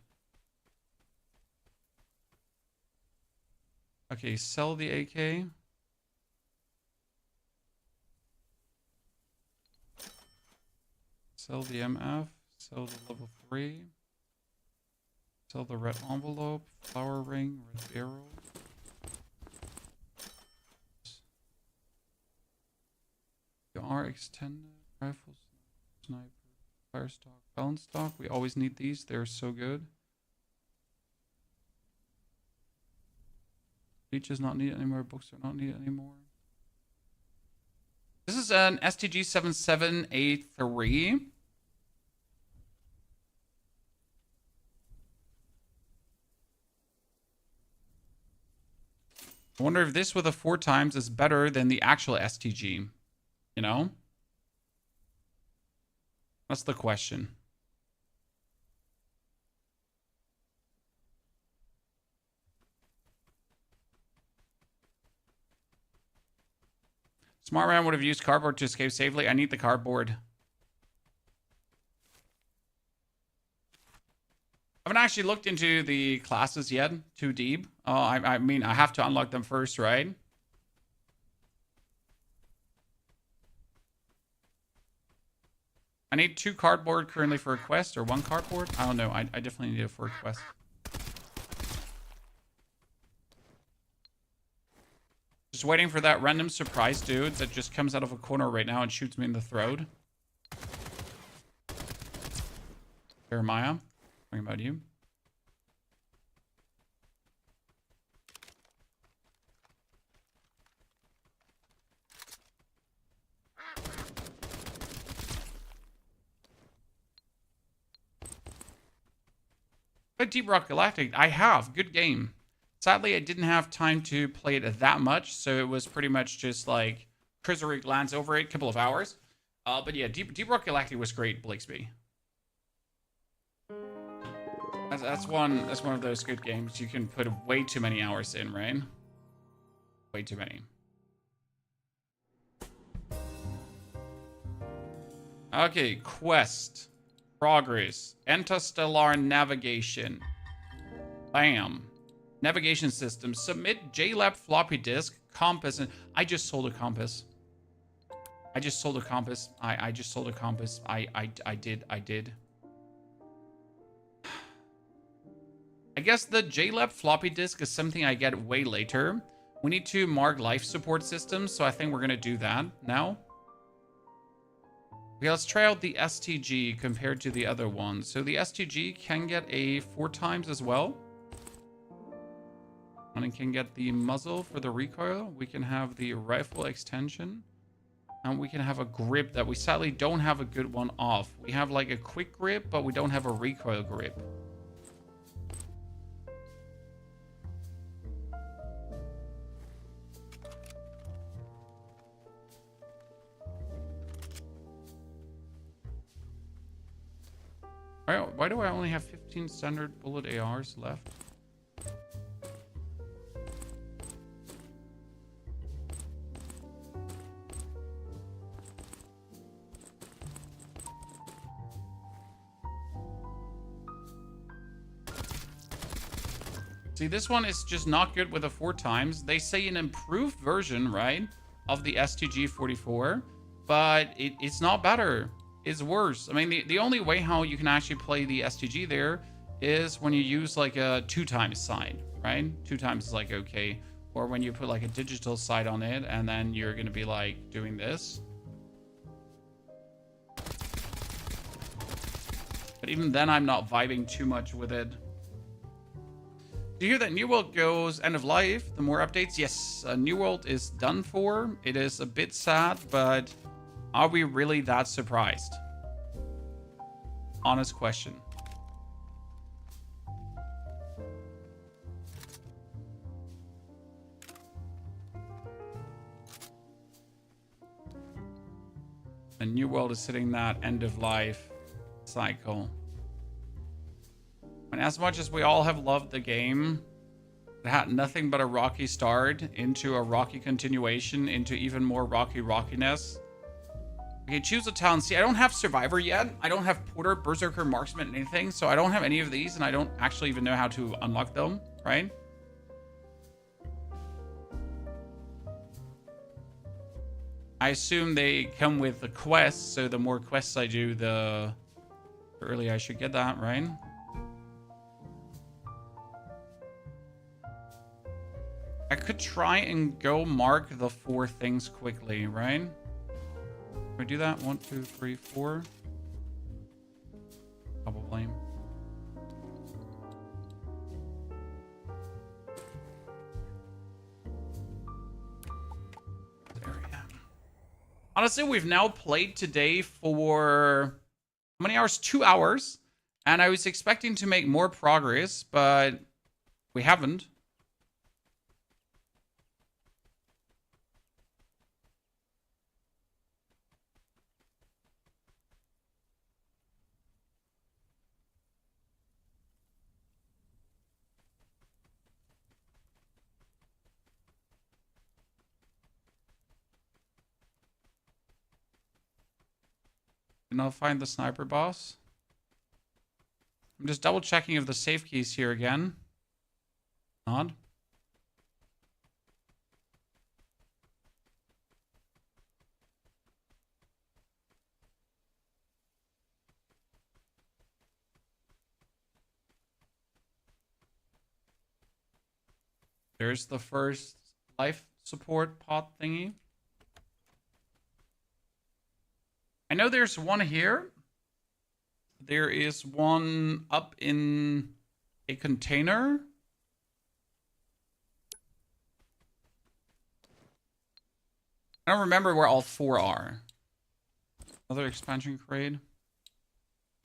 Speaker 1: Okay, sell the AK. Sell the MF, sell the level 3, sell the red envelope, flower ring, red barrel. The R extended, rifles, sniper, fire stock, balance stock. We always need these, they're so good. Beach is not needed anymore, books are not needed anymore. This is an STG 7783. I wonder if this with a 4 times is better than the actual STG. You know? That's the question. Smart man would have used cardboard to escape safely. I need the cardboard. I haven't actually looked into the classes yet, too deep. I mean, I have to unlock them first, right? I need 2 cardboard currently for a quest, or 1 cardboard. I don't know. I definitely need it for a quest. Just waiting for that random surprise dude that just comes out of a corner right now and shoots me in the throat. Jeremiah. Talking about you. But Deep Rock Galactic, I have. Good game. Sadly, I didn't have time to play it that much, so it was pretty much just like cursory glance over it, a couple of hours. But yeah, Deep Rock Galactic was great, Blixby. That's one of those good games you can put way too many hours in, right? Way too many. Okay, quest. Progress. Interstellar navigation. Bam. Navigation system. Submit JLab floppy disk. Compass. And I just sold a compass. I just sold a compass. I just sold a compass. I did. I guess the JLab floppy disk is something I get way later. We need to mark life support systems, so I think we're going to do that now. Okay, let's try out the STG compared to the other one. So the STG can get a 4 times as well. And it can get the muzzle for the recoil. We can have the rifle extension. And we can have a grip that we sadly don't have a good one off. We have like a quick grip, but we don't have a recoil grip. Why do I only have 15 standard bullet ARs left? See, this one is just not good with the 4x. They say an improved version, right, of the STG-44, but it's not better. It's worse. I mean, the only way how you can actually play the STG there is when you use like a 2x sight, right? 2x is like okay. Or when you put like a digital sight on it and then you're going to be like doing this. But even then, I'm not vibing too much with it. Do you hear that New World goes end of life? The more updates? Yes, New World is done for. It is a bit sad, but are we really that surprised? Honest question. The New World is hitting that end of life cycle. And as much as we all have loved the game, it had nothing but a rocky start into a rocky continuation into even more rockiness. Okay, choose a talent. See, I don't have Survivor yet. I don't have Porter, Berserker, Marksman, anything. So I don't have any of these, and I don't actually even know how to unlock them, right? I assume they come with the quests, so the more quests I do, the earlier I should get that, right? I could try and go mark the 4 things quickly, right? Can we do that? 1, 2, 3, 4. Probably. There we go. Honestly, we've now played today for how many hours? 2 hours. And I was expecting to make more progress, but we haven't. Did not find the sniper boss. I'm just double checking if the safe keys here again. Odd. There's the first life support pot thingy. I know there's one here. There is one up in a container. I don't remember where all 4 are. Another expansion crate.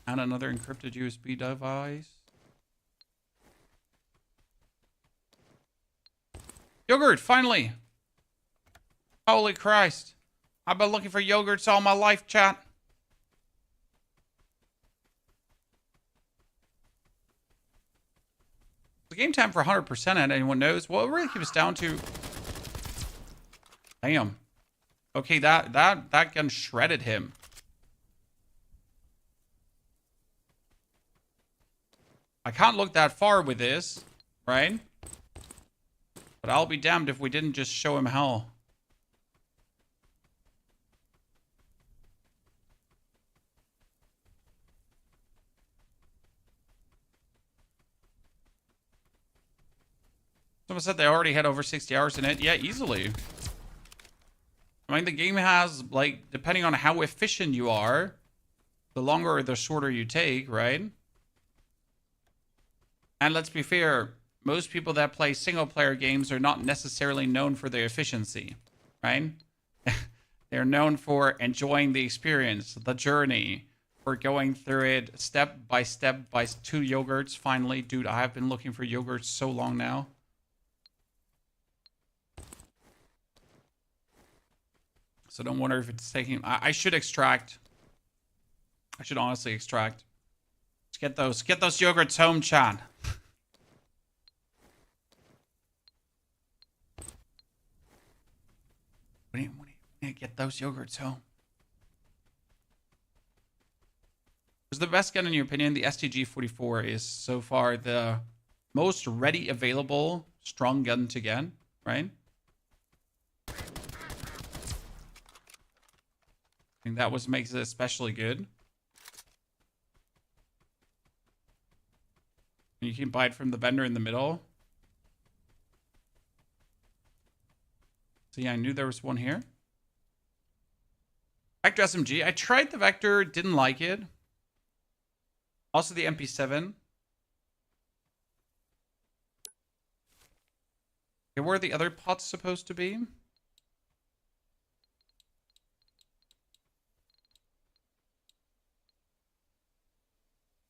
Speaker 1: And another encrypted USB device. Yogurt, finally! Holy Christ. I've been looking for yogurts all my life, chat. The game time for 100% and anyone knows. Well, it really keeps down to... Damn. Okay, that gun shredded him. I can't look that far with this, right? But I'll be damned if we didn't just show him hell. Someone said they already had over 60 hours in it. Yeah, easily. I mean, the game has, like, depending on how efficient you are, the longer or the shorter you take, right? And let's be fair, most people that play single-player games are not necessarily known for their efficiency, right? They're known for enjoying the experience, the journey. We're going through it step by 2 yogurts. Finally, dude, I have been looking for yogurts so long now. So don't wonder if it's taking... I should extract. I should honestly extract. Let's get those yogurts home, Chan. We need to get those yogurts home. What's the best gun in your opinion? The STG-44 is so far the most ready available strong gun to get, right? I think that was makes it especially good. And you can buy it from the vendor in the middle. So yeah, I knew there was one here. Vector SMG. I tried the Vector, didn't like it. Also the MP7. Okay, where are the other pots supposed to be?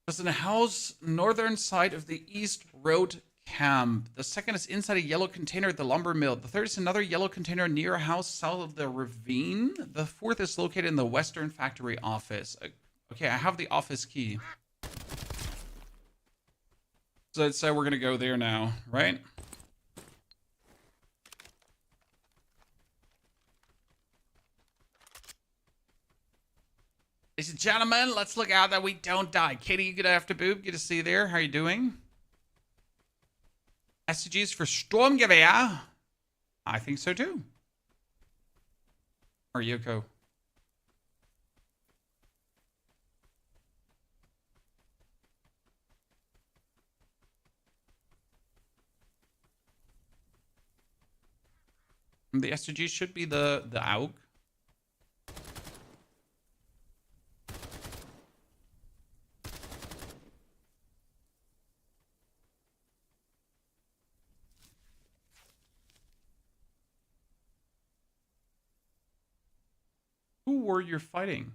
Speaker 1: There's in a house northern side of the East Road camp. The second is inside a yellow container at the lumber mill. The third is another yellow container near a house south of the ravine. The fourth is located in the western factory office. Okay, I have the office key. So let's say we're going to go there now, right? Ladies and gentlemen, let's look out that we don't die. Katie, good after boob. Good to see you there. How are you doing? SCGs for Sturmgewehr. I think so too. Or Yoko. The SCG should be the AUG. Who were you fighting?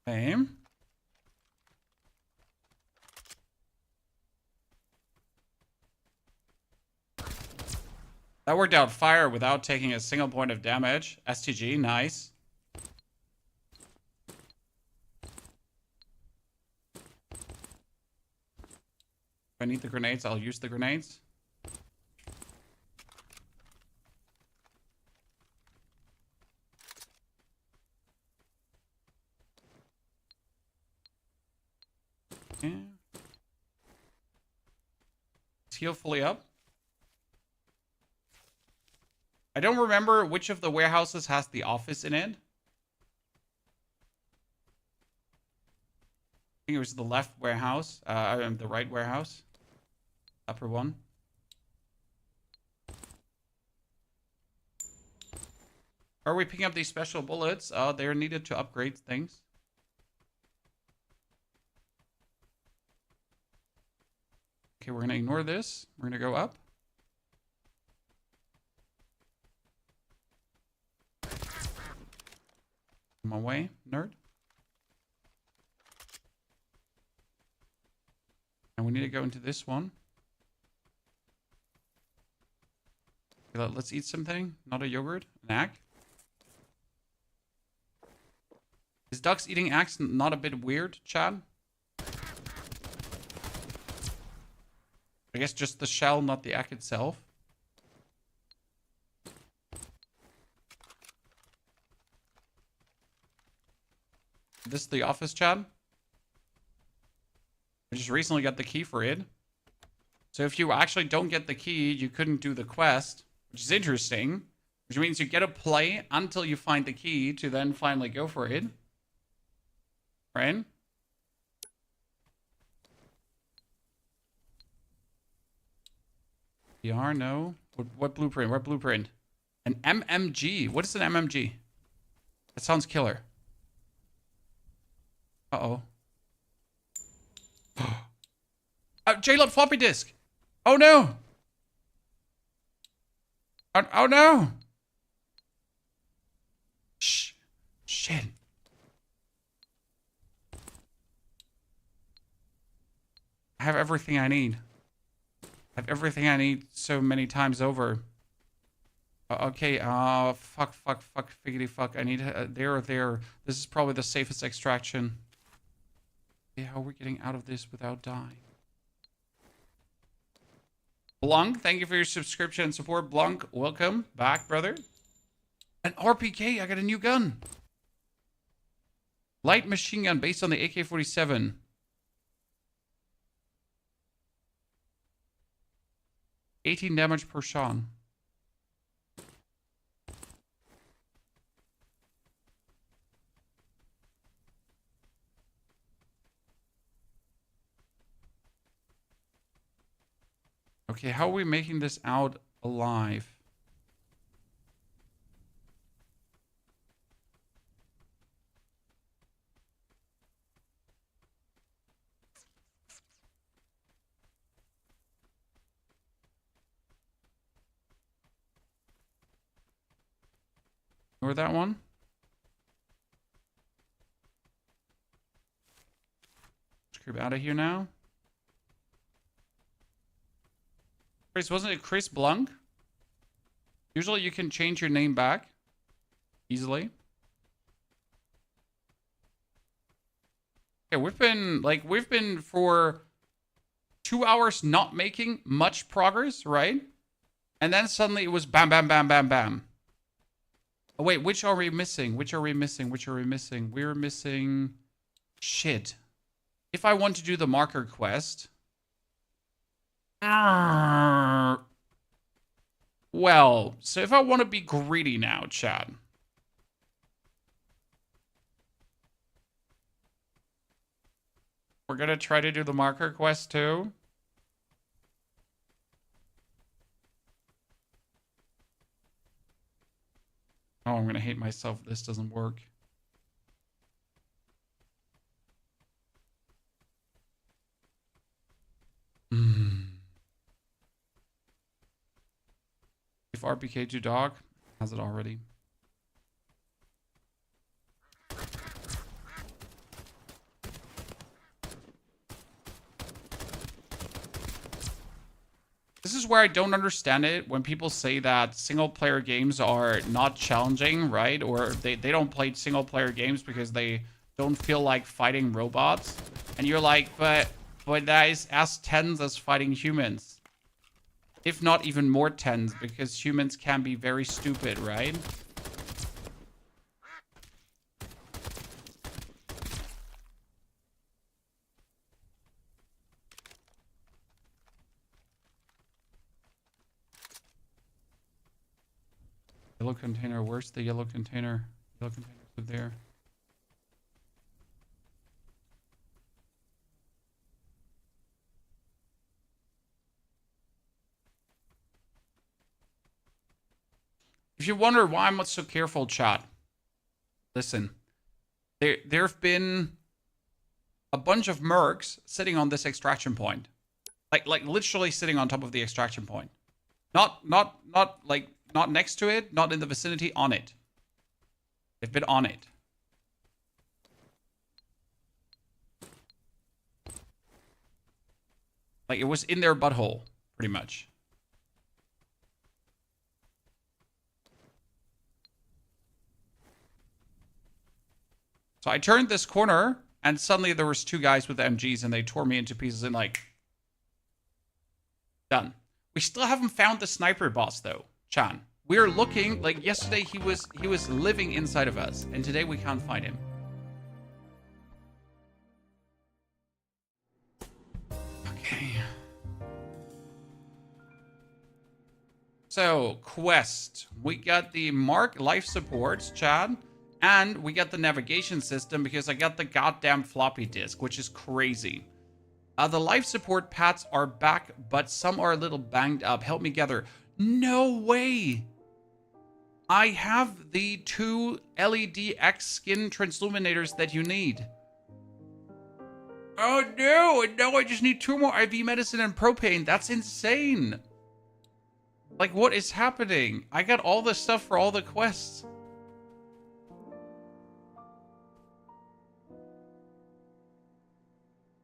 Speaker 1: Okay. That worked out fire without taking a single point of damage. STG, nice. If I need the grenades, I'll use the grenades. Okay. Is heal fully up? I don't remember which of the warehouses has the office in it. I think it was the left warehouse, the right warehouse. Upper one. Are we picking up these special bullets? They're needed to upgrade things. Okay, we're gonna ignore this. We're gonna go up. My way, nerd. And we need to go into this one. Okay, let's eat something. Not a yogurt. An egg. Is ducks eating eggs not a bit weird, Chad? I guess just the shell, not the egg itself. This is the office, Chad. I just recently got the key for it. So if you actually don't get the key, you couldn't do the quest, which is interesting. Which means you get to play until you find the key to then finally go for it. Right? PR, no. What blueprint? What blueprint? An MMG. What is an MMG? That sounds killer. Uh-oh. JLOT floppy disk. Oh no. Oh no. Shh. Shit. I have everything I need. I have everything I need so many times over. Okay, fuck, figgity fuck. I need, there. This is probably the safest extraction. Okay, how are we getting out of this without dying? Blanc, thank you for your subscription and support. Blanc, welcome back, brother. An RPK, I got a new gun. Light machine gun based on the AK-47. $18 damage per shot. Okay, how are we making this out alive? Or that one? Let's creep out of here now. Chris, wasn't it Chris Blanc? Usually you can change your name back easily. Okay, we've been for 2 hours not making much progress, right? And then suddenly it was bam, bam, bam, bam, bam. Oh, wait, which are we missing? Which are we missing? Which are we missing? We're missing... Shit. If I want to do the marker quest... Well, so if I want to be greedy now, Chad... We're gonna try to do the marker quest too. Oh, I'm gonna hate myself if this doesn't work. If RPK to dog, has it already. This is where I don't understand it when people say that single player games are not challenging, right? Or they don't play single player games because they don't feel like fighting robots. And you're like, but that is as tense as fighting humans. If not even more tense, because humans can be very stupid, right? Yellow container, where's the yellow container? Yellow container's up there. If you wonder why I'm not so careful, chat, listen. There have been a bunch of mercs sitting on this extraction point. Like literally sitting on top of the extraction point. Not next to it, not in the vicinity, on it. They've been on it. Like, it was in their butthole, pretty much. So I turned this corner, and suddenly there was 2 guys with MGs, and they tore me into pieces and, like... Done. We still haven't found the sniper boss, though. Chan. We're looking, like yesterday he was living inside of us, and today we can't find him. Okay. So, quest. We got the Mark life supports, Chad. And we got the navigation system because I got the goddamn floppy disk, which is crazy. The life support pads are back, but some are a little banged up. Help me gather. No way! I have the 2 LED X skin transluminators that you need. Oh no, no, I just need 2 more IV medicine and propane. That's insane. Like, what is happening? I got all the stuff for all the quests.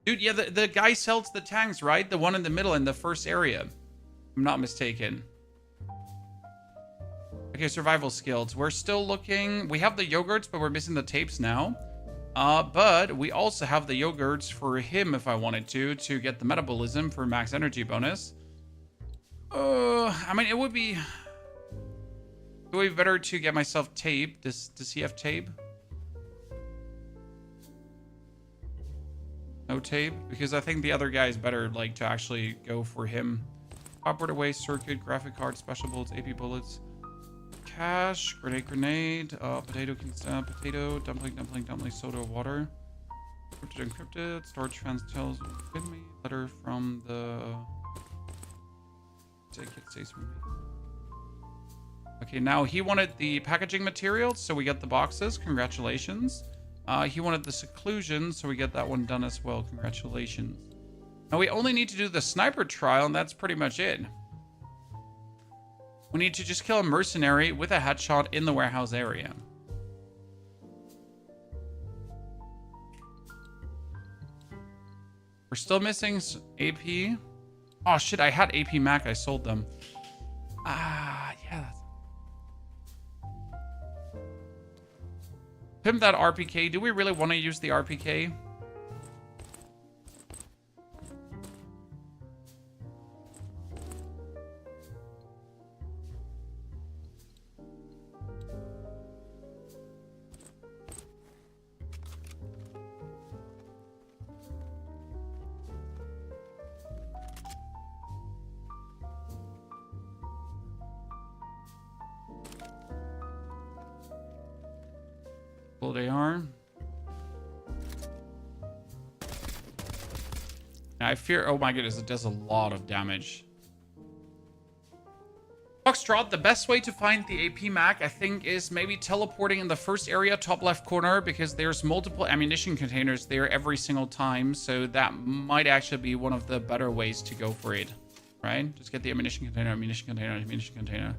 Speaker 1: Dude, yeah, the guy sells the tanks, right? The one in the middle in the first area. I'm not mistaken. Okay, survival skills. We're still looking. We have the yogurts, but we're missing the tapes now. But we also have the yogurts for him if I wanted to get the metabolism for max energy bonus. I mean, it would be better to get myself tape. Does he have tape? No tape? Because I think the other guy is better, like, to actually go for him. Upward away, circuit, graphic card, special bullets, AP bullets, cash, grenade, potato, dumpling, soda, water. Encrypted, storage fans tells with me, letter from the... Take it, stays from me. Okay, now he wanted the packaging materials, so we got the boxes. Congratulations. He wanted the seclusion, so we get that one done as well. Congratulations. Now we only need to do the sniper trial, and that's pretty much it. We need to just kill a mercenary with a headshot in the warehouse area. We're still missing AP. Oh shit, I had AP Mac, I sold them. Yeah. Pimp that RPK. Do we really want to use the RPK? Well, they are. I fear, oh my goodness, it does a lot of damage. Foxtrot, the best way to find the AP Mac, I think, is maybe teleporting in the first area, top left corner, because there's multiple ammunition containers there every single time. So that might actually be one of the better ways to go for it, right? Just get the ammunition container, ammunition container, ammunition container.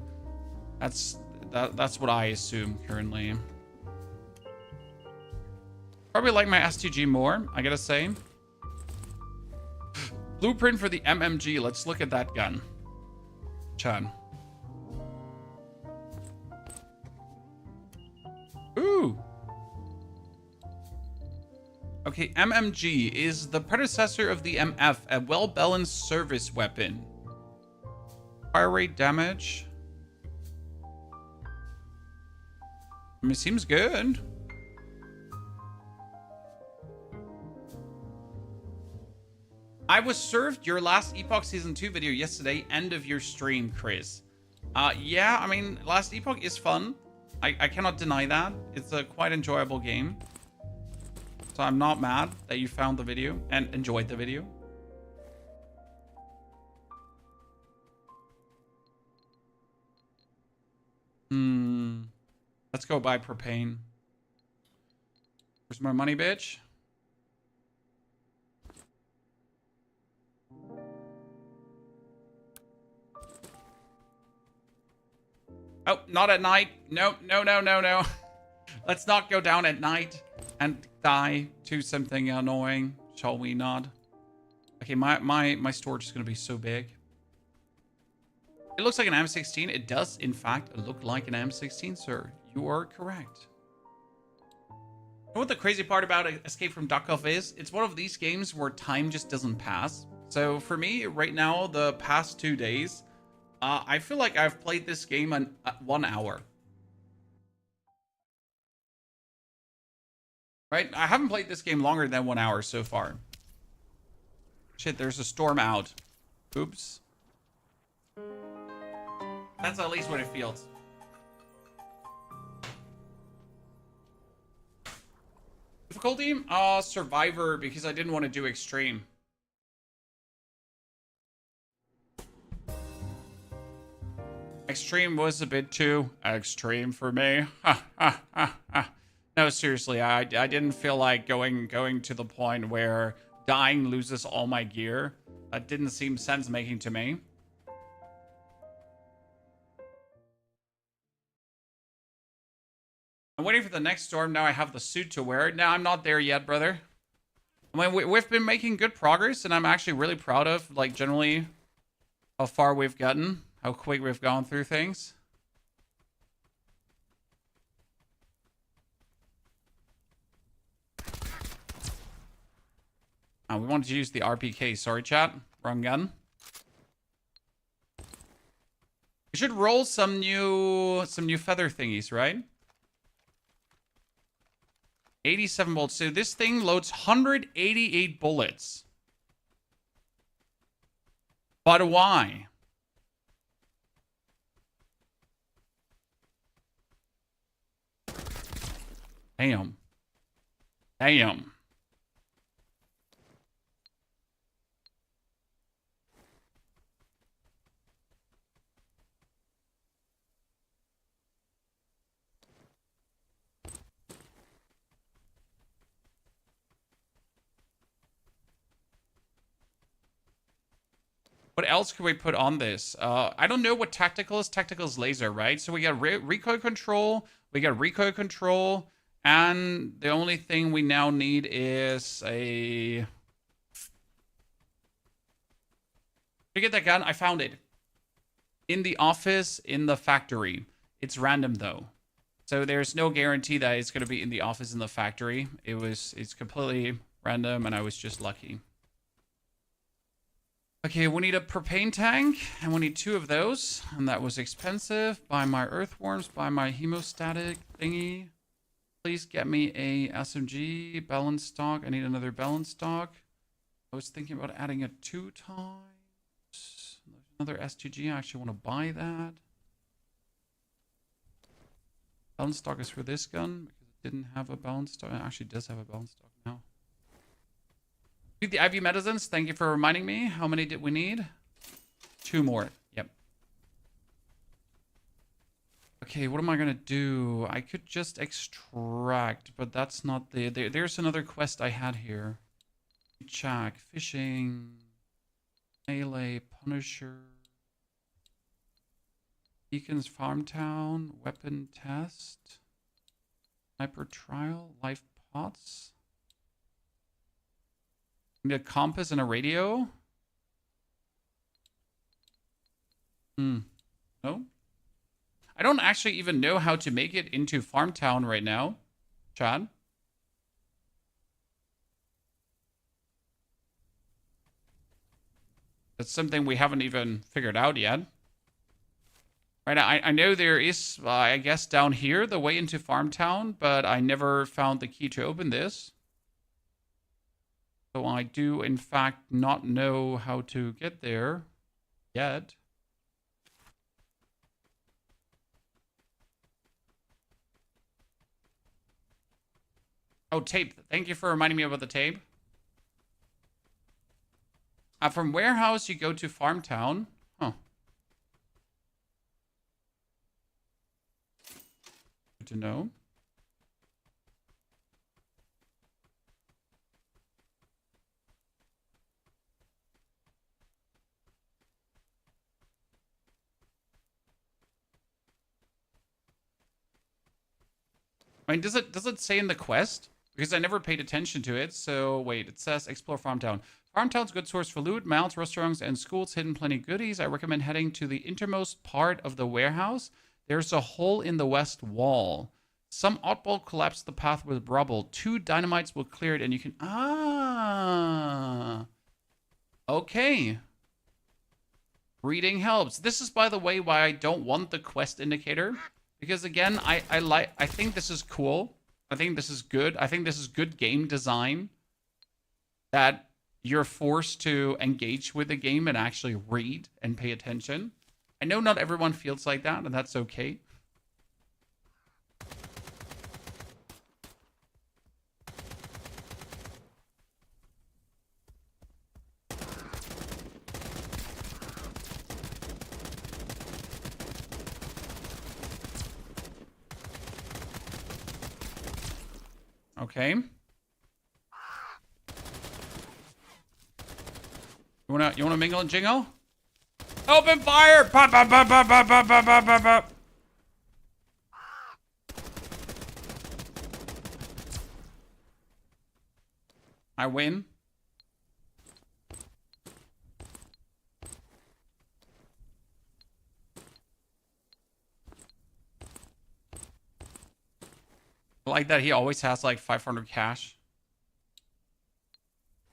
Speaker 1: That's what I assume currently. Probably like my STG more, I gotta say. Blueprint for the MMG. Let's look at that gun. Chan. Ooh. Okay, MMG is the predecessor of the MF, a well-balanced service weapon. Fire rate, damage. I mean, it seems good. I was served your last Epoch Season 2 video yesterday, end of your stream, Chris. Yeah, I mean, last Epoch is fun. I cannot deny that. It's a quite enjoyable game. So I'm not mad that you found the video and enjoyed the video. Let's go buy propane. Where's my money, bitch? Oh, not at night. No, no, no, no, no. Let's not go down at night and die to something annoying, shall we not? Okay, my storage is going to be so big. It looks like an M16. It does, in fact, look like an M16, sir. You are correct. You know what the crazy part about Escape from Duckov is? It's one of these games where time just doesn't pass. So for me, right now, the past 2 days, I feel like I've played this game in 1 hour. Right? I haven't played this game longer than 1 hour so far. Shit, there's a storm out. Oops. That's at least what it feels. Difficulty? Survivor, because I didn't want to do extreme. Extreme was a bit too extreme for me. No, seriously, I didn't feel like going to the point where dying loses all my gear. That didn't seem sense-making to me. I'm waiting for the next storm. Now I have the suit to wear. No, I'm not there yet, brother. I mean, we've been making good progress, and I'm actually really proud of, like, generally how far we've gotten, how quick we've gone through things. Oh, we wanted to use the RPK. Sorry, chat. Wrong gun. We should roll some new feather thingies, right? 87 bullets. So this thing loads 188 bullets. But why? Damn. Damn. What else could we put on this? I don't know what tactical is. Tactical is laser, right? So we got recoil control. We got recoil control. And the only thing we now need is a... To get that gun, I found it. In the office, in the factory. It's random, though. So there's no guarantee that it's going to be in the office, in the factory. It's completely random, and I was just lucky. Okay, we need a propane tank, and we need 2 of those, and that was expensive. Buy my earthworms, buy my hemostatic thingy. Please get me a SMG, balance stock. I need another balance stock. I was thinking about adding a 2 times. Another S2G, I actually want to buy that. Balance stock is for this gun, because it didn't have a balance stock. It actually does have a balance stock now. The IV medicines, thank you for reminding me. How many did we need? 2 more. Yep. Okay, what am I gonna do? I could just extract, but that's not there's another quest I had here. Check. Fishing. Melee. Punisher. Beacons Farm Town. Weapon test. Sniper trial. Life pots. Need a compass and a radio? No? I don't actually even know how to make it into Farmtown right now. Chad? That's something we haven't even figured out yet. Right, I know there is, I guess, down here, the way into Farmtown, but I never found the key to open this. So I do, in fact, not know how to get there yet. Oh, tape. Thank you for reminding me about the tape. From warehouse, you go to Farmtown. Huh. Good to know. I mean, does it say in the quest? Because I never paid attention to it. So wait, it says explore Farmtown. Farmtown's a good source for loot, mounts, restaurants, and schools. Hidden plenty of goodies. I recommend heading to the innermost part of the warehouse. There's a hole in the west wall. Some oddball collapsed the path with rubble. 2 dynamites will clear it, and you can... Ah. Okay. Reading helps. This is, by the way, why I don't want the quest indicator. Because again, I think this is cool. I think this is good. I think this is good game design. That you're forced to engage with the game and actually read and pay attention. I know not everyone feels like that, and that's okay. Okay. You wanna mingle and jingle? Open fire! Pop, pop, pop, pop, pop, pop, pop, pop, pop, pop. I win. I like that he always has like 500 cash.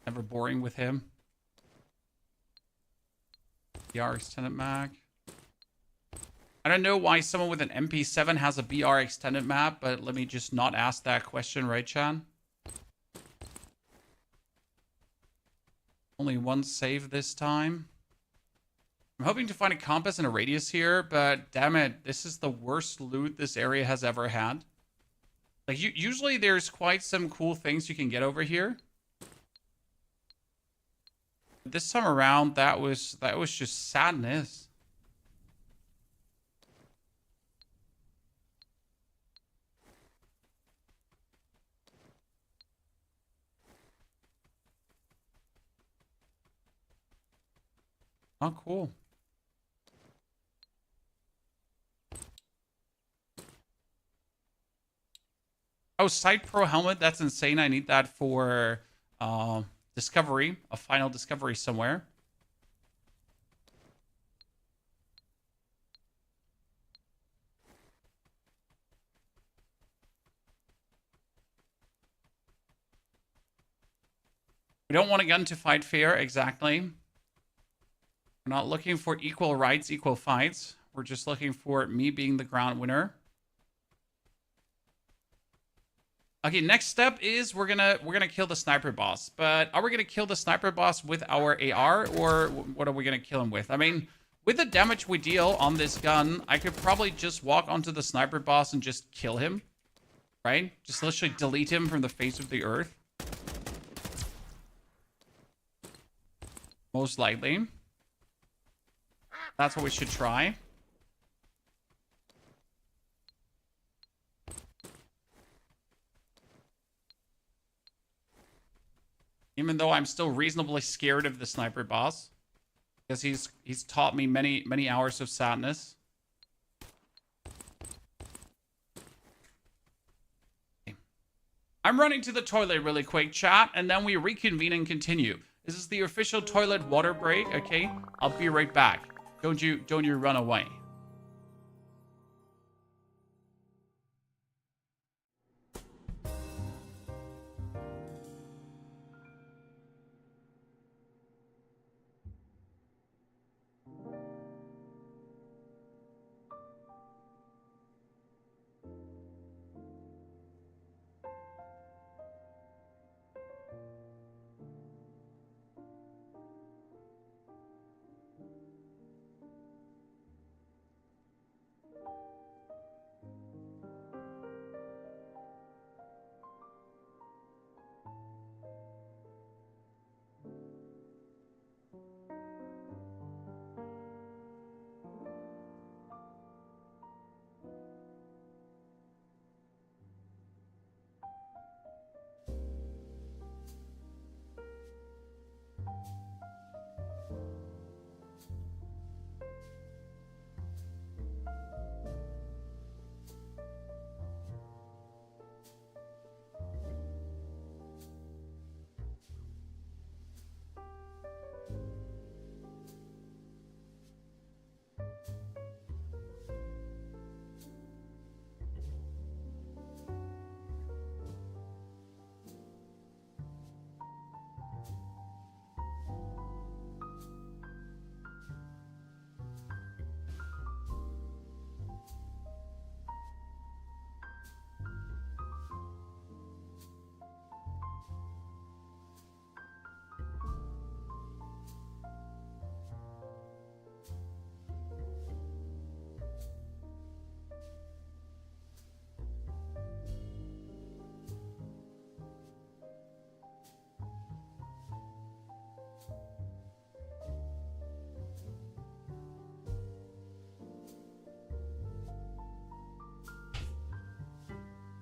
Speaker 1: Never boring with him. BR extended mag. I don't know why someone with an MP7 has a BR extended map, but let me just not ask that question, right, Chan? Only one save this time. I'm hoping to find a compass and a radius here, but damn it, this is the worst loot this area has ever had. Like, usually there's quite some cool things you can get over here. This time around, that was just sadness. Not cool. Oh, Sight Pro helmet. That's insane. I need that for discovery, a final discovery somewhere. We don't want a gun to fight fair, exactly. We're not looking for equal rights, equal fights. We're just looking for me being the ground winner. Okay, next step is we're gonna kill the sniper boss. But are we gonna kill the sniper boss with our AR, or what are we gonna kill him with? I mean, with the damage we deal on this gun, I could probably just walk onto the sniper boss and just kill him. Right? Just literally delete him from the face of the earth. Most likely. That's what we should try. Even though I'm still reasonably scared of the sniper boss. Because he's taught me many hours of sadness. I'm running to the toilet really quick, chat, and then we reconvene and continue. This is the official toilet water break, okay? I'll be right back. Don't you run away.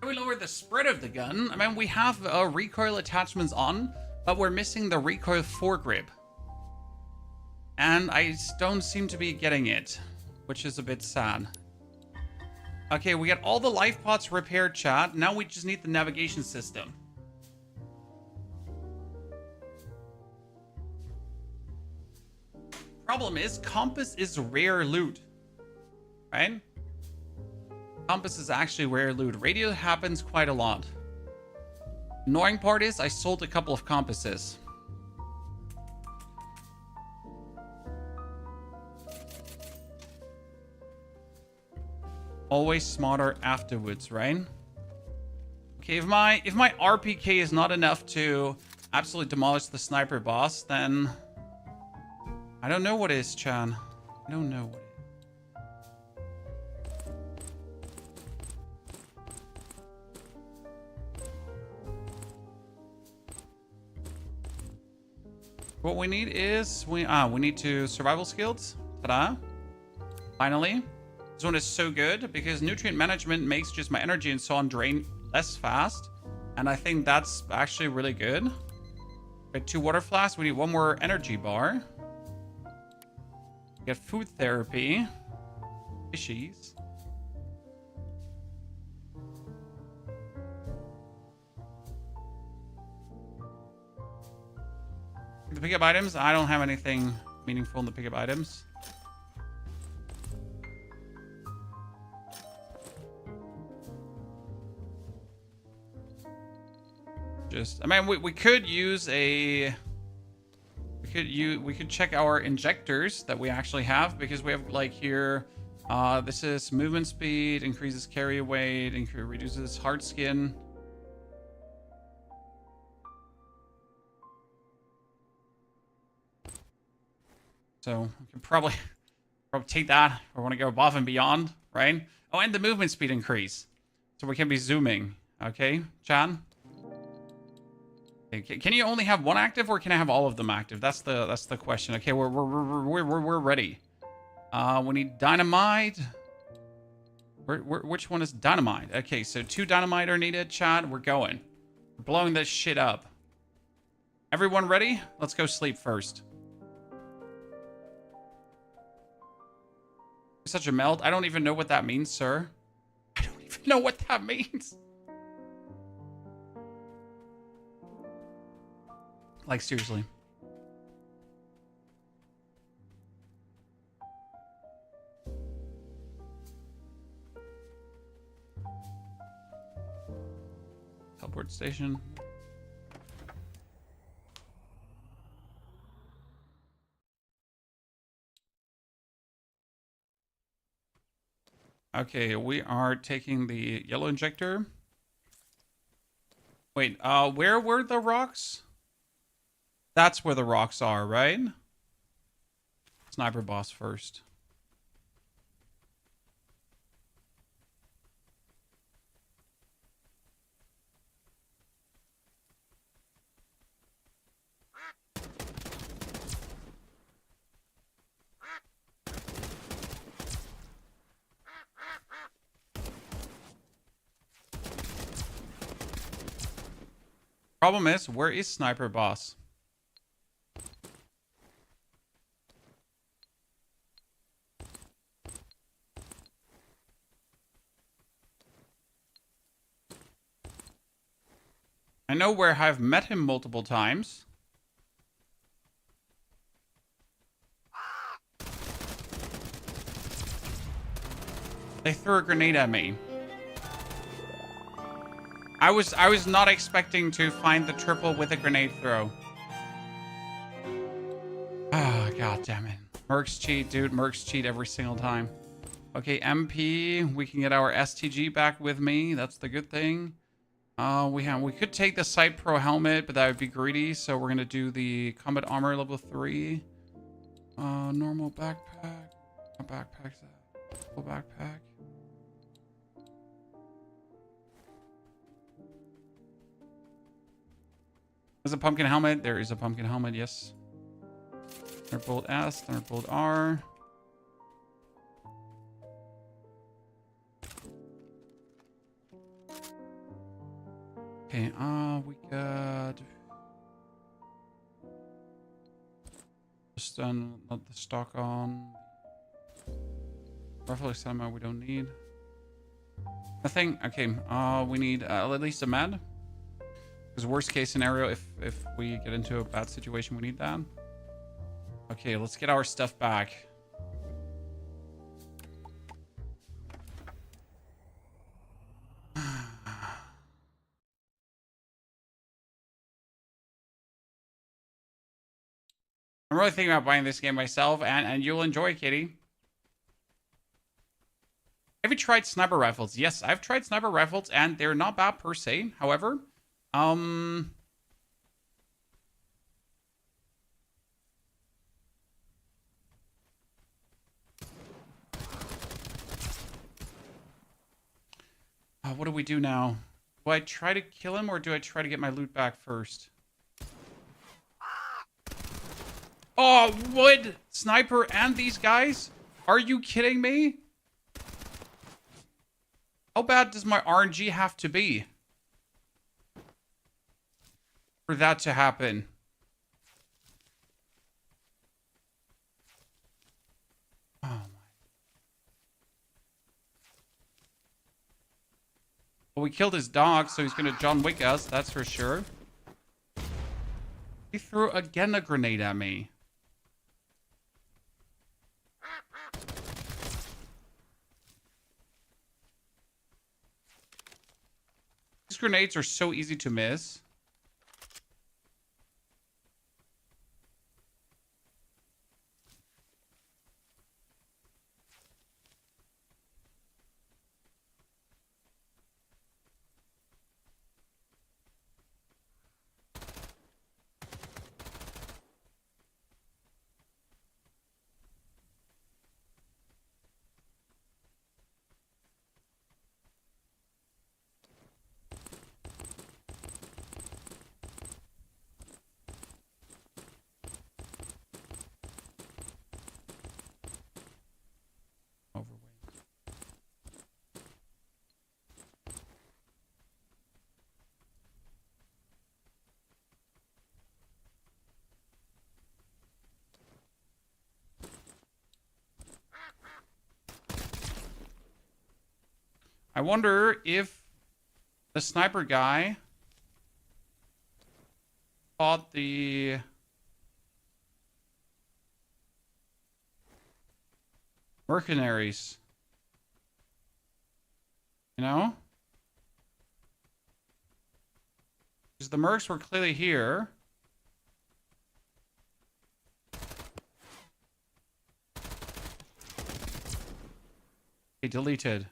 Speaker 1: we lower the spread of the gun? I mean, we have recoil attachments on, but we're missing the recoil foregrip. And I don't seem to be getting it, which is a bit sad. Okay, we got all the life pods repaired, chat. Now we just need the navigation system. Problem is, compass is rare loot, right? Compass is actually rare loot. Radio happens quite a lot. Annoying part is I sold a couple of compasses. Always smarter afterwards, right? Okay, if my RPK is not enough to absolutely demolish the sniper boss, then I don't know what is, Chan. I don't know what is. What we need is we need to survival skills. Ta-da! Finally. This one is so good because nutrient management makes just my energy and so on drain less fast. And I think that's actually really good. Get 2 water flasks. We need 1 more energy bar. Get food therapy. Fishies. The pickup items. I don't have anything meaningful in the pickup items. I mean, we could use a... We could check our injectors that we actually have, because we have, like, here... this is movement speed, increases carry weight, reduces hard skin. So, we can probably take that if we want to go above and beyond, right? Oh, and the movement speed increase. So we can be zooming. Okay, Chan? Can you only have 1 active, or can I have all of them active? That's the question. Okay, we're ready. We need dynamite. Which one is dynamite? Okay, so 2 dynamite are needed, Chad. We're going. We're blowing this shit up. Everyone ready? Let's go sleep first. Such a melt. I don't even know what that means, sir. I don't even know what that means. Like, seriously. Teleport station. Okay, we are taking the yellow injector. Wait, where were the rocks? That's where the rocks are, right? Sniper boss first. Problem is, where is sniper boss? I know where I've met him multiple times. They threw a grenade at me. I was not expecting to find the triple with a grenade throw. Ah, god damn it. Mercs cheat, dude. Mercs cheat every single time. Okay, MP. We can get our STG back with me. That's the good thing. We could take the Sight Pro helmet, but that would be greedy. So we're gonna do the combat armor level 3. Normal backpack. What backpack's that? Full backpack. There's a pumpkin helmet. There is a pumpkin helmet, yes. Thunderbolt S, Thunderbolt R. Okay, we got just done not the stock on. Rifle ammo we don't need. Nothing. Okay, we need at least a med. Because worst case scenario, if we get into a bad situation, we need that. Okay, let's get our stuff back. I'm really thinking about buying this game myself, and you'll enjoy, Kitty. Have you tried sniper rifles? Yes, I've tried sniper rifles, and they're not bad per se. However, what do we do now? Do I try to kill him, or do I try to get my loot back first? Oh, wood sniper and these guys? Are you kidding me? How bad does my RNG have to be for that to happen? Oh my. Well, we killed his dog, so he's gonna John Wick us, that's for sure. He threw again a grenade at me. These grenades are so easy to miss. I wonder if the sniper guy fought the mercenaries. You know? Because the mercs were clearly here. Okay, deleted.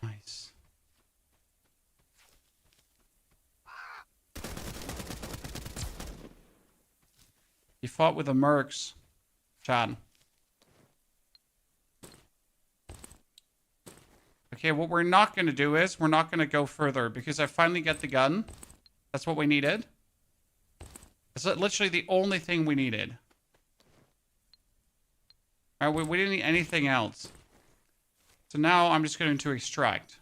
Speaker 1: Nice. He fought with the mercs. Chad. Okay, what we're not going to do is we're not going to go further because I finally got the gun. That's what we needed. It's literally the only thing we needed. All right, we didn't need anything else. So now I'm just going to extract.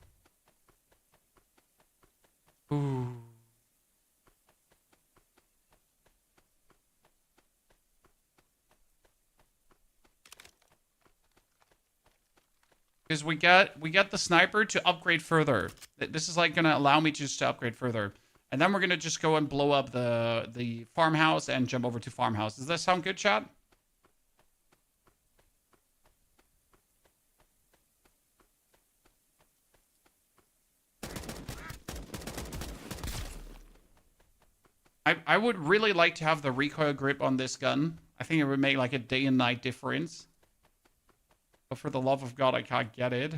Speaker 1: Ooh. Because we got the sniper to upgrade further. This is like gonna allow me just to upgrade further. And then we're gonna just go and blow up the farmhouse and jump over to farmhouse. Does that sound good, chat? I would really like to have the recoil grip on this gun. I think it would make like a day and night difference. But for the love of God, I can't get it.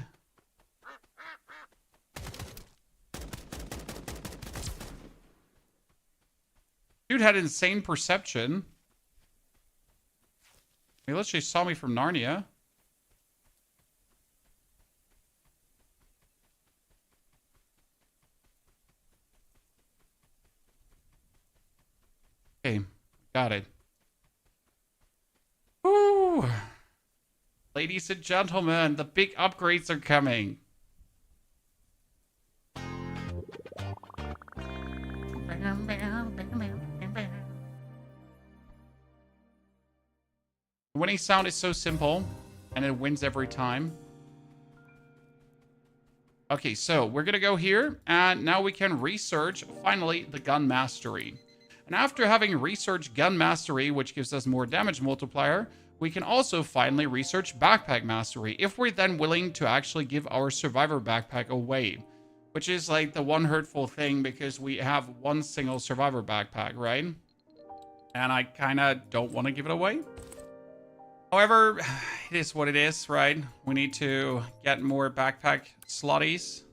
Speaker 1: Dude had insane perception. I mean, literally saw me from Narnia. Okay, got it. Woo! Ladies and gentlemen, the big upgrades are coming. The winning sound is so simple, and it wins every time. Okay, so we're gonna go here, and now we can research, finally, the gun mastery. And after having researched gun mastery, which gives us more damage multiplier, we can also finally research backpack mastery, if we're then willing to actually give our survivor backpack away. Which is like the one hurtful thing, because we have one single survivor backpack, right? And I kind of don't want to give it away. However, it is what it is, right? We need to get more backpack slotties.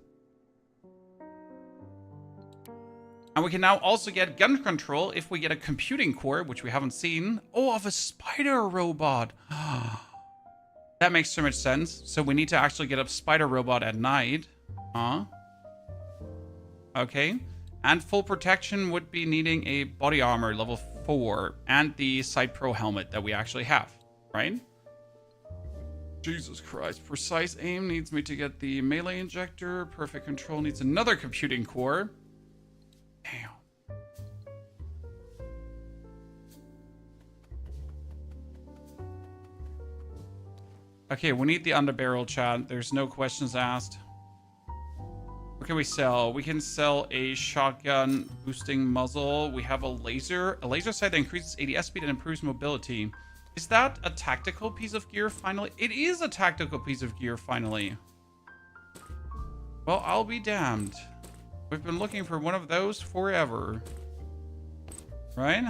Speaker 1: And we can now also get gun control if we get a computing core, which we haven't seen. Oh, of a spider robot. That makes so much sense. So we need to actually get a spider robot at night. Okay. And full protection would be needing a body armor level 4 and the Sight Pro helmet that we actually have, right? Jesus Christ. Precise aim needs me to get the melee injector. Perfect control needs another computing core. Damn. Okay, we need the underbarrel, chat. There's no questions asked. What can we sell? We can sell a shotgun boosting muzzle. We have a laser sight that increases ADS speed and improves mobility. Is that a tactical piece of gear finally? It is a tactical piece of gear finally. Well, I'll be damned. We've been looking for one of those forever. Right?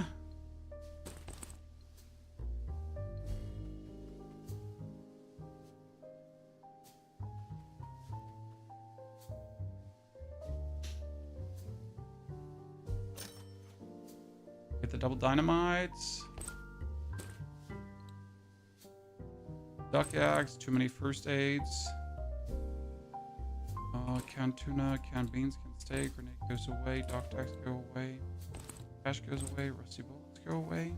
Speaker 1: Get the double dynamites. Duck axe, too many first aids. Canned tuna, canned beans can stay. Grenade goes away. Dock tags go away. Cash goes away. Rusty bullets go away.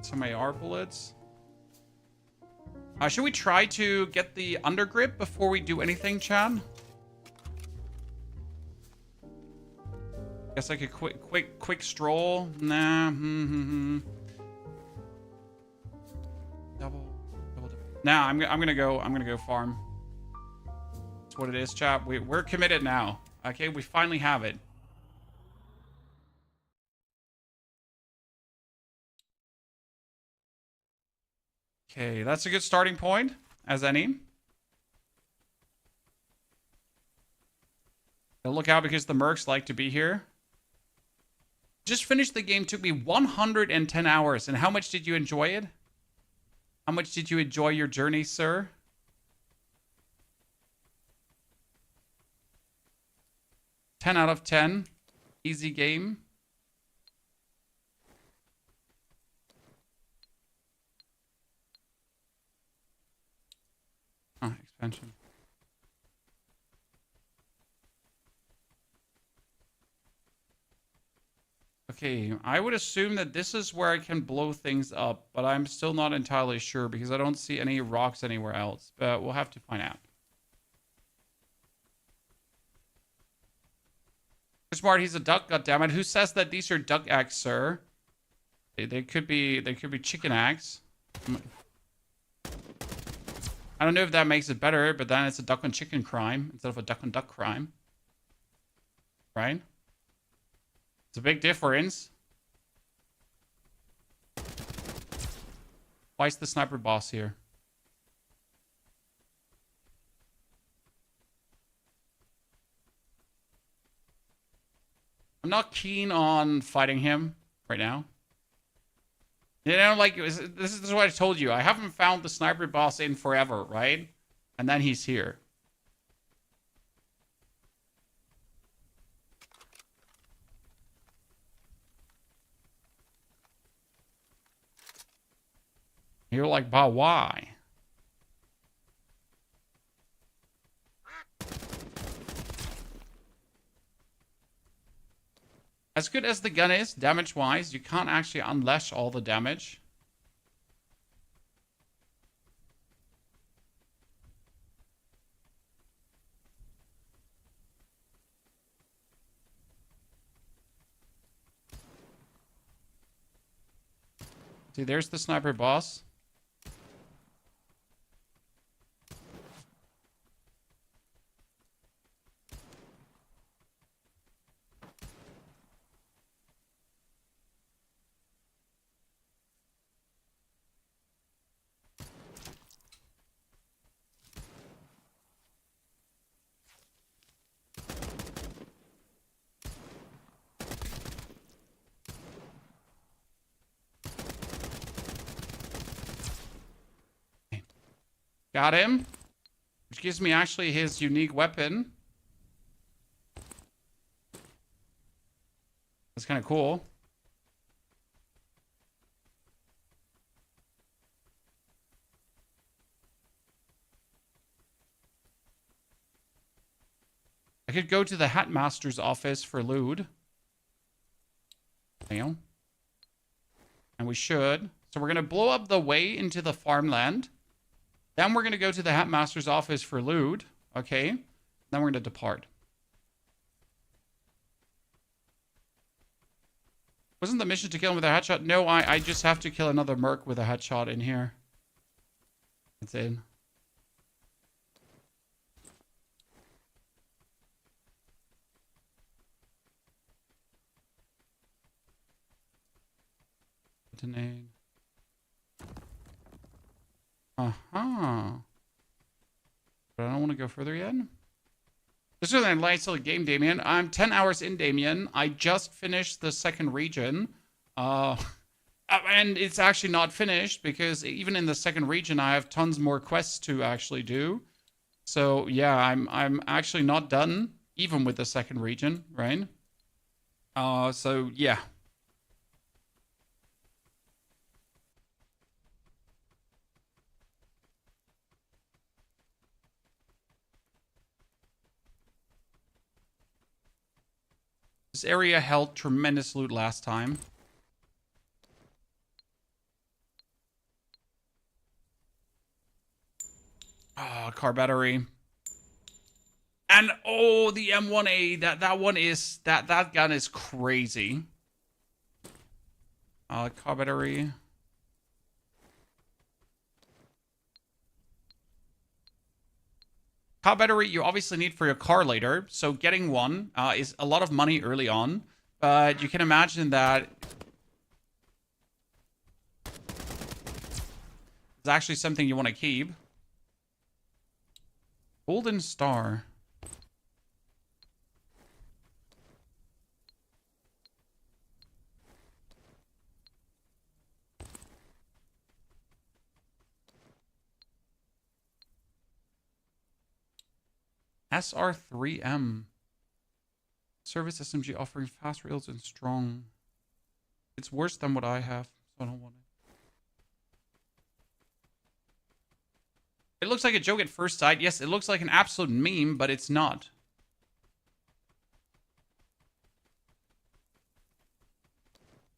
Speaker 1: Some AR bullets. Should we try to get the undergrip before we do anything, Chad? Guess like a quick stroll. Nah. Double. Nah, I'm gonna go farm. That's what it is, chat. We're committed now. Okay, we finally have it. Okay, that's a good starting point, as any. Now look out, because the mercs like to be here. Just finished the game, took me 110 hours. And how much did you enjoy it? How much did you enjoy your journey, sir? Ten out of 10. Easy game. Expansion. Okay, I would assume that this is where I can blow things up, but I'm still not entirely sure because I don't see any rocks anywhere else, but we'll have to find out. Smart, he's a duck, goddammit. Who says that these are duck eggs, sir? They could be chicken eggs. I don't know if that makes it better, but then it's a duck on chicken crime instead of a duck on duck crime. Right? It's a big difference. Why is the sniper boss here? I'm not keen on fighting him right now. You know, like, this is what I told you. I haven't found the sniper boss in forever, right? And then he's here. You're like, but why? As good as the gun is, damage-wise, you can't actually unleash all the damage. See, there's the sniper boss. Got him. Which gives me actually his unique weapon. That's kind of cool. I could go to the Hatmaster's office for loot. Fail. And we should. So we're going to blow up the way into the farmland. Then we're going to go to the Hatmaster's office for loot. Okay. Then we're going to depart. Wasn't the mission to kill him with a headshot? No, I just have to kill another merc with a headshot in here. That's it. Detonate. Uh-huh. But I don't want to go further yet. This is a nice little game, Damien. I'm 10 hours in, Damien. I just finished the second region. And it's actually not finished because even in the second region, I have tons more quests to actually do. So yeah, I'm actually not done, even with the second region, right? So yeah. This area held tremendous loot last time. Car battery. And oh, the M1A, that one is that gun is crazy. Car battery. Car battery you obviously need for your car later, so getting one is a lot of money early on, but you can imagine that it's actually something you want to keep. Golden Star. SR3M. Service SMG offering fast rails and strong. It's worse than what I have, so I don't want it. It looks like a joke at first sight. Yes, it looks like an absolute meme, but it's not.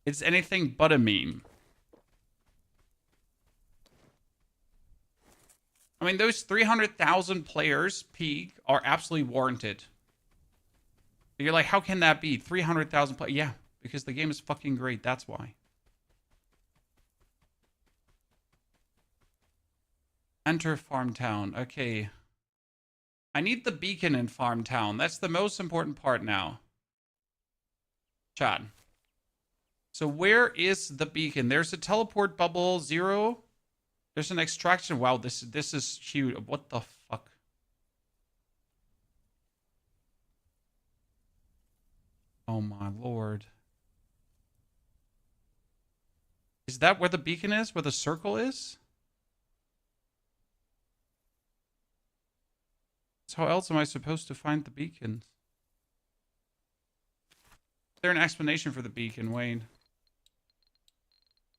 Speaker 1: It's anything but a meme. I mean, those 300,000 players peak are absolutely warranted. You're like, how can that be? 300,000 players? Yeah, because the game is fucking great. That's why. Enter Farmtown. Okay. I need the beacon in Farmtown. That's the most important part now. Chat. So where is the beacon? There's a teleport bubble 0. There's an extraction. Wow, this is huge. What the fuck? Oh my lord. Is that where the beacon is? Where the circle is? So how else am I supposed to find the beacons? Is there an explanation for the beacon, Wayne?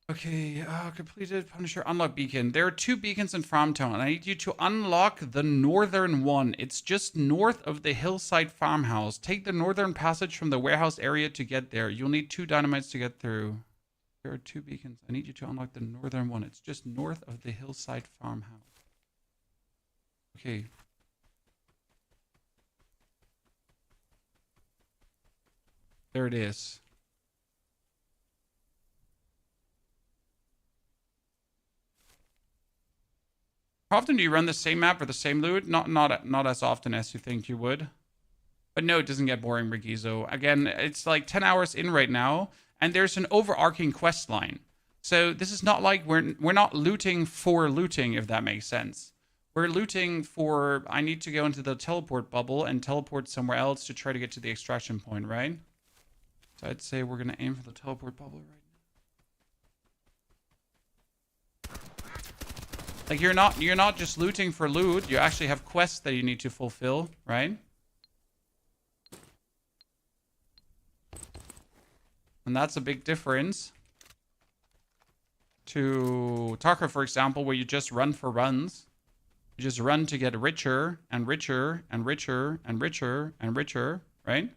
Speaker 1: Okay, completed Punisher unlock beacon. There are 2 beacons in Farmtown. I need you to unlock the northern one. It's just north of the hillside farmhouse. Take the northern passage from the warehouse area to get there. You'll need 2 dynamites to get through. There are 2 beacons. I need you to unlock the northern one. It's just north of the hillside farmhouse. Okay. There it is. How often do you run the same map or the same loot? Not as often as you think you would. But no, it doesn't get boring, Rigizo. Again, it's like 10 hours in right now, and there's an overarching quest line. So this is not like we're not looting for looting, if that makes sense. We're looting for, I need to go into the teleport bubble and teleport somewhere else to try to get to the extraction point, right? So I'd say we're gonna aim for the teleport bubble right now. Like you're not just looting for loot. You actually have quests that you need to fulfill, right? And that's a big difference to Tarkov, for example, where you just run for runs. You just run to get richer and richer and richer and richer and richer, right?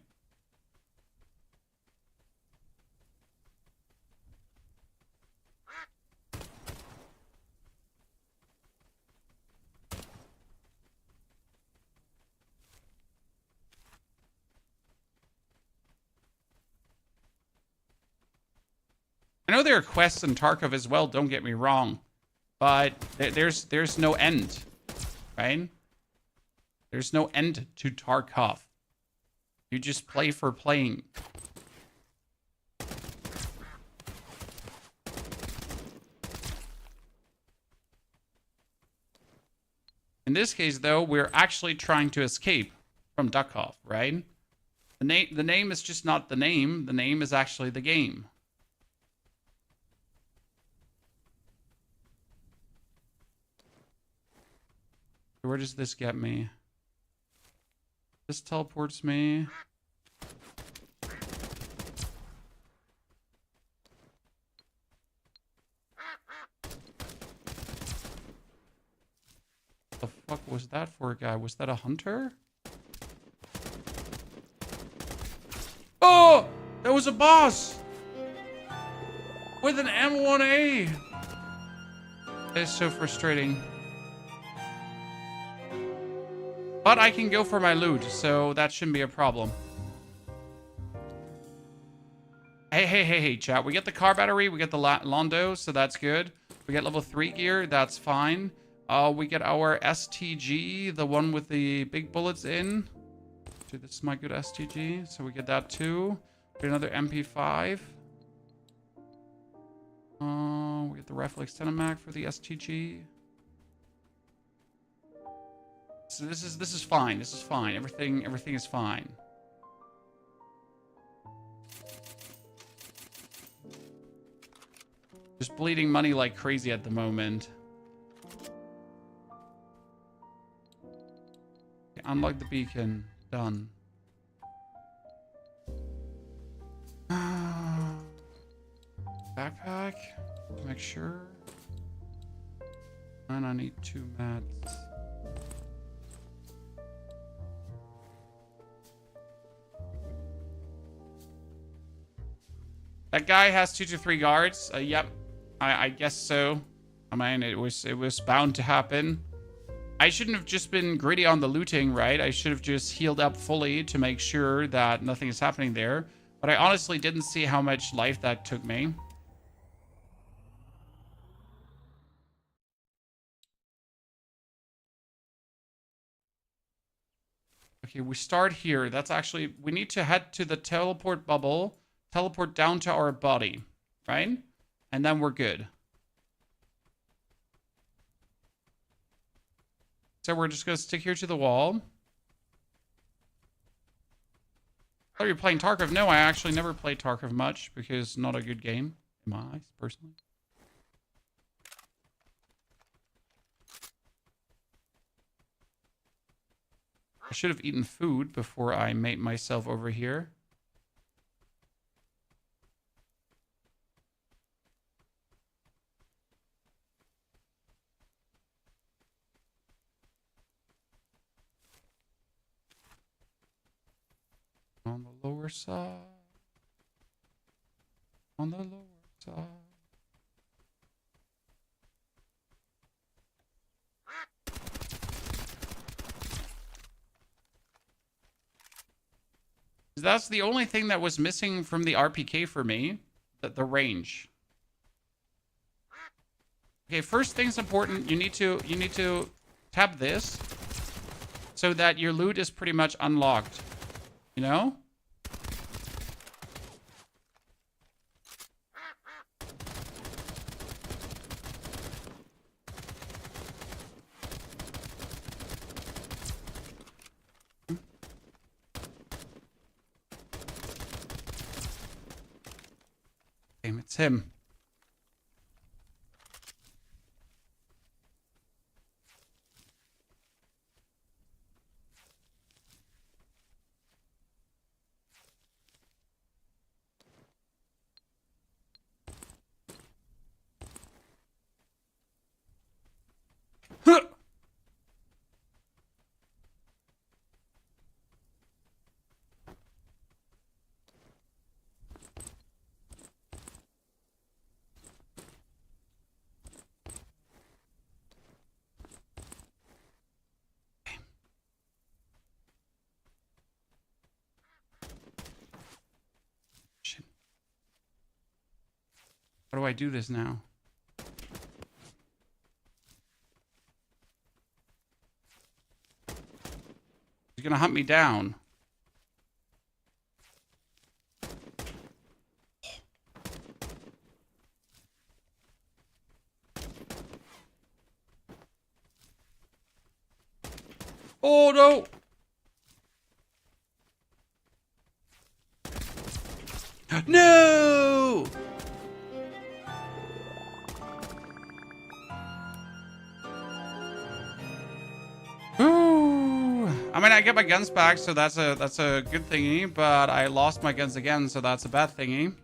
Speaker 1: I know there are quests in Tarkov as well, don't get me wrong. But there's no end, right? There's no end to Tarkov. You just play for playing. In this case, though, we're actually trying to escape from Duckov, right? The name is just not the name. The name is actually the game. Where does this get me? This teleports me. The fuck was that for a guy? Was that a hunter? Oh! That was a boss! With an M1A! It's so frustrating. But I can go for my loot, so that shouldn't be a problem. Hey, chat. We get the car battery, we get the Londo, so that's good. We get level 3 gear, that's fine. We get our STG, the one with the big bullets in. Dude, this is my good STG, so we get that too. We get another MP5. We get the rifle extended mag for the STG. So this is fine. This is fine. Everything is fine. Just bleeding money like crazy at the moment. Okay, unlock the beacon. Done. Backpack to make sure. And I need 2 mats. That guy has 2 to 3 guards. Yep, I guess so. I mean, it was bound to happen. I shouldn't have just been greedy on the looting, right? I should have just healed up fully to make sure that nothing is happening there. But I honestly didn't see how much life that took me. Okay, we start here. That's actually, we need to head to the teleport bubble. Teleport down to our body, right? And then we're good. So we're just going to stick here to the wall. I thought you were playing Tarkov. No, I actually never played Tarkov much because not a good game in my eyes, personally. I should have eaten food before I made myself over here. side. On the lower side. That's the only thing that was missing from the RPK for me, the range. Okay, first thing's important. You need to tap this so that your loot is pretty much unlocked. You know? Damn, it's him. Huh. How do I do this now? He's gonna hunt me down. Oh no! No! Ooh. I mean, I get my guns back, so that's a good thingy, but I lost my guns again, so that's a bad thingy.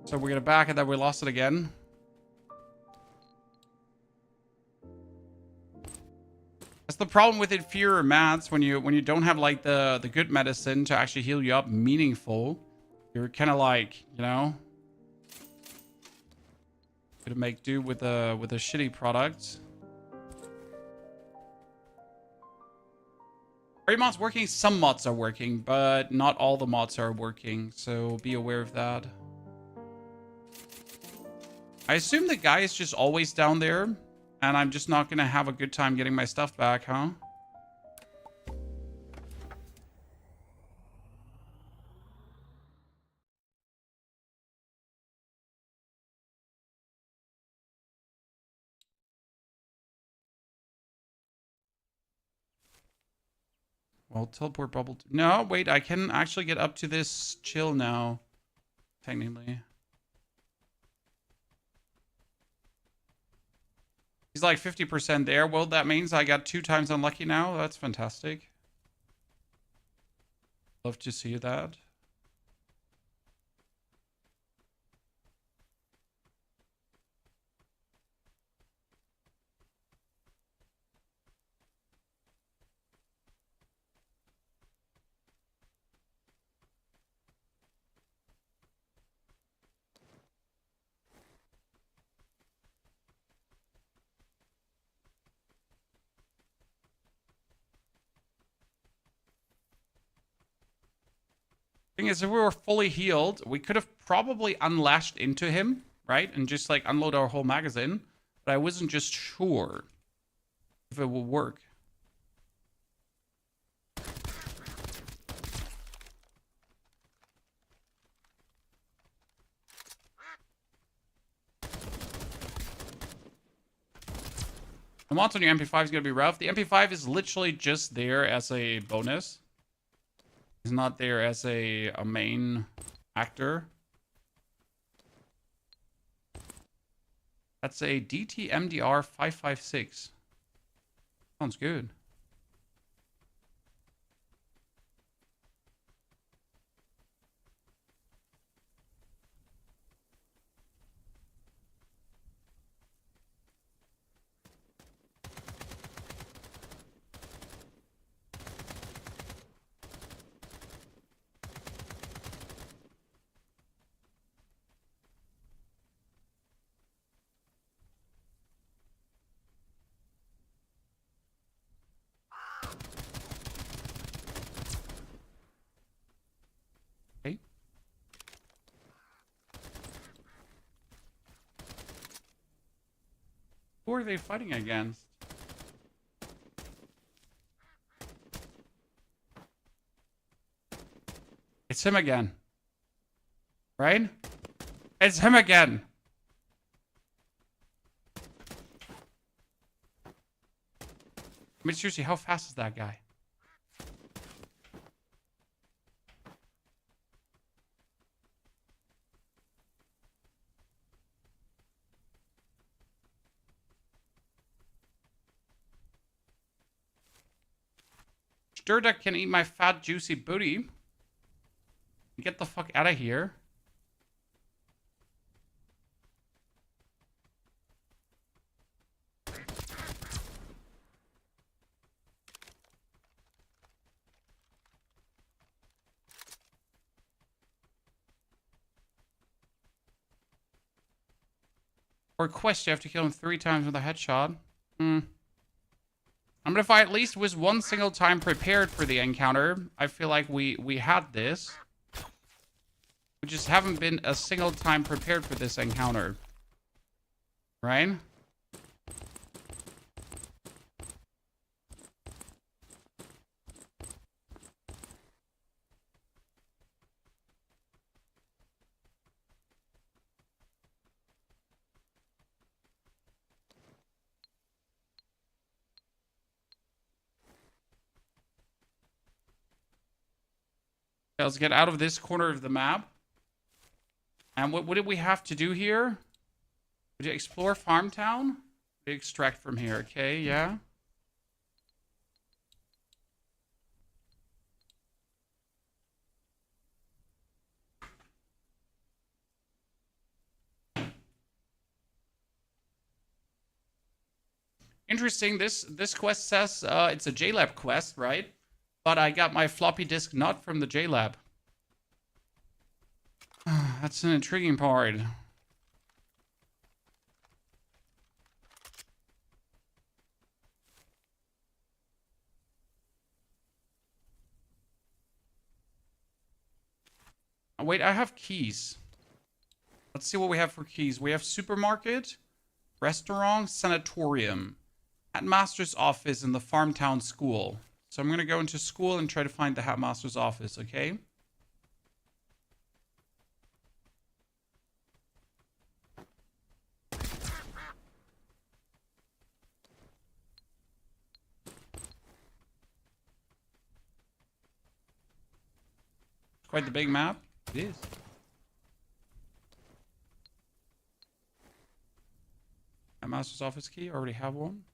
Speaker 1: So we get it back and then we lost it again. That's the problem with inferior mats when you don't have like the good medicine to actually heal you up meaningful. You're kind of like, you know, gonna make do with a shitty product. Are your mods working? Some mods are working, but not all the mods are working, so be aware of that. I assume the guy is just always down there, and I'm just not gonna have a good time getting my stuff back, huh? Well, teleport bubble. No, wait, I can actually get up to this chill now, technically. He's like 50% there. Well, that means I got 2 times unlucky now. That's fantastic. Love to see that. Thing is, if we were fully healed, we could have probably unlashed into him, right? And just like unload our whole magazine. But I wasn't just sure if it will work. The mods on your MP5 is going to be rough. The MP5 is literally just there as a bonus. It's not there as a main actor. That's a DT MDR 556. Sounds good. Who are they fighting against? It's him again. Right? It's him again. I mean, seriously, how fast is that guy? Sturduck can eat my fat, juicy booty. Get the fuck out of here. Or quest, you have to kill him 3 times with a headshot. I mean, if I at least was one single time prepared for the encounter, I feel like we had this. We just haven't been a single time prepared for this encounter. Right? Okay, let's get out of this corner of the map. And what did we have to do here? Did you explore Farmtown? We extract from here. Okay, yeah. Interesting. This quest says it's a JLab quest, right? But I got my floppy disk not from the JLab. That's an intriguing part. Oh, wait, I have keys. Let's see what we have for keys. We have supermarket, restaurant, sanatorium, Hatmaster's office, and the Farmtown school. So I'm going to go into school and try to find the Hatmaster's office, okay? Quite the big map. It is. Hatmaster's office key. I already have one.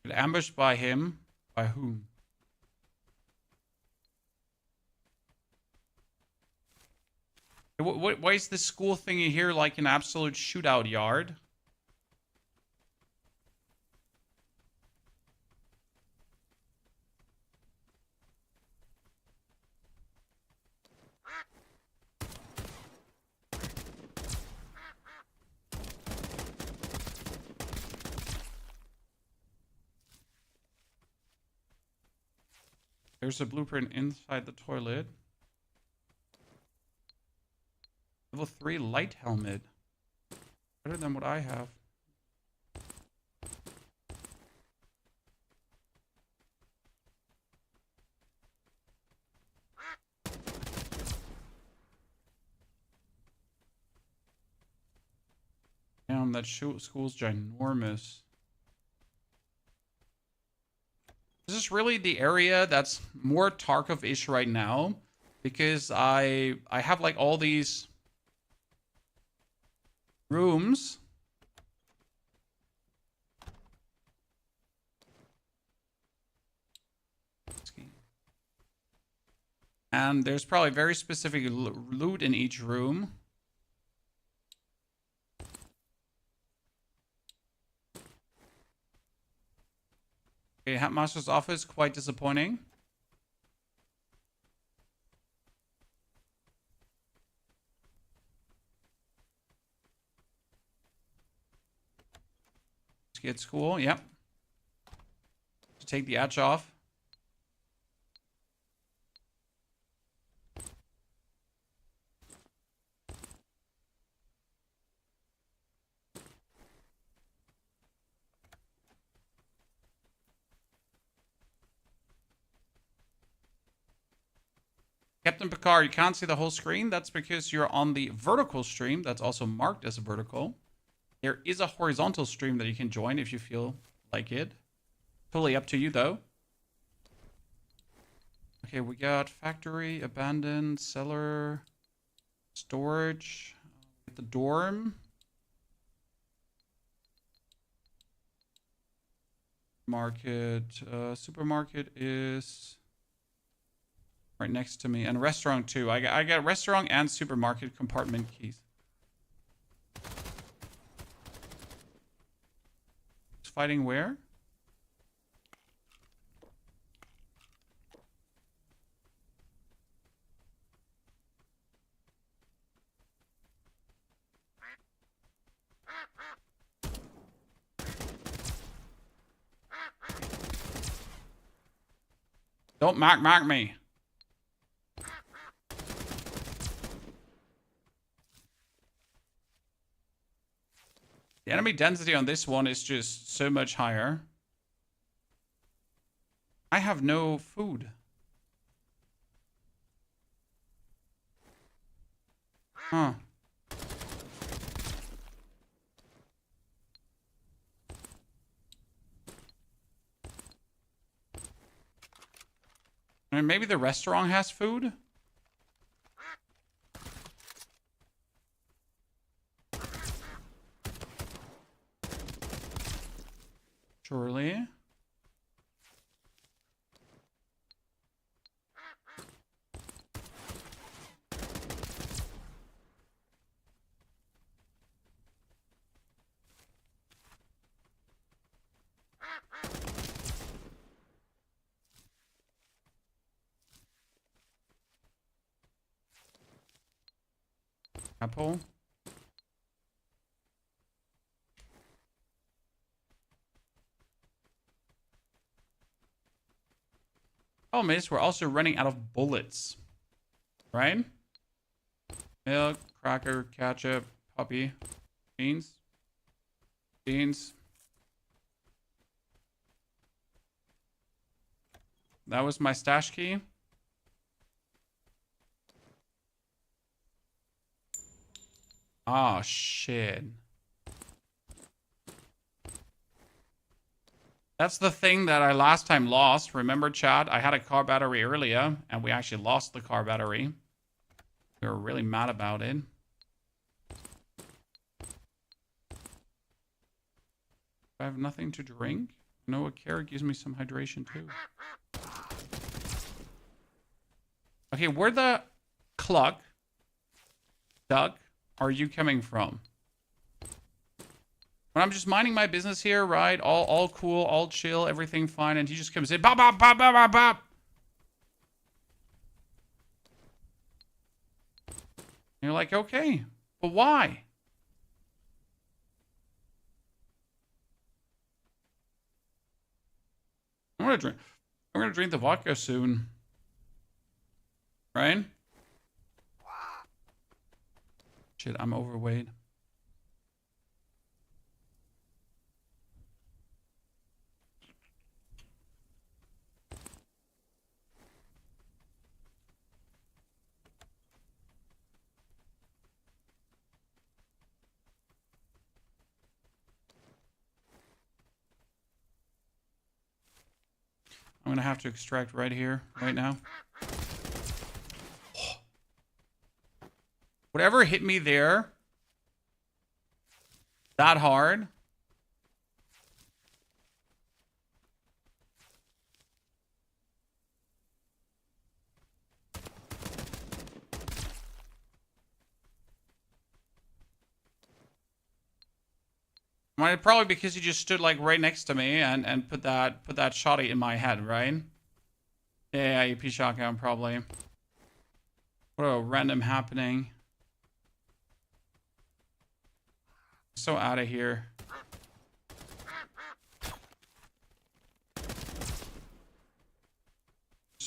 Speaker 1: Get ambushed by him. By whom? Why is this school thingy here like an absolute shootout yard? There's a blueprint inside the toilet. Level 3 light helmet. Better than what I have. Damn, that school's ginormous. Is this really the area that's more Tarkov-ish right now? Because I have like all these rooms. And there's probably very specific loot in each room. Okay, Hatmaster's office, quite disappointing. Let's get school, yep. to take the edge off. Captain Picard, you can't see the whole screen. That's because you're on the vertical stream. That's also marked as a vertical. There is a horizontal stream that you can join if you feel like it. Totally up to you, though. Okay, we got factory, abandoned, cellar, storage, the dorm. Market, supermarket is right next to me, and restaurant too. I got restaurant and supermarket compartment keys. It's fighting where? Don't mark me. The enemy density on this one is just so much higher. I have no food. Huh. I mean, maybe the restaurant has food? Surely. Apple. Oh, miss, we're also running out of bullets. Right? Milk, cracker, ketchup, puppy, beans. Beans. That was my stash key. Oh, shit. That's the thing that I last time lost. Remember, chat? I had a car battery earlier, and we actually lost the car battery. We were really mad about it. I have nothing to drink. No, a carrot gives me some hydration, too. Okay, where the cluck, duck, are you coming from? When I'm just minding my business here, right? All cool, all chill, everything fine, and he just comes in, bop, bop, bop, bop, bop, bop. And you're like, okay, but why? I'm gonna drink the vodka soon. Right? Shit, I'm overweight. I'm gonna have to extract right here, right now. Whatever hit me there that hard. Well, probably because he just stood like right next to me and put that shotty in my head, right? Yeah, AP shotgun probably. What a random happening. So out of here.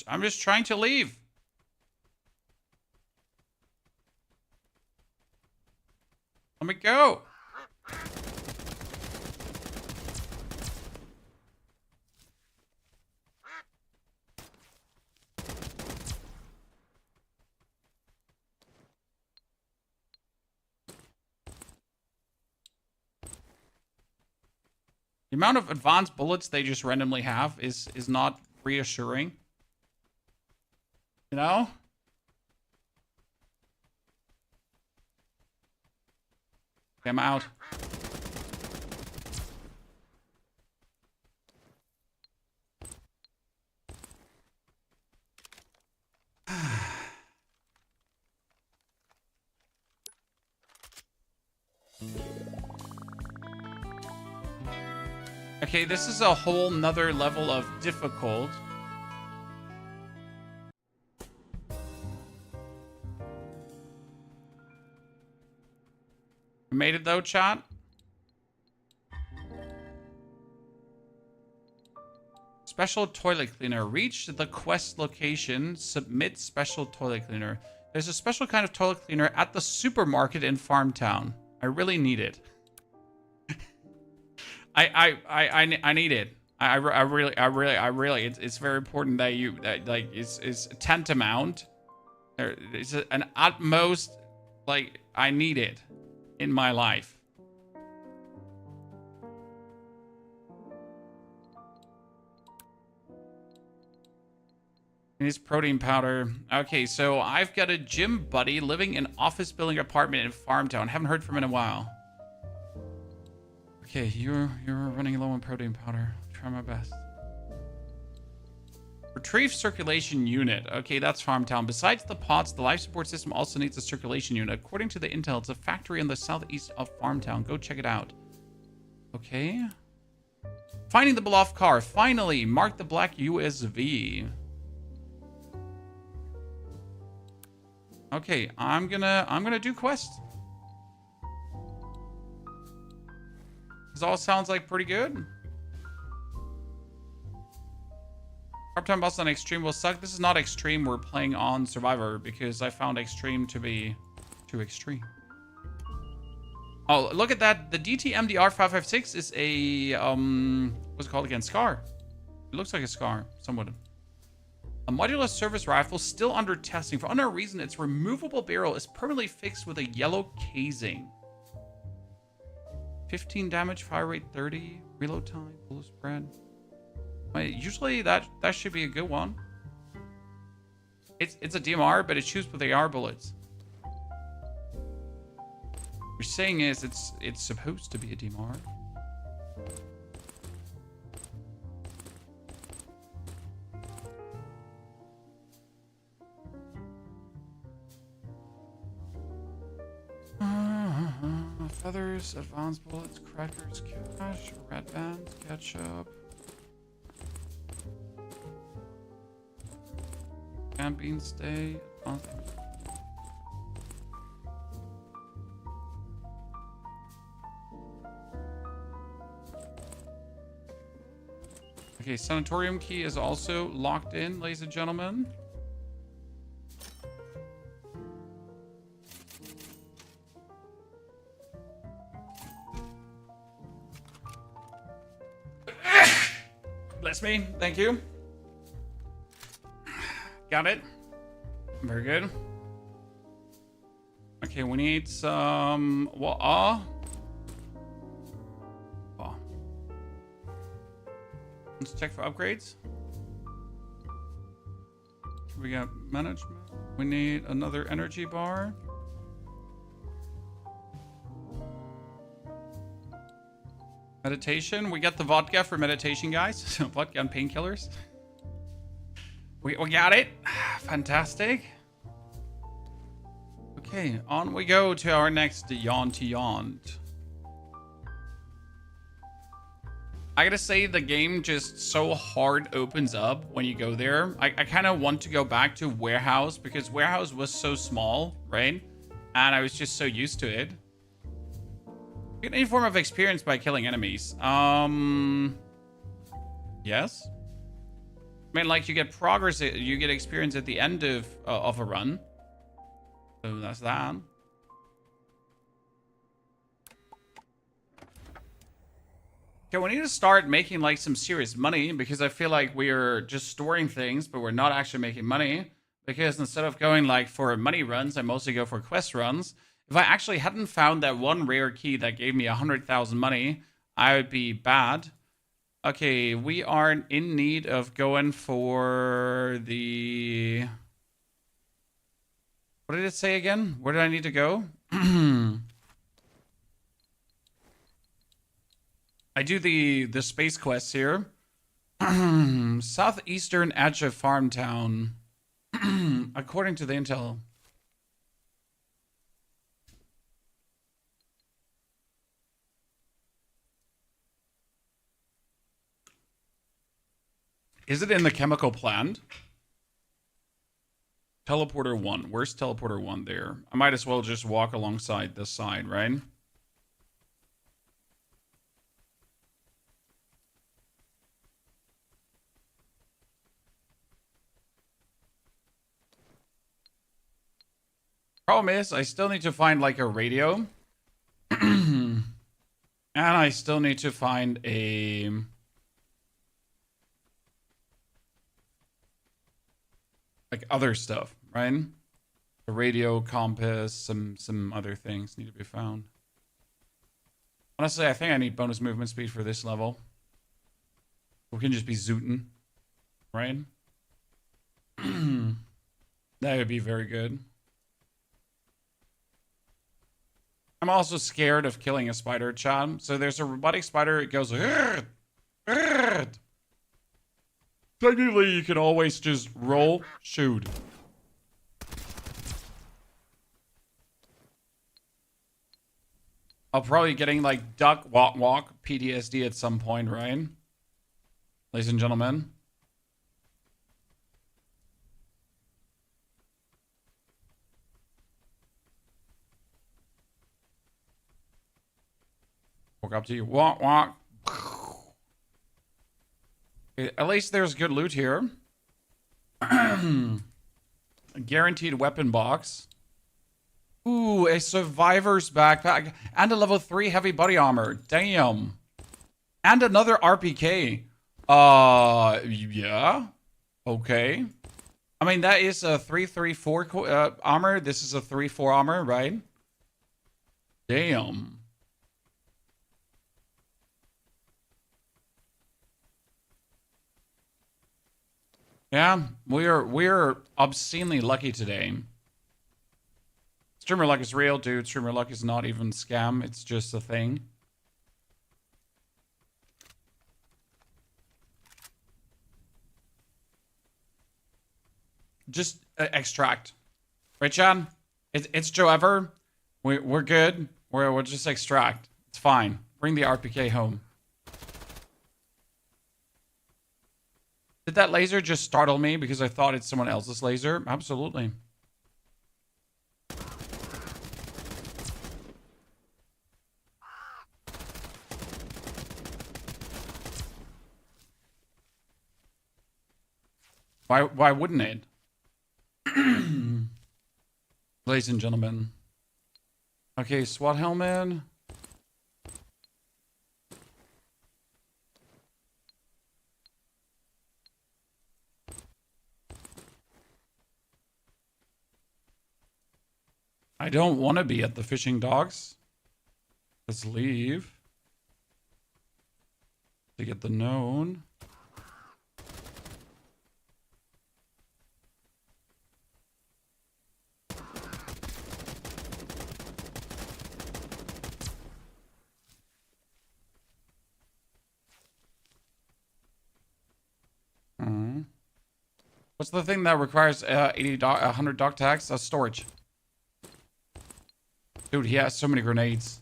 Speaker 1: I'm just trying to leave. Let me go. The amount of advanced bullets they just randomly have is not reassuring. You know? Okay, I'm out. Okay, this is a whole nother level of difficult. We made it though, chat. Special toilet cleaner. Reach the quest location. Submit special toilet cleaner. There's a special kind of toilet cleaner at the supermarket in Farmtown. I really need it. I need it. I really, it's very important that like, it's tantamount. It's an utmost, like, I need it in my life. It's protein powder. Okay, so I've got a gym buddy living in office building apartment in Farmtown. Haven't heard from him in a while. Okay, you're running low on protein powder. I'll try my best. Retrieve circulation unit. Okay, that's Farmtown. Besides the pots, the life support system also needs a circulation unit. According to the intel, it's a factory in the southeast of Farmtown. Go check it out. Okay. Finding the beloved car. Finally, mark the black USV. Okay, I'm gonna do quest. This all sounds like pretty good. Part-time boss on extreme will suck. This is not extreme. We're playing on survivor because I found extreme to be too extreme. Oh, look at that. The DT-MDR 556 is a what's it called again? Scar. It looks like a Scar, somewhat. A modular service rifle still under testing. For unknown reason, its removable barrel is permanently fixed with a yellow casing. 15 damage, fire rate 30, reload time, bullet spread. Wait, usually that should be a good one. It's a DMR, but it shoots with AR bullets. What you're saying is it's supposed to be a DMR. Feathers, advanced bullets, crackers, cash, red bands, ketchup. Canned beans stay. Okay, sanatorium key is also locked in, ladies and gentlemen. Bless me. Thank you. Got it. Very good. Okay, we need some... Let's check for upgrades. We got management. We need another energy bar. Meditation. We got the vodka for meditation, guys. Vodka and painkillers. We got it. Fantastic. Okay, on we go to our next Yaunt. I gotta say, the game just so hard opens up when you go there. I kind of want to go back to Warehouse because Warehouse was so small, right? And I was just so used to it. Get any form of experience by killing enemies. Yes. I mean, like, you get progress, you get experience at the end of a run. So that's that. Okay, we need to start making, like, some serious money, because I feel like we're just storing things, but we're not actually making money. Because instead of going, like, for money runs, I mostly go for quest runs. If I actually hadn't found that one rare key that gave me 100,000 money, I would be bad. Okay, we are in need of going for the... What did it say again? Where did I need to go? I do the space quests here. Southeastern edge of Farm Town. According to the intel. Is it in the chemical plant? Teleporter 1. Where's Teleporter 1 there? I might as well just walk alongside this side, right? Problem is, I still need to find, like, a radio. And I still need to find a... like, other stuff, right? A radio, compass, some other things need to be found. Honestly, I think I need bonus movement speed for this level. We can just be zooting, right? That would be very good. I'm also scared of killing a spider, chat. So there's a robotic spider. It goes... Technically, you can always just roll, shoot. I'll probably getting, like, duck, walk, PTSD at some point, right? Ladies and gentlemen. Walk up to you. Walk. Okay, at least there's good loot here. A guaranteed weapon box. Ooh, a survivor's backpack. And a level 3 heavy body armor. Damn. And another RPK. Yeah. Okay. I mean, that is a 334 armor. This is a 3-4 armor, right? Damn. Yeah, we're obscenely lucky today. Streamer luck is real, dude. Streamer luck is not even scam. It's just a thing. Just extract, right, Chad? It's Joe Ever. We're good. We'll just extract. It's fine. Bring the RPK home. Did that laser just startle me because I thought it's someone else's laser? Absolutely. Why wouldn't it? Ladies and gentlemen. Okay, SWAT helmet. I don't want to be at the fishing docks. Let's leave. To get the known. What's the thing that requires 100 dock tags? Storage. Dude, he has so many grenades.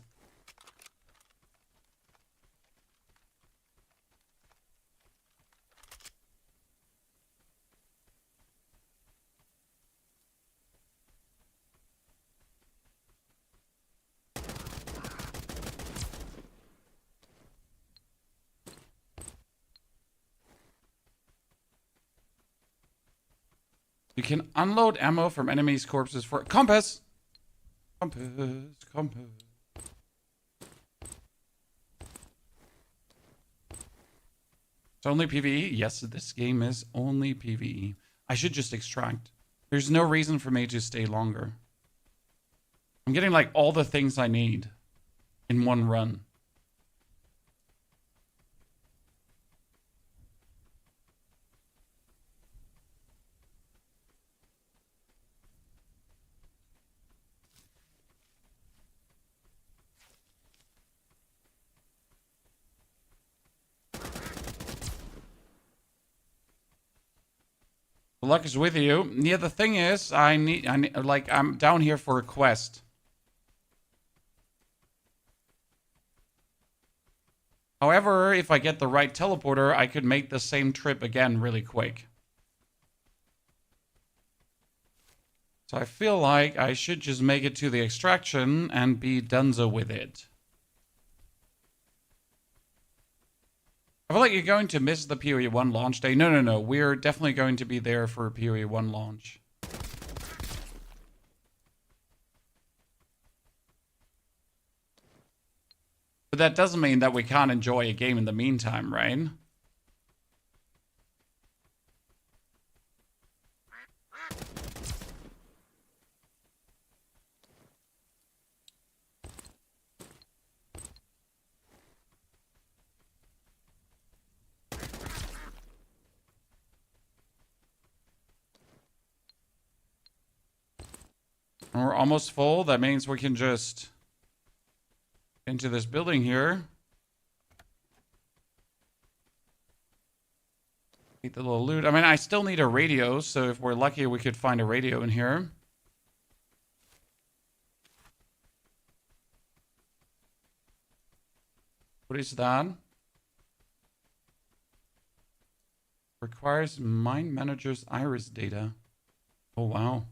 Speaker 1: You can unload ammo from enemies' corpses for... Compass! Compass, compass. It's only PvE? Yes, this game is only PvE. I should just extract. There's no reason for me to stay longer. I'm getting like all the things I need in one run. Luck is with you. Yeah, the thing is, I need, like, I'm down here for a quest. However, if I get the right teleporter, I could make the same trip again really quick. So I feel like I should just make it to the extraction and be donezo with it. I feel like you're going to miss the PoE 1 launch day. No. We're definitely going to be there for a PoE 1 launch. But that doesn't mean that we can't enjoy a game in the meantime, right? And we're almost full. That means we can just into this building here. Get the little loot. I mean, I still need a radio, so if we're lucky, we could find a radio in here. What is that? Requires mine manager's iris data. Oh, wow.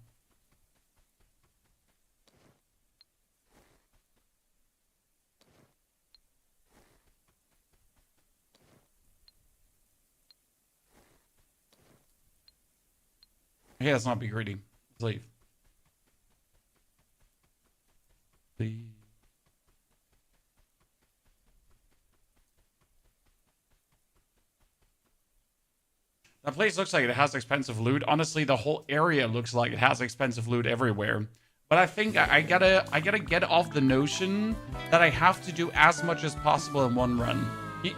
Speaker 1: Okay, let's not be greedy. Let's leave. Leave. That place looks like it has expensive loot. Honestly, the whole area looks like it has expensive loot everywhere. But I think I gotta get off the notion that I have to do as much as possible in one run.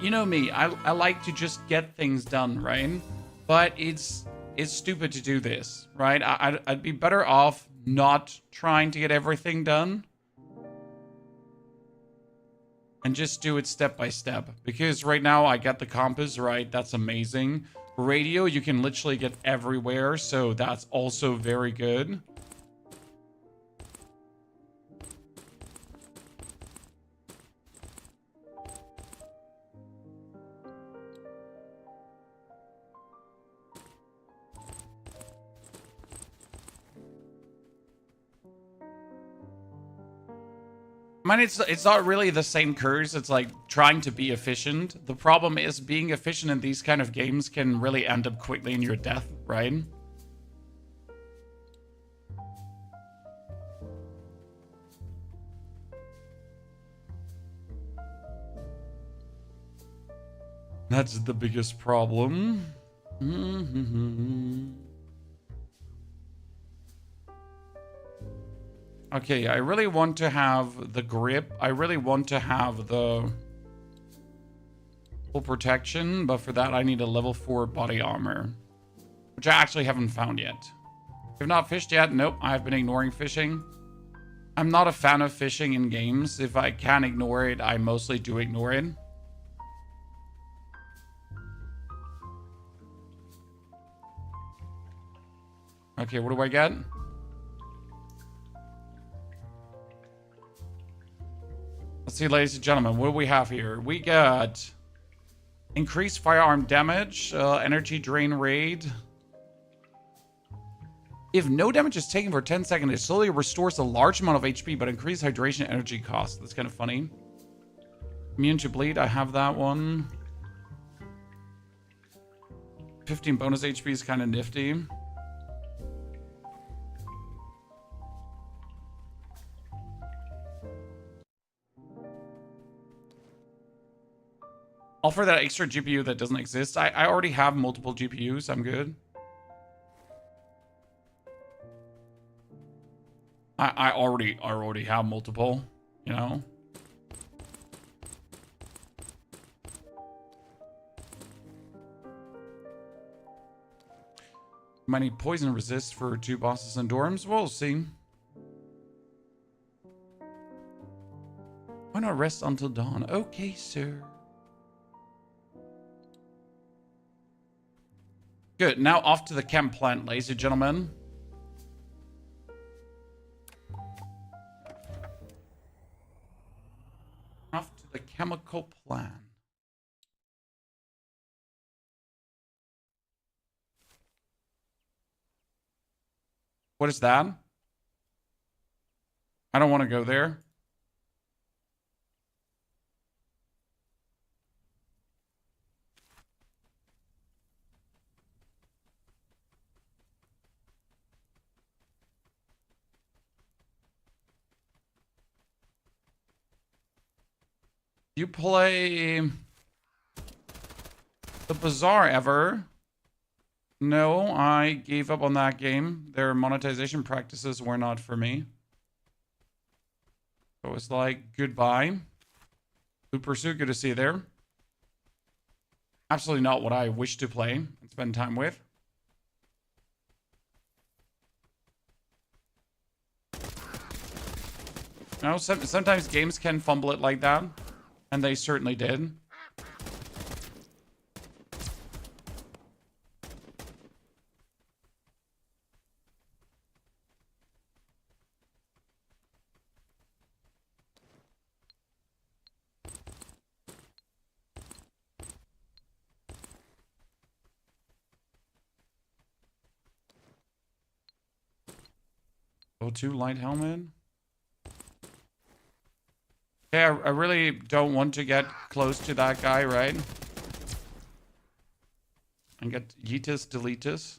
Speaker 1: You know me, I like to just get things done, right? But it's stupid to do this, right? I'd be better off not trying to get everything done and just do it step by step. Because right now I got the compass, right? That's amazing. Radio, you can literally get everywhere, so that's also very good. I mean, it's not really the same curse. It's like trying to be efficient. The problem is being efficient in these kind of games can really end up quickly in your death, right? That's the biggest problem. Okay, I really want to have the grip. I really want to have the full protection, but for that I need a level 4 body armor, which I actually haven't found yet. I've not fished yet. Nope, I've been ignoring fishing. I'm not a fan of fishing in games. If I can ignore it, I mostly do ignore it. Okay, what do I get? Let's see, ladies and gentlemen, what do we have here? We got increased firearm damage, energy drain raid. If no damage is taken for 10 seconds, it slowly restores a large amount of HP, but increased hydration energy cost. That's kind of funny. Immune to bleed, I have that one. 15 bonus HP is kind of nifty. Offer that extra GPU that doesn't exist. I already have multiple GPUs. I'm good. I already have multiple, you know. Might need poison resist for 2 bosses and dorms. We'll see. Why not rest until dawn? Okay, sir. Good. Now off to the chem plant, ladies and gentlemen. Off to the chemical plant. What is that? I don't want to go there. You play the Bazaar ever? No, I gave up on that game. Their monetization practices were not for me. So it's like, goodbye. Good pursuit, good to see you there. Absolutely not what I wish to play and spend time with. No, sometimes games can fumble it like that. And they certainly did. O2 light helmet. Yeah, I really don't want to get close to that guy, right? And get yeetus deletus.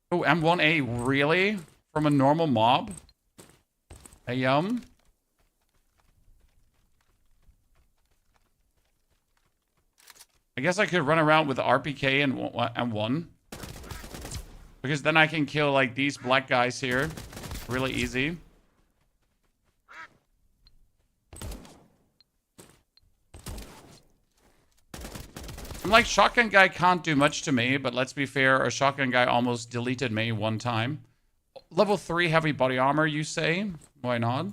Speaker 1: Oh, M1A, really? From a normal mob? Hey, I guess I could run around with RPK and M1. Because then I can kill, like, these black guys here. Really easy. I'm like, shotgun guy can't do much to me, but let's be fair, a shotgun guy almost deleted me one time. Level 3 heavy body armor, you say? Why not?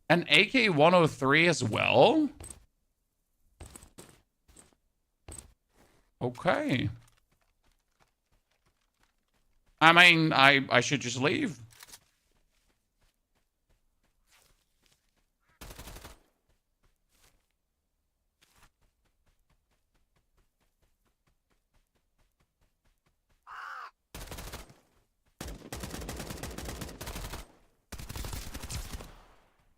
Speaker 1: An AK-103 as well? Okay. I mean, I should just leave.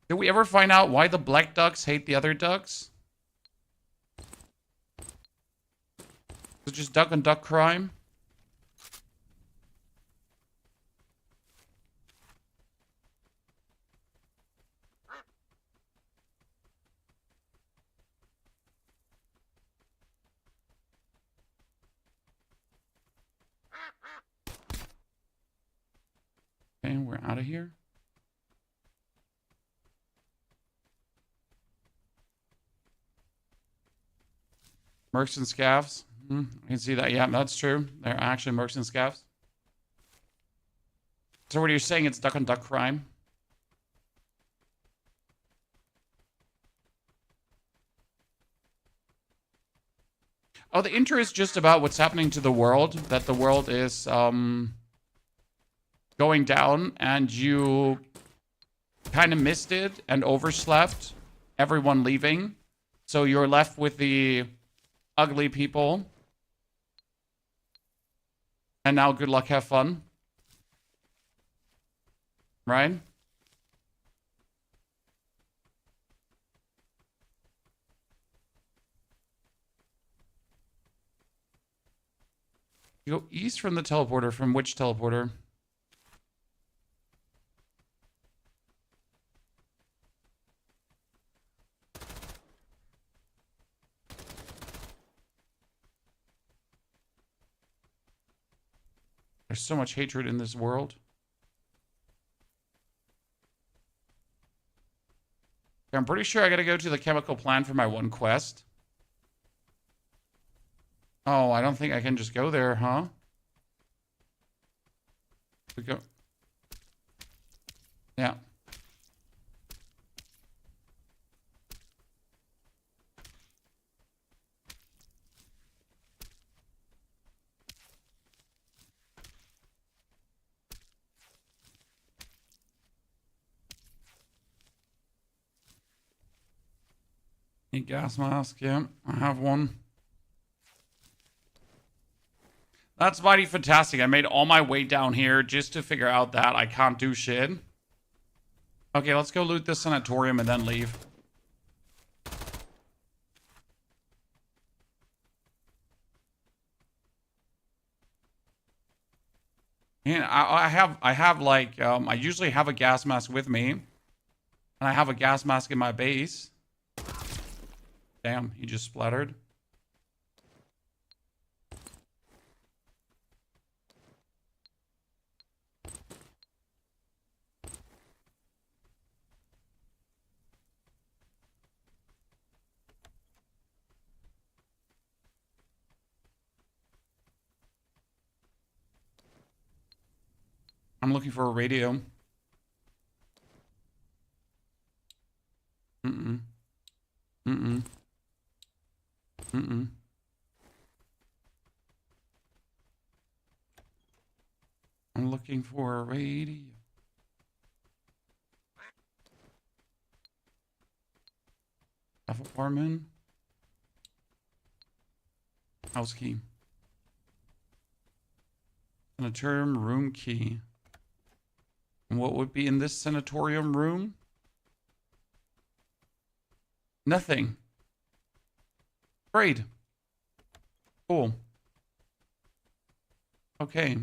Speaker 1: Did we ever find out why the black ducks hate the other ducks? Is it just duck and duck crime? Okay, we're out of here. Mercs and scavs. I can see that. Yeah, that's true. They're actually mercs and scavs. So what are you saying? It's duck and duck crime? Oh, the intro is just about what's happening to the world. That the world is going down and you kind of missed it and overslept. Everyone leaving. So you're left with the ugly people. And now good luck, have fun. Right? You go east from the teleporter. From which teleporter? There's so much hatred in this world. I'm pretty sure I gotta go to the chemical plant for my one quest. Oh, I don't think I can just go there, huh? We go. Yeah. Need gas mask, yeah. I have one. That's mighty fantastic. I made all my way down here just to figure out that I can't do shit. Okay, let's go loot this sanatorium and then leave. Yeah, I have like, I usually have a gas mask with me. And I have a gas mask in my base. Damn, he just splattered. I'm looking for a radio. Mm-mm. Mm-mm. Mm-mm. I'm looking for a radio. F apartment. House key. Sanatorium room key. And what would be in this sanatorium room? Nothing. Great. Cool. Okay.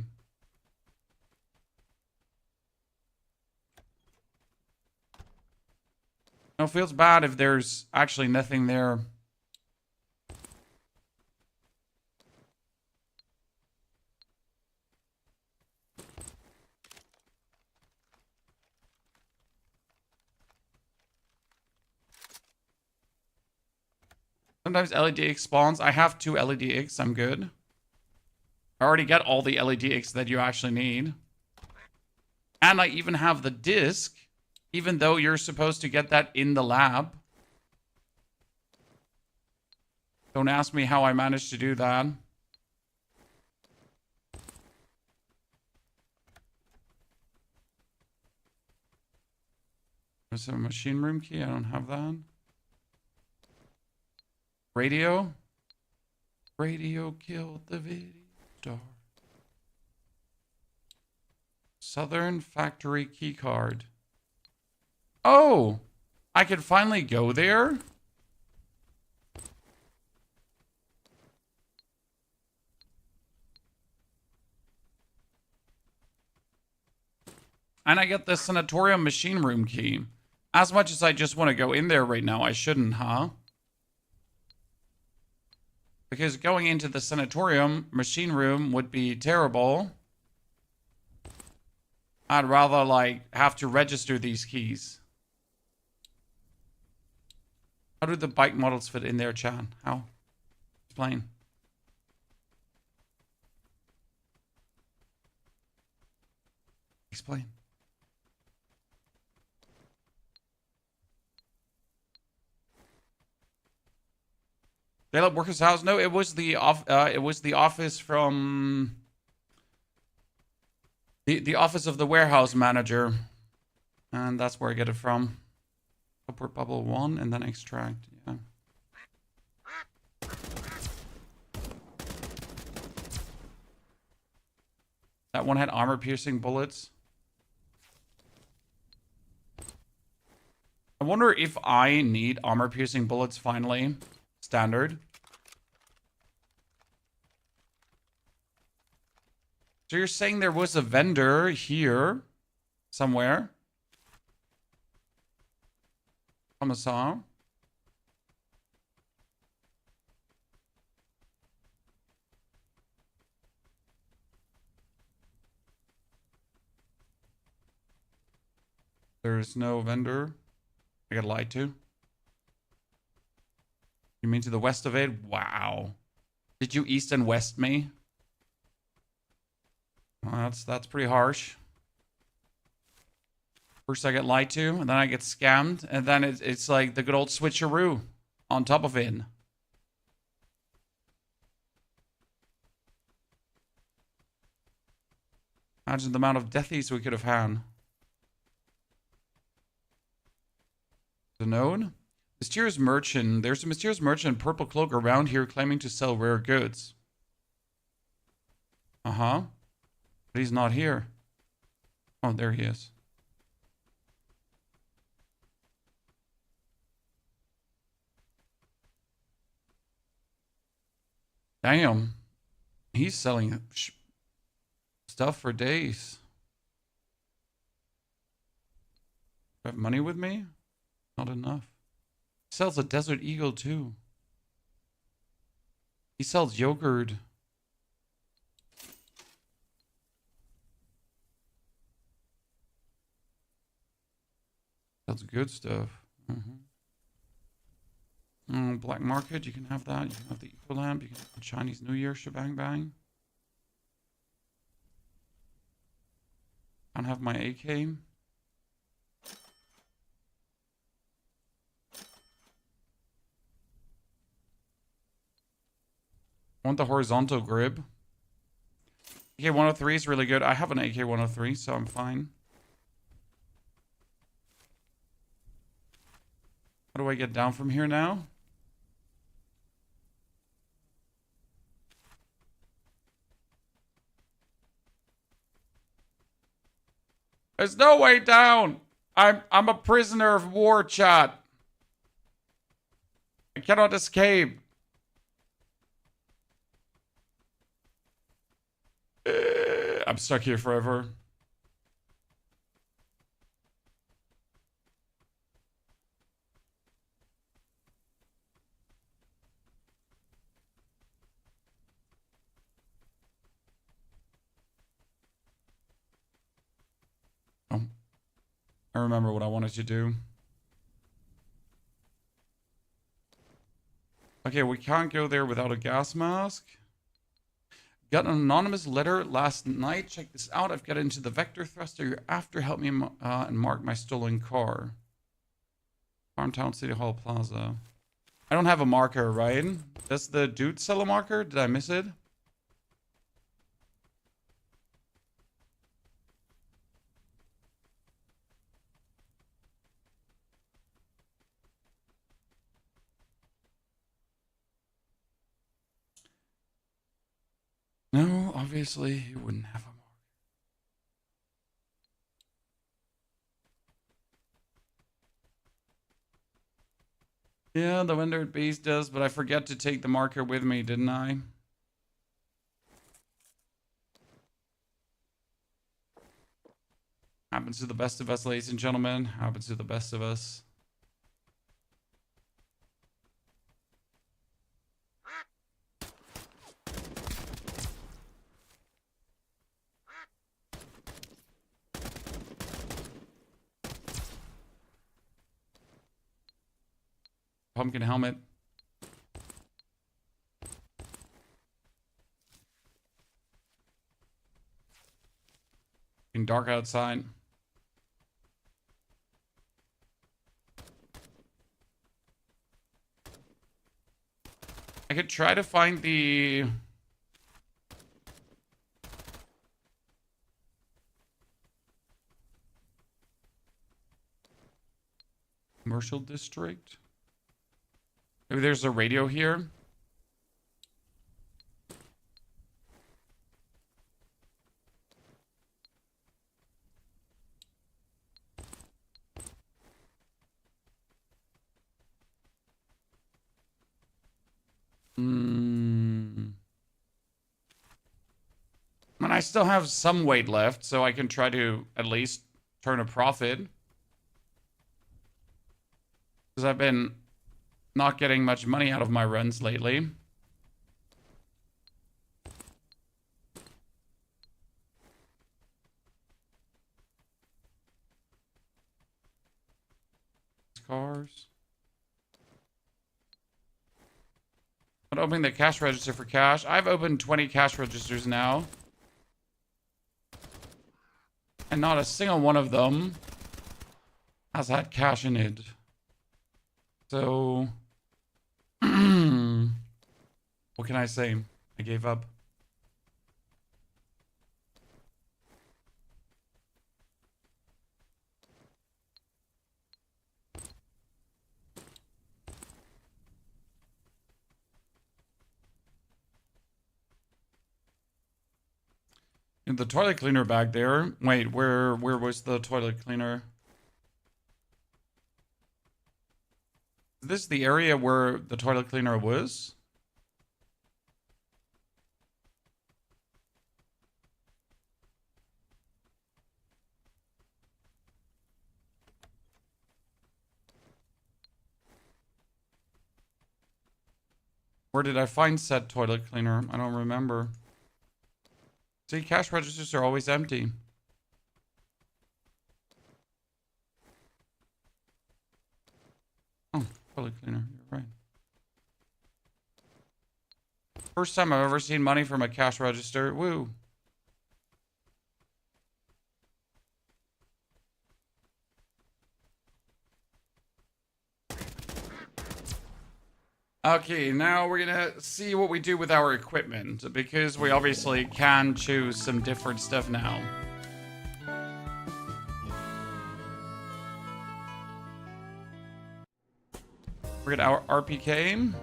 Speaker 1: No, it feels bad if there's actually nothing there. Sometimes LED spawns. I have 2 LED. I'm good. I already get all the LED that you actually need. And I even have the disc, even though you're supposed to get that in the lab. Don't ask me how I managed to do that. There's a machine room key. I don't have that. Radio. Radio killed the video star. Southern factory key card. Oh, I could finally go there. And I get the sanatorium machine room key. As much as I just want to go in there right now, I shouldn't, huh? Because going into the sanatorium machine room would be terrible. I'd rather, like, have to register these keys. How do the bike models fit in there, Chan? How? Explain. Explain. Daylight Workers House? No, it was the office from the office of the warehouse manager, and that's where I get it from. Upward bubble 1 and then extract. Yeah. That one had armor-piercing bullets. I wonder if I need armor-piercing bullets finally. Standard. So you're saying there was a vendor here somewhere? Commissar? There's no vendor. I got lied to. You mean to the west of it? Wow. Did you east and west me? Well, that's pretty harsh. First I get lied to, and then I get scammed, and then it's like the good old switcheroo on top of it. Imagine the amount of deathies we could have had. The node? Mysterious merchant. There's a mysterious merchant in purple cloak around here claiming to sell rare goods. Uh-huh. But he's not here. Oh, there he is. Damn. He's selling stuff for days. Do I have money with me? Not enough. He sells a desert eagle too. He sells yogurt. That's good stuff. Black market, you can have that. You can have the eco lamp. You can have the Chinese New Year shebang bang. I don't have my AK. I want the horizontal grip. AK-103 is really good. I have an AK-103, so I'm fine. How do I get down from here now? There's no way down. I'm a prisoner of war, chat. I cannot escape. I'm stuck here forever. Oh, I remember what I wanted to do. Okay, we can't go there without a gas mask. Got an anonymous letter last night. Check this out. I've got into the vector thruster you're after. Help me and mark my stolen car. Farmtown City Hall Plaza. I don't have a marker, right? Does the dude sell a marker? Did I miss it? No, obviously he wouldn't have a marker. Yeah, the Rendered Beast does, but I forget to take the marker with me, didn't I? Happens to the best of us, ladies and gentlemen. Happens to the best of us. Pumpkin helmet. In dark outside. I could try to find the commercial district. Maybe there's a radio here. And I still have some weight left, so I can try to at least turn a profit. Because I've been not getting much money out of my runs lately. cars. I'm opening the cash register for cash. I've opened 20 cash registers now. And not a single one of them has had cash in it. So, what can I say? I gave up. The toilet cleaner back there. Wait, where was the toilet cleaner? Is this the area where the toilet cleaner was? Where did I find said toilet cleaner? I don't remember. See, cash registers are always empty. Oh, toilet cleaner. You're right. First time I've ever seen money from a cash register. Woo. Okay, now we're gonna see what we do with our equipment, because we obviously can choose some different stuff now. We're gonna our RPK. And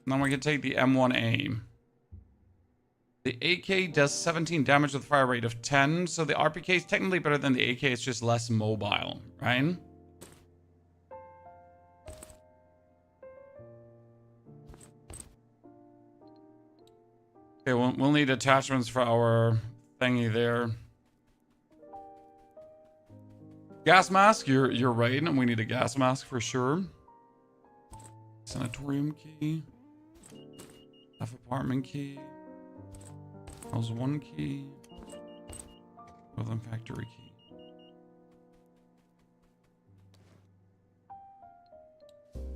Speaker 1: then we can take the M1A. The AK does 17 damage with a fire rate of 10, so the RPK is technically better than the AK, it's just less mobile, right? Okay, we'll need attachments for our thingy there. Gas mask, you're right, and we need a gas mask for sure. Sanatorium key. F apartment key. House 1 key. Clothing factory key.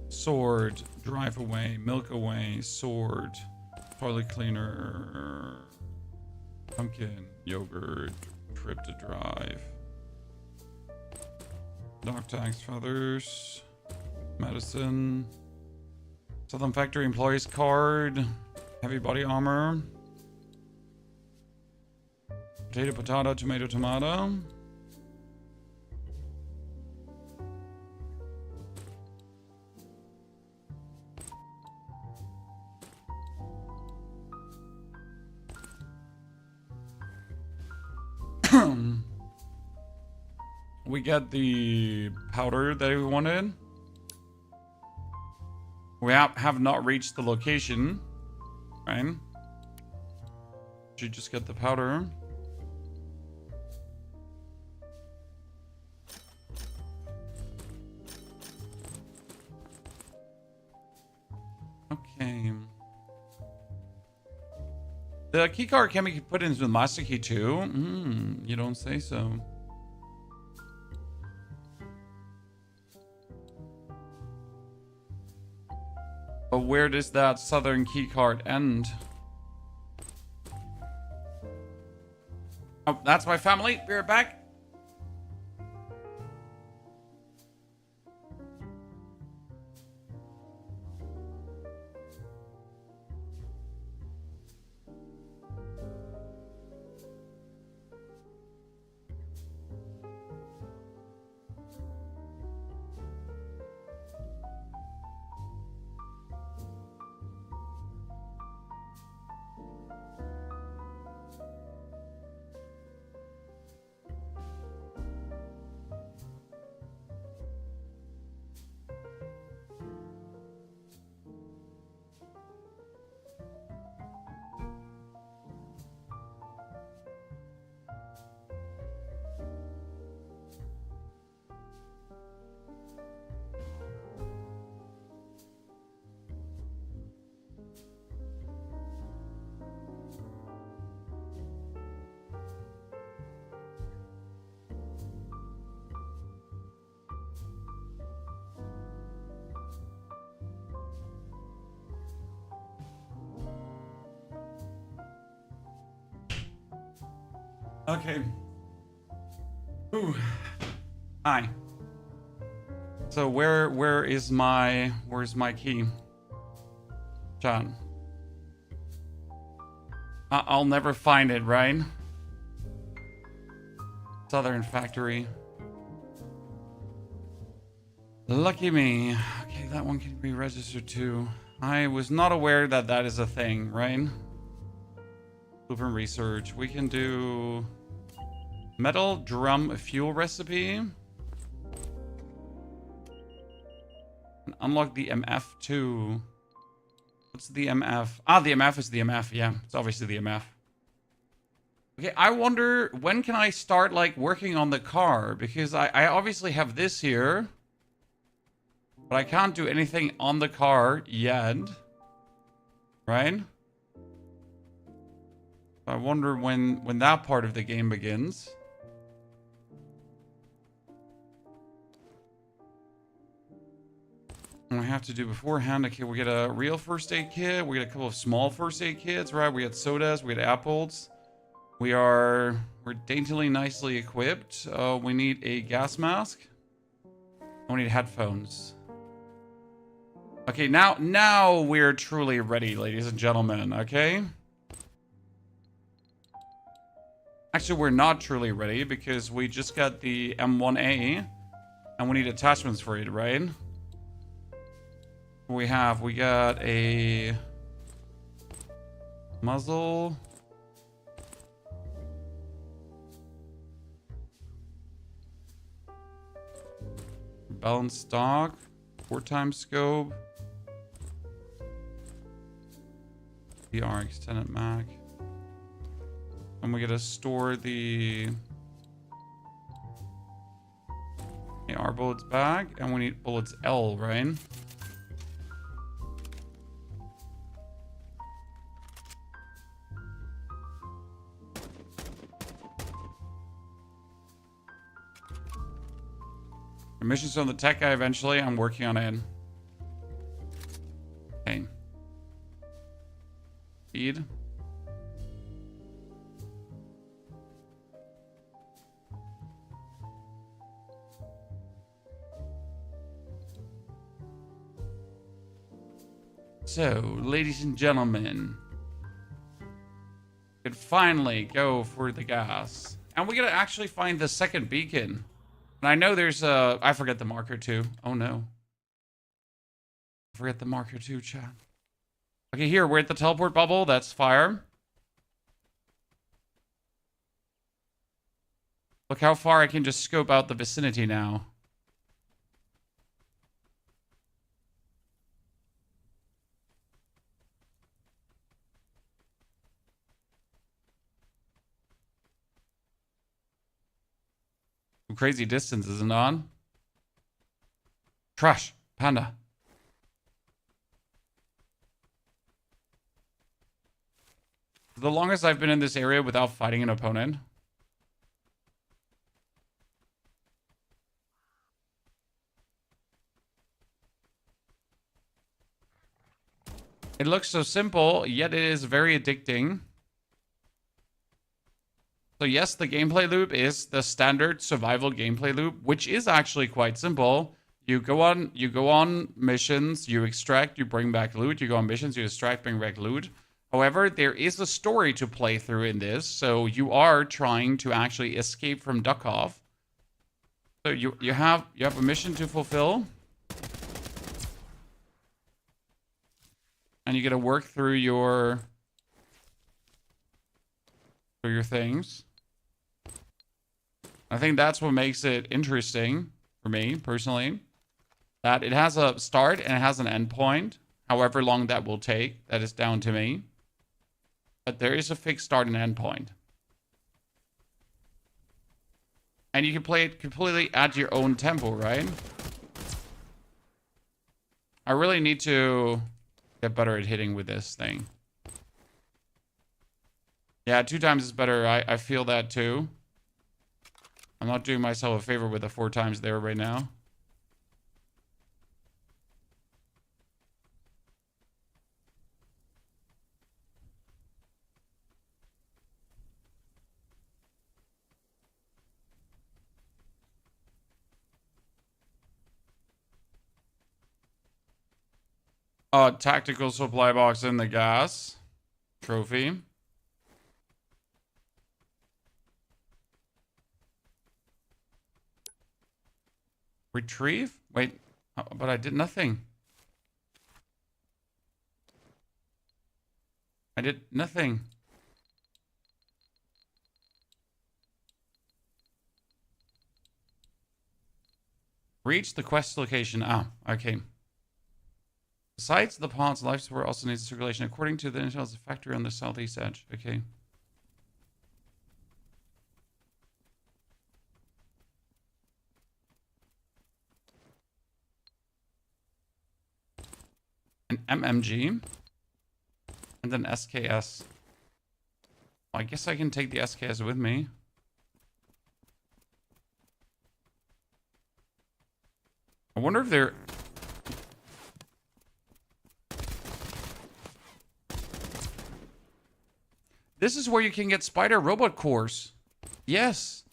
Speaker 1: Sword, drive away, milk away, sword. Toilet cleaner, pumpkin, yogurt, trip to drive, dog tags, feathers, medicine, Southern Factory employees card, heavy body armor, potato, potato, tomato, tomato. We get the powder that we wanted. We have not reached the location, right? Should just get the powder. Okay. The keycard can be put into the master key too. You don't say so. But where does that southern keycard end? Oh, that's my family. Be right back. Okay. Ooh. Hi. So where's my key? John. I'll never find it, right? Southern Factory. Lucky me. Okay, that one can be registered too. I was not aware that that is a thing, right? Blueprint research. We can do metal drum fuel recipe. And unlock the MF too. What's the MF? Ah, the MF is the MF. Yeah, it's obviously the MF. Okay, I wonder when can I start like working on the car, because I obviously have this here, but I can't do anything on the car yet, right? I wonder when that part of the game begins. What I have to do beforehand, okay, we get a real first aid kit, we get a couple of small first aid kits, right? We get sodas, we get apples. We're daintily nicely equipped. We need a gas mask. We need headphones. Okay, now we're truly ready, ladies and gentlemen, okay? Actually, we're not truly ready because we just got the M1A and we need attachments for it, right? We got a muzzle. Balanced stock, 4x scope, VR extended mag, and we gotta store the AR bullets back, and we need bullets L, right? Missions on the tech guy eventually. I'm working on it. Okay. Speed. So, ladies and gentlemen, we could finally go for the gas. And we gotta actually find the second beacon. And I know there's a... I forget the marker too. Oh no. I forget the marker too, chat. Okay, here, we're at the teleport bubble. That's fire. Look how far I can just scope out the vicinity now. Crazy distance, isn't it on? Trash. Panda. The longest I've been in this area without fighting an opponent. It looks so simple, yet it is very addicting. So yes, the gameplay loop is the standard survival gameplay loop, which is actually quite simple. You go on missions, you extract, you bring back loot. You go on missions, you extract, bring back loot. However, there is a story to play through in this, so you are trying to actually escape from Duckov. So you have a mission to fulfill, and you got to work through your things. I think that's what makes it interesting for me personally. That it has a start and it has an end point. However long that will take, that is down to me. But there is a fixed start and end point. And you can play it completely at your own tempo, right? I really need to get better at hitting with this thing. Yeah, 2 times is better. I feel that too. I'm not doing myself a favor with the 4 times there right now. Tactical supply box in the gas. Trophy. Retrieve? Wait, but I did nothing. I did nothing. Reach the quest location. Ah, okay. Besides the pods, life support also needs circulation. According to the intel's factory on the southeast edge. Okay. An MMG. And then SKS. Well, I guess I can take the SKS with me. I wonder if they're... This is where you can get spider robot cores. Yes.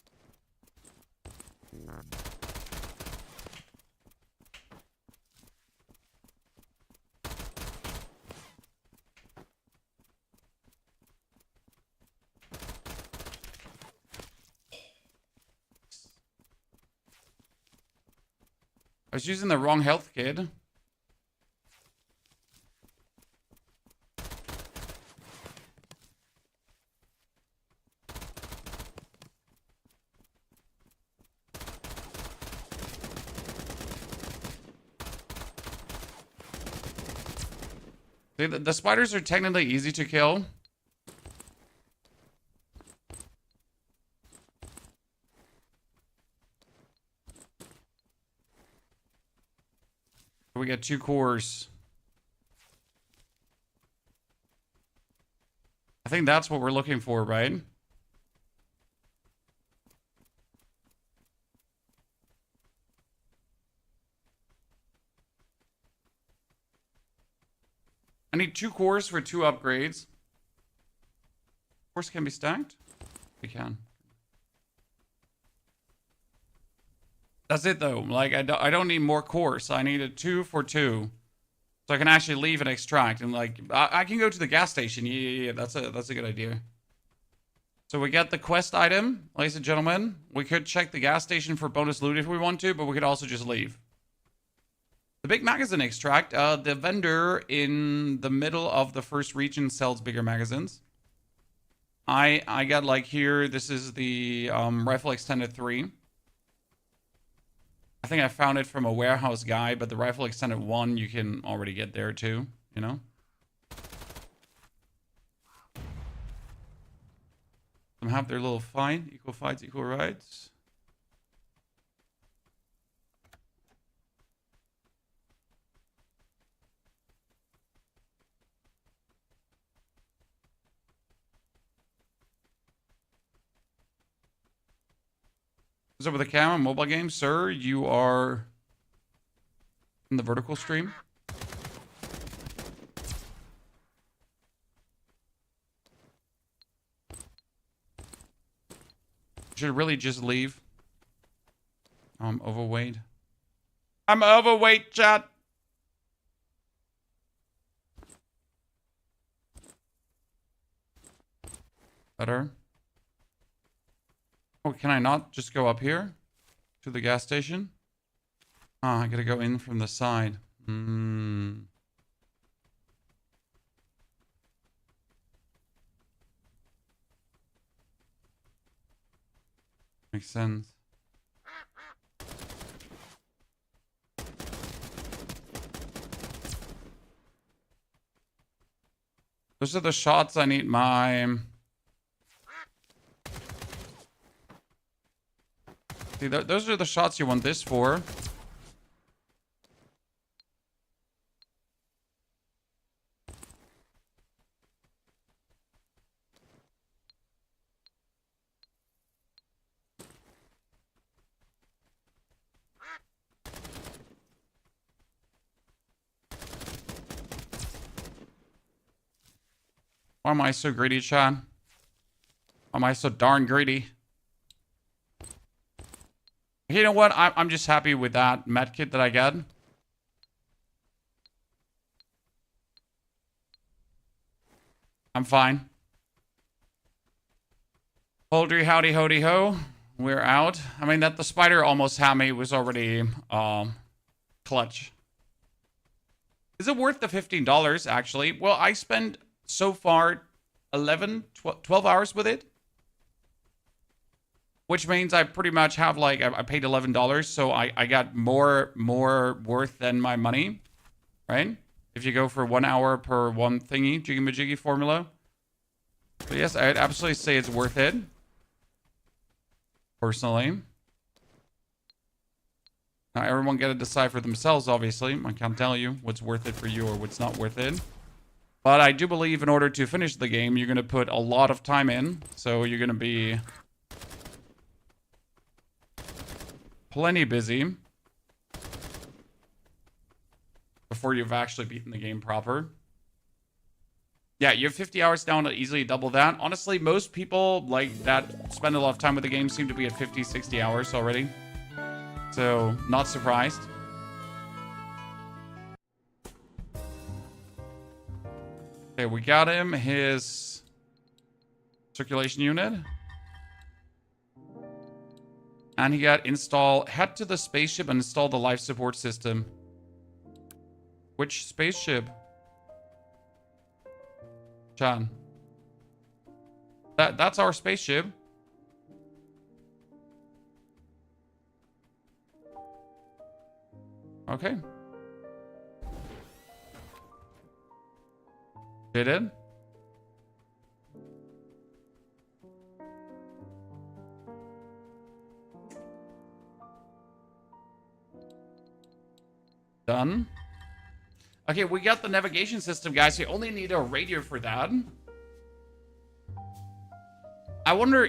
Speaker 1: I was using the wrong health kit. See, the spiders are technically easy to kill. We get 2 cores. I think that's what we're looking for, right? I need 2 cores for 2 upgrades. Cores can be stacked? We can. That's it though. Like I don't need more cores. I need a 2 for 2. So I can actually leave and extract. And like I can go to the gas station. Yeah. That's a good idea. So we get the quest item, ladies and gentlemen. We could check the gas station for bonus loot if we want to, but we could also just leave. The big magazine extract. The vendor in the middle of the first region sells bigger magazines. I got like here. This is the rifle extended 3. I think I found it from a warehouse guy, but the rifle extended 1 you can already get there too, you know? Some have their little fight. Equal fights, equal rights. What's up with the cam on mobile games, sir? You are in the vertical stream. Should really just leave. I'm overweight. I'm overweight, chat. Better. Oh, can I not just go up here to the gas station? Ah, I gotta go in from the side. Makes sense. Those are the shots I need my... See, those are the shots you want this for. Why am I so greedy, Chad? Why am I so darn greedy? You know what? I'm just happy with that medkit that I get. I'm fine. Holdry howdy hody ho. We're out. I mean, that the spider almost had me was already clutch. Is it worth the $15 actually? Well, I spent so far 12 hours with it. Which means I pretty much have like, I paid $11, so I got more worth than my money, right? If you go for 1 hour per one thingy, jiggy majiggy formula. But yes, I'd absolutely say it's worth it. Personally. Now everyone get to decide for themselves, obviously. I can't tell you what's worth it for you or what's not worth it. But I do believe in order to finish the game, you're going to put a lot of time in. So you're going to be plenty busy before you've actually beaten the game proper. Yeah, you have 50 hours down to easily double that. Honestly, most people like that spend a lot of time with the game seem to be at 50, 60 hours already. So, not surprised. Okay, we got him his circulation unit. And he got head to the spaceship and install the life support system. Which spaceship? Chan. That's our spaceship. Okay. Did it? Done. Okay, we got the navigation system, guys. You only need a radio for that. I wonder,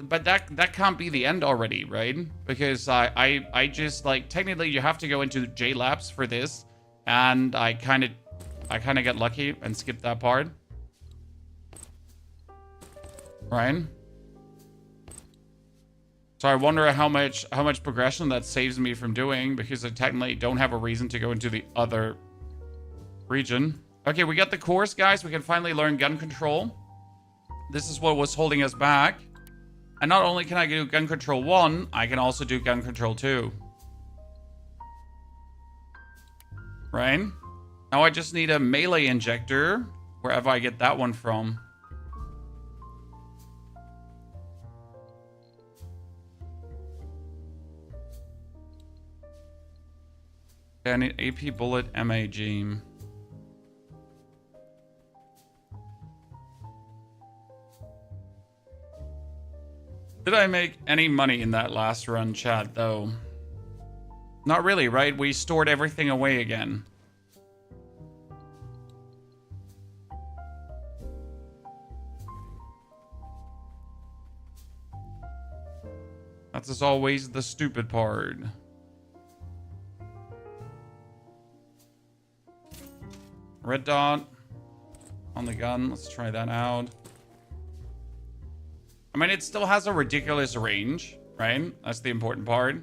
Speaker 1: but that can't be the end already, right? Because I just like technically you have to go into J Labs for this, and I kind of got lucky and skipped that part, right? So I wonder how much progression that saves me from doing, because I technically don't have a reason to go into the other region. Okay, we got the course, guys. We can finally learn gun control. This is what was holding us back. And not only can I do gun control 1, I can also do gun control 2. Right? Now I just need a melee injector, wherever I get that one from. Okay, I need AP bullet MAG. Did I make any money in that last run, chat, though? Not really, right? We stored everything away again. That's as always the stupid part. Red dot on the gun. Let's try that out. I mean, it still has a ridiculous range, right? That's the important part.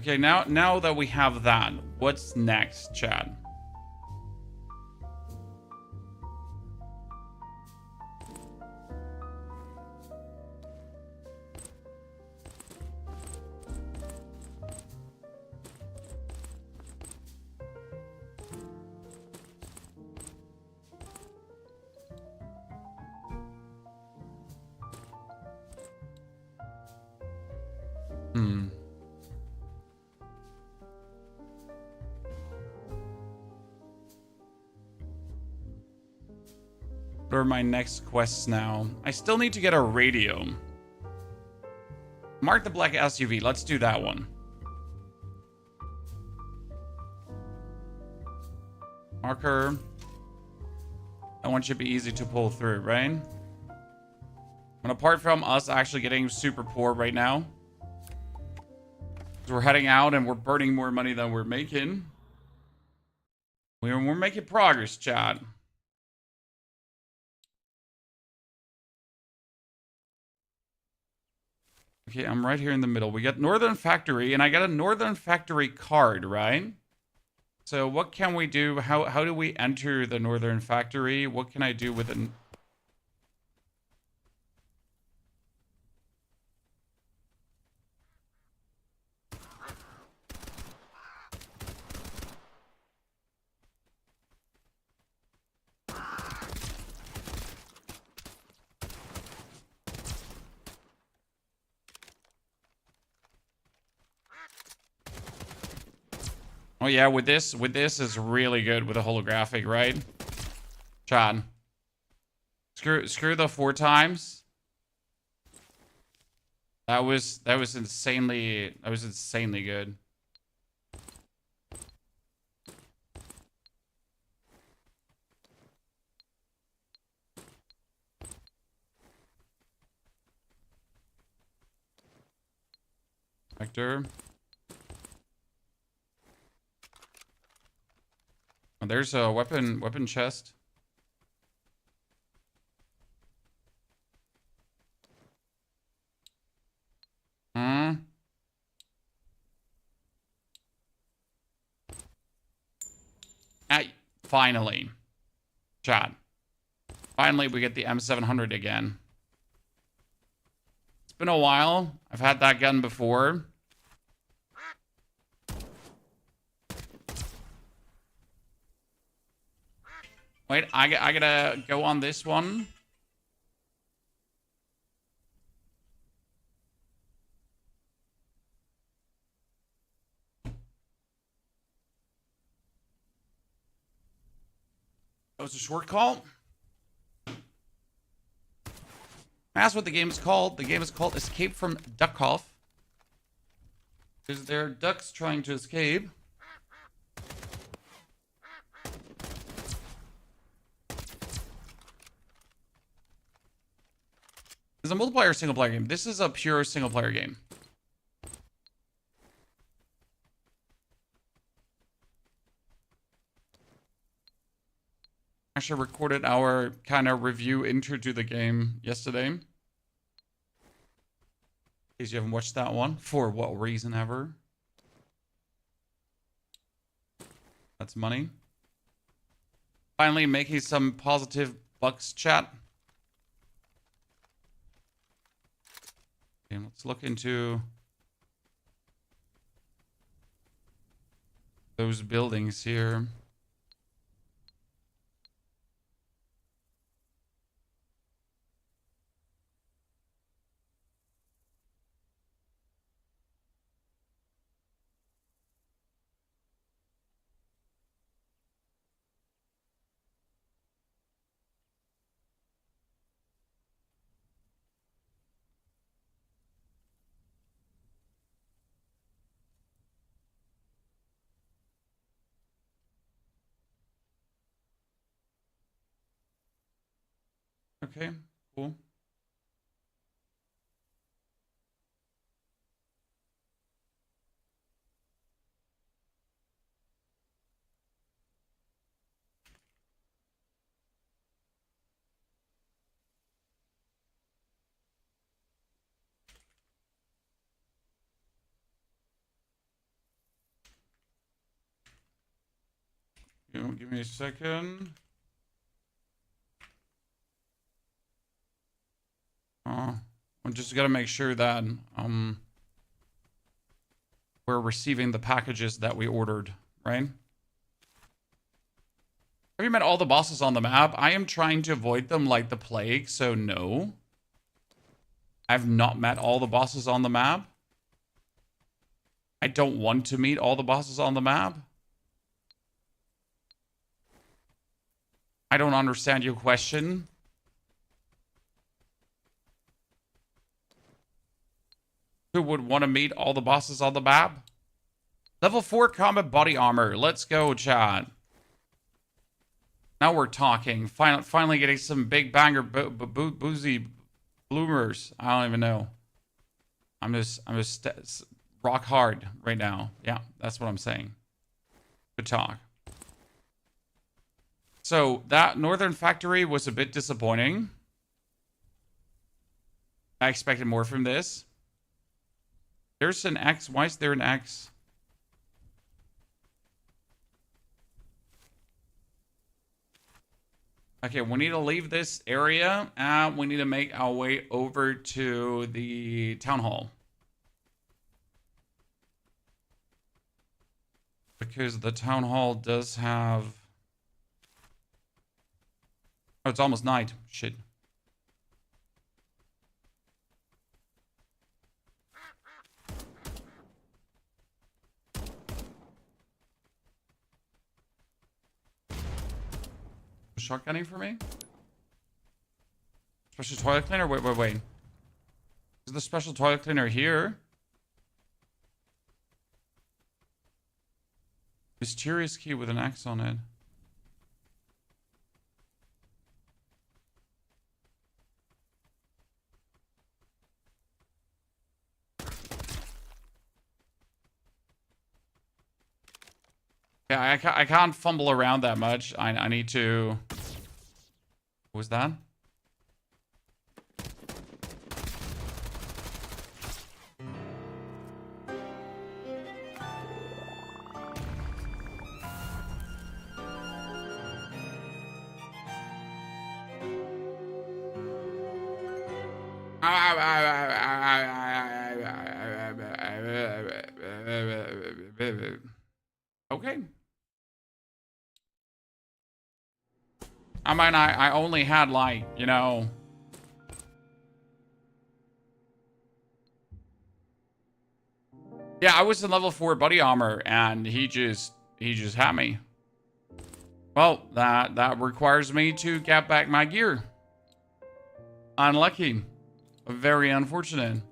Speaker 1: Okay, now that we have that, what's next, Chad? What are my next quests now? I still need to get a radio. Mark the black SUV. Let's do that one. Marker. That one should be easy to pull through, right? And apart from us actually getting super poor right now, we're heading out and we're burning more money than we're making. We're making progress, chat. Okay, I'm right here in the middle. We got Northern Factory, and I got a Northern Factory card, right? So what can we do? How do we enter the northern factory? What can I do with it? Oh yeah, with this is really good with a holographic, right? Chad. Screw the 4 times. That was insanely good. Vector. Oh, there's a weapon chest. Finally. Chad. Finally, we get the M700 again. It's been a while. I've had that gun before. Wait, I gotta go on this one. That was a short call. That's what the game is called. The game is called Escape from Duckov. Because there are ducks trying to escape. It's a multiplayer single player game. This is a pure single player game. Actually recorded our kind of review intro to the game yesterday. In case you haven't watched that one. For what reason ever. That's money. Finally making some positive bucks, chat. Okay, let's look into those buildings here. Okay, cool. Give me a second. I'm just gotta make sure that we're receiving the packages that we ordered, right? Have you met all the bosses on the map? I am trying to avoid them like the plague, so no. I've not met all the bosses on the map. I don't want to meet all the bosses on the map. I don't understand your question. Who would want to meet all the bosses on the map? Level 4 combat body armor. Let's go, chat. Now we're talking. Finally getting some big banger boozy bloomers. I don't even know. I'm just rock hard right now. Yeah, that's what I'm saying. Good talk. So that northern factory was a bit disappointing. I expected more from this. There's an X. Why is there an X? Okay, we need to leave this area and we need to make our way over to the town hall. Because the town hall does have... Oh, it's almost night. Shit. Shotgunning for me? Special toilet cleaner? Wait. Is the special toilet cleaner here? Mysterious key with an X on it. Yeah, I can't fumble around that much. I need to... What was that? Okay. I mean, I only had like, you know... Yeah, I was in level 4 buddy armor and he just had me. Well, that requires me to get back my gear. Unlucky. Very unfortunate.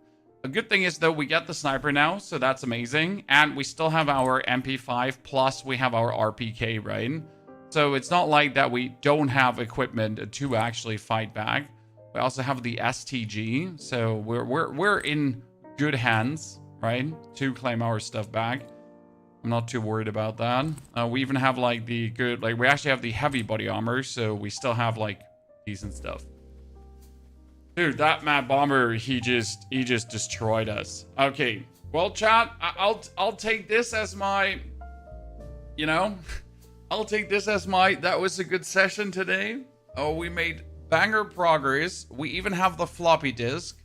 Speaker 1: The good thing is though we get the sniper now, so that's amazing. And we still have our MP5 plus we have our RPK, right? So it's not like that we don't have equipment to actually fight back. We also have the STG, so we're in good hands, right? To claim our stuff back. I'm not too worried about that. We even have like the good, like we actually have the heavy body armor, so we still have like decent stuff. Dude, that mad bomber, he just destroyed us. Okay, well, chat, I'll take this as my, you know, I'll take this as my, that was a good session today. Oh, we made banger progress. We even have the floppy disk.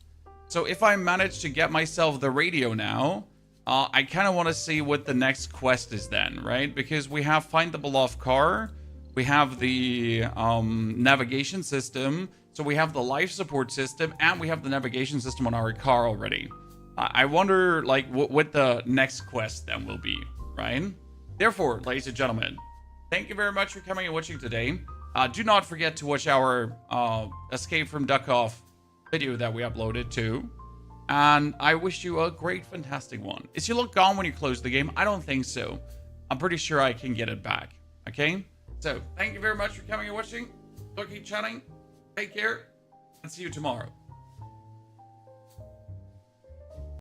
Speaker 1: So if I manage to get myself the radio now, I kind of want to see what the next quest is then, right? Because we have find the beloved car, we have the navigation system, so we have the life support system, and we have the navigation system on our car already. I wonder, like, what the next quest then will be, right? Therefore, ladies and gentlemen, thank you very much for coming and watching today. Do not forget to watch our Escape from Duckov video that we uploaded too. And I wish you a great, fantastic one. Is your luck gone when you close the game? I don't think so. I'm pretty sure I can get it back. Okay? So, thank you very much for coming and watching. Keep chatting. Take care. And see you tomorrow.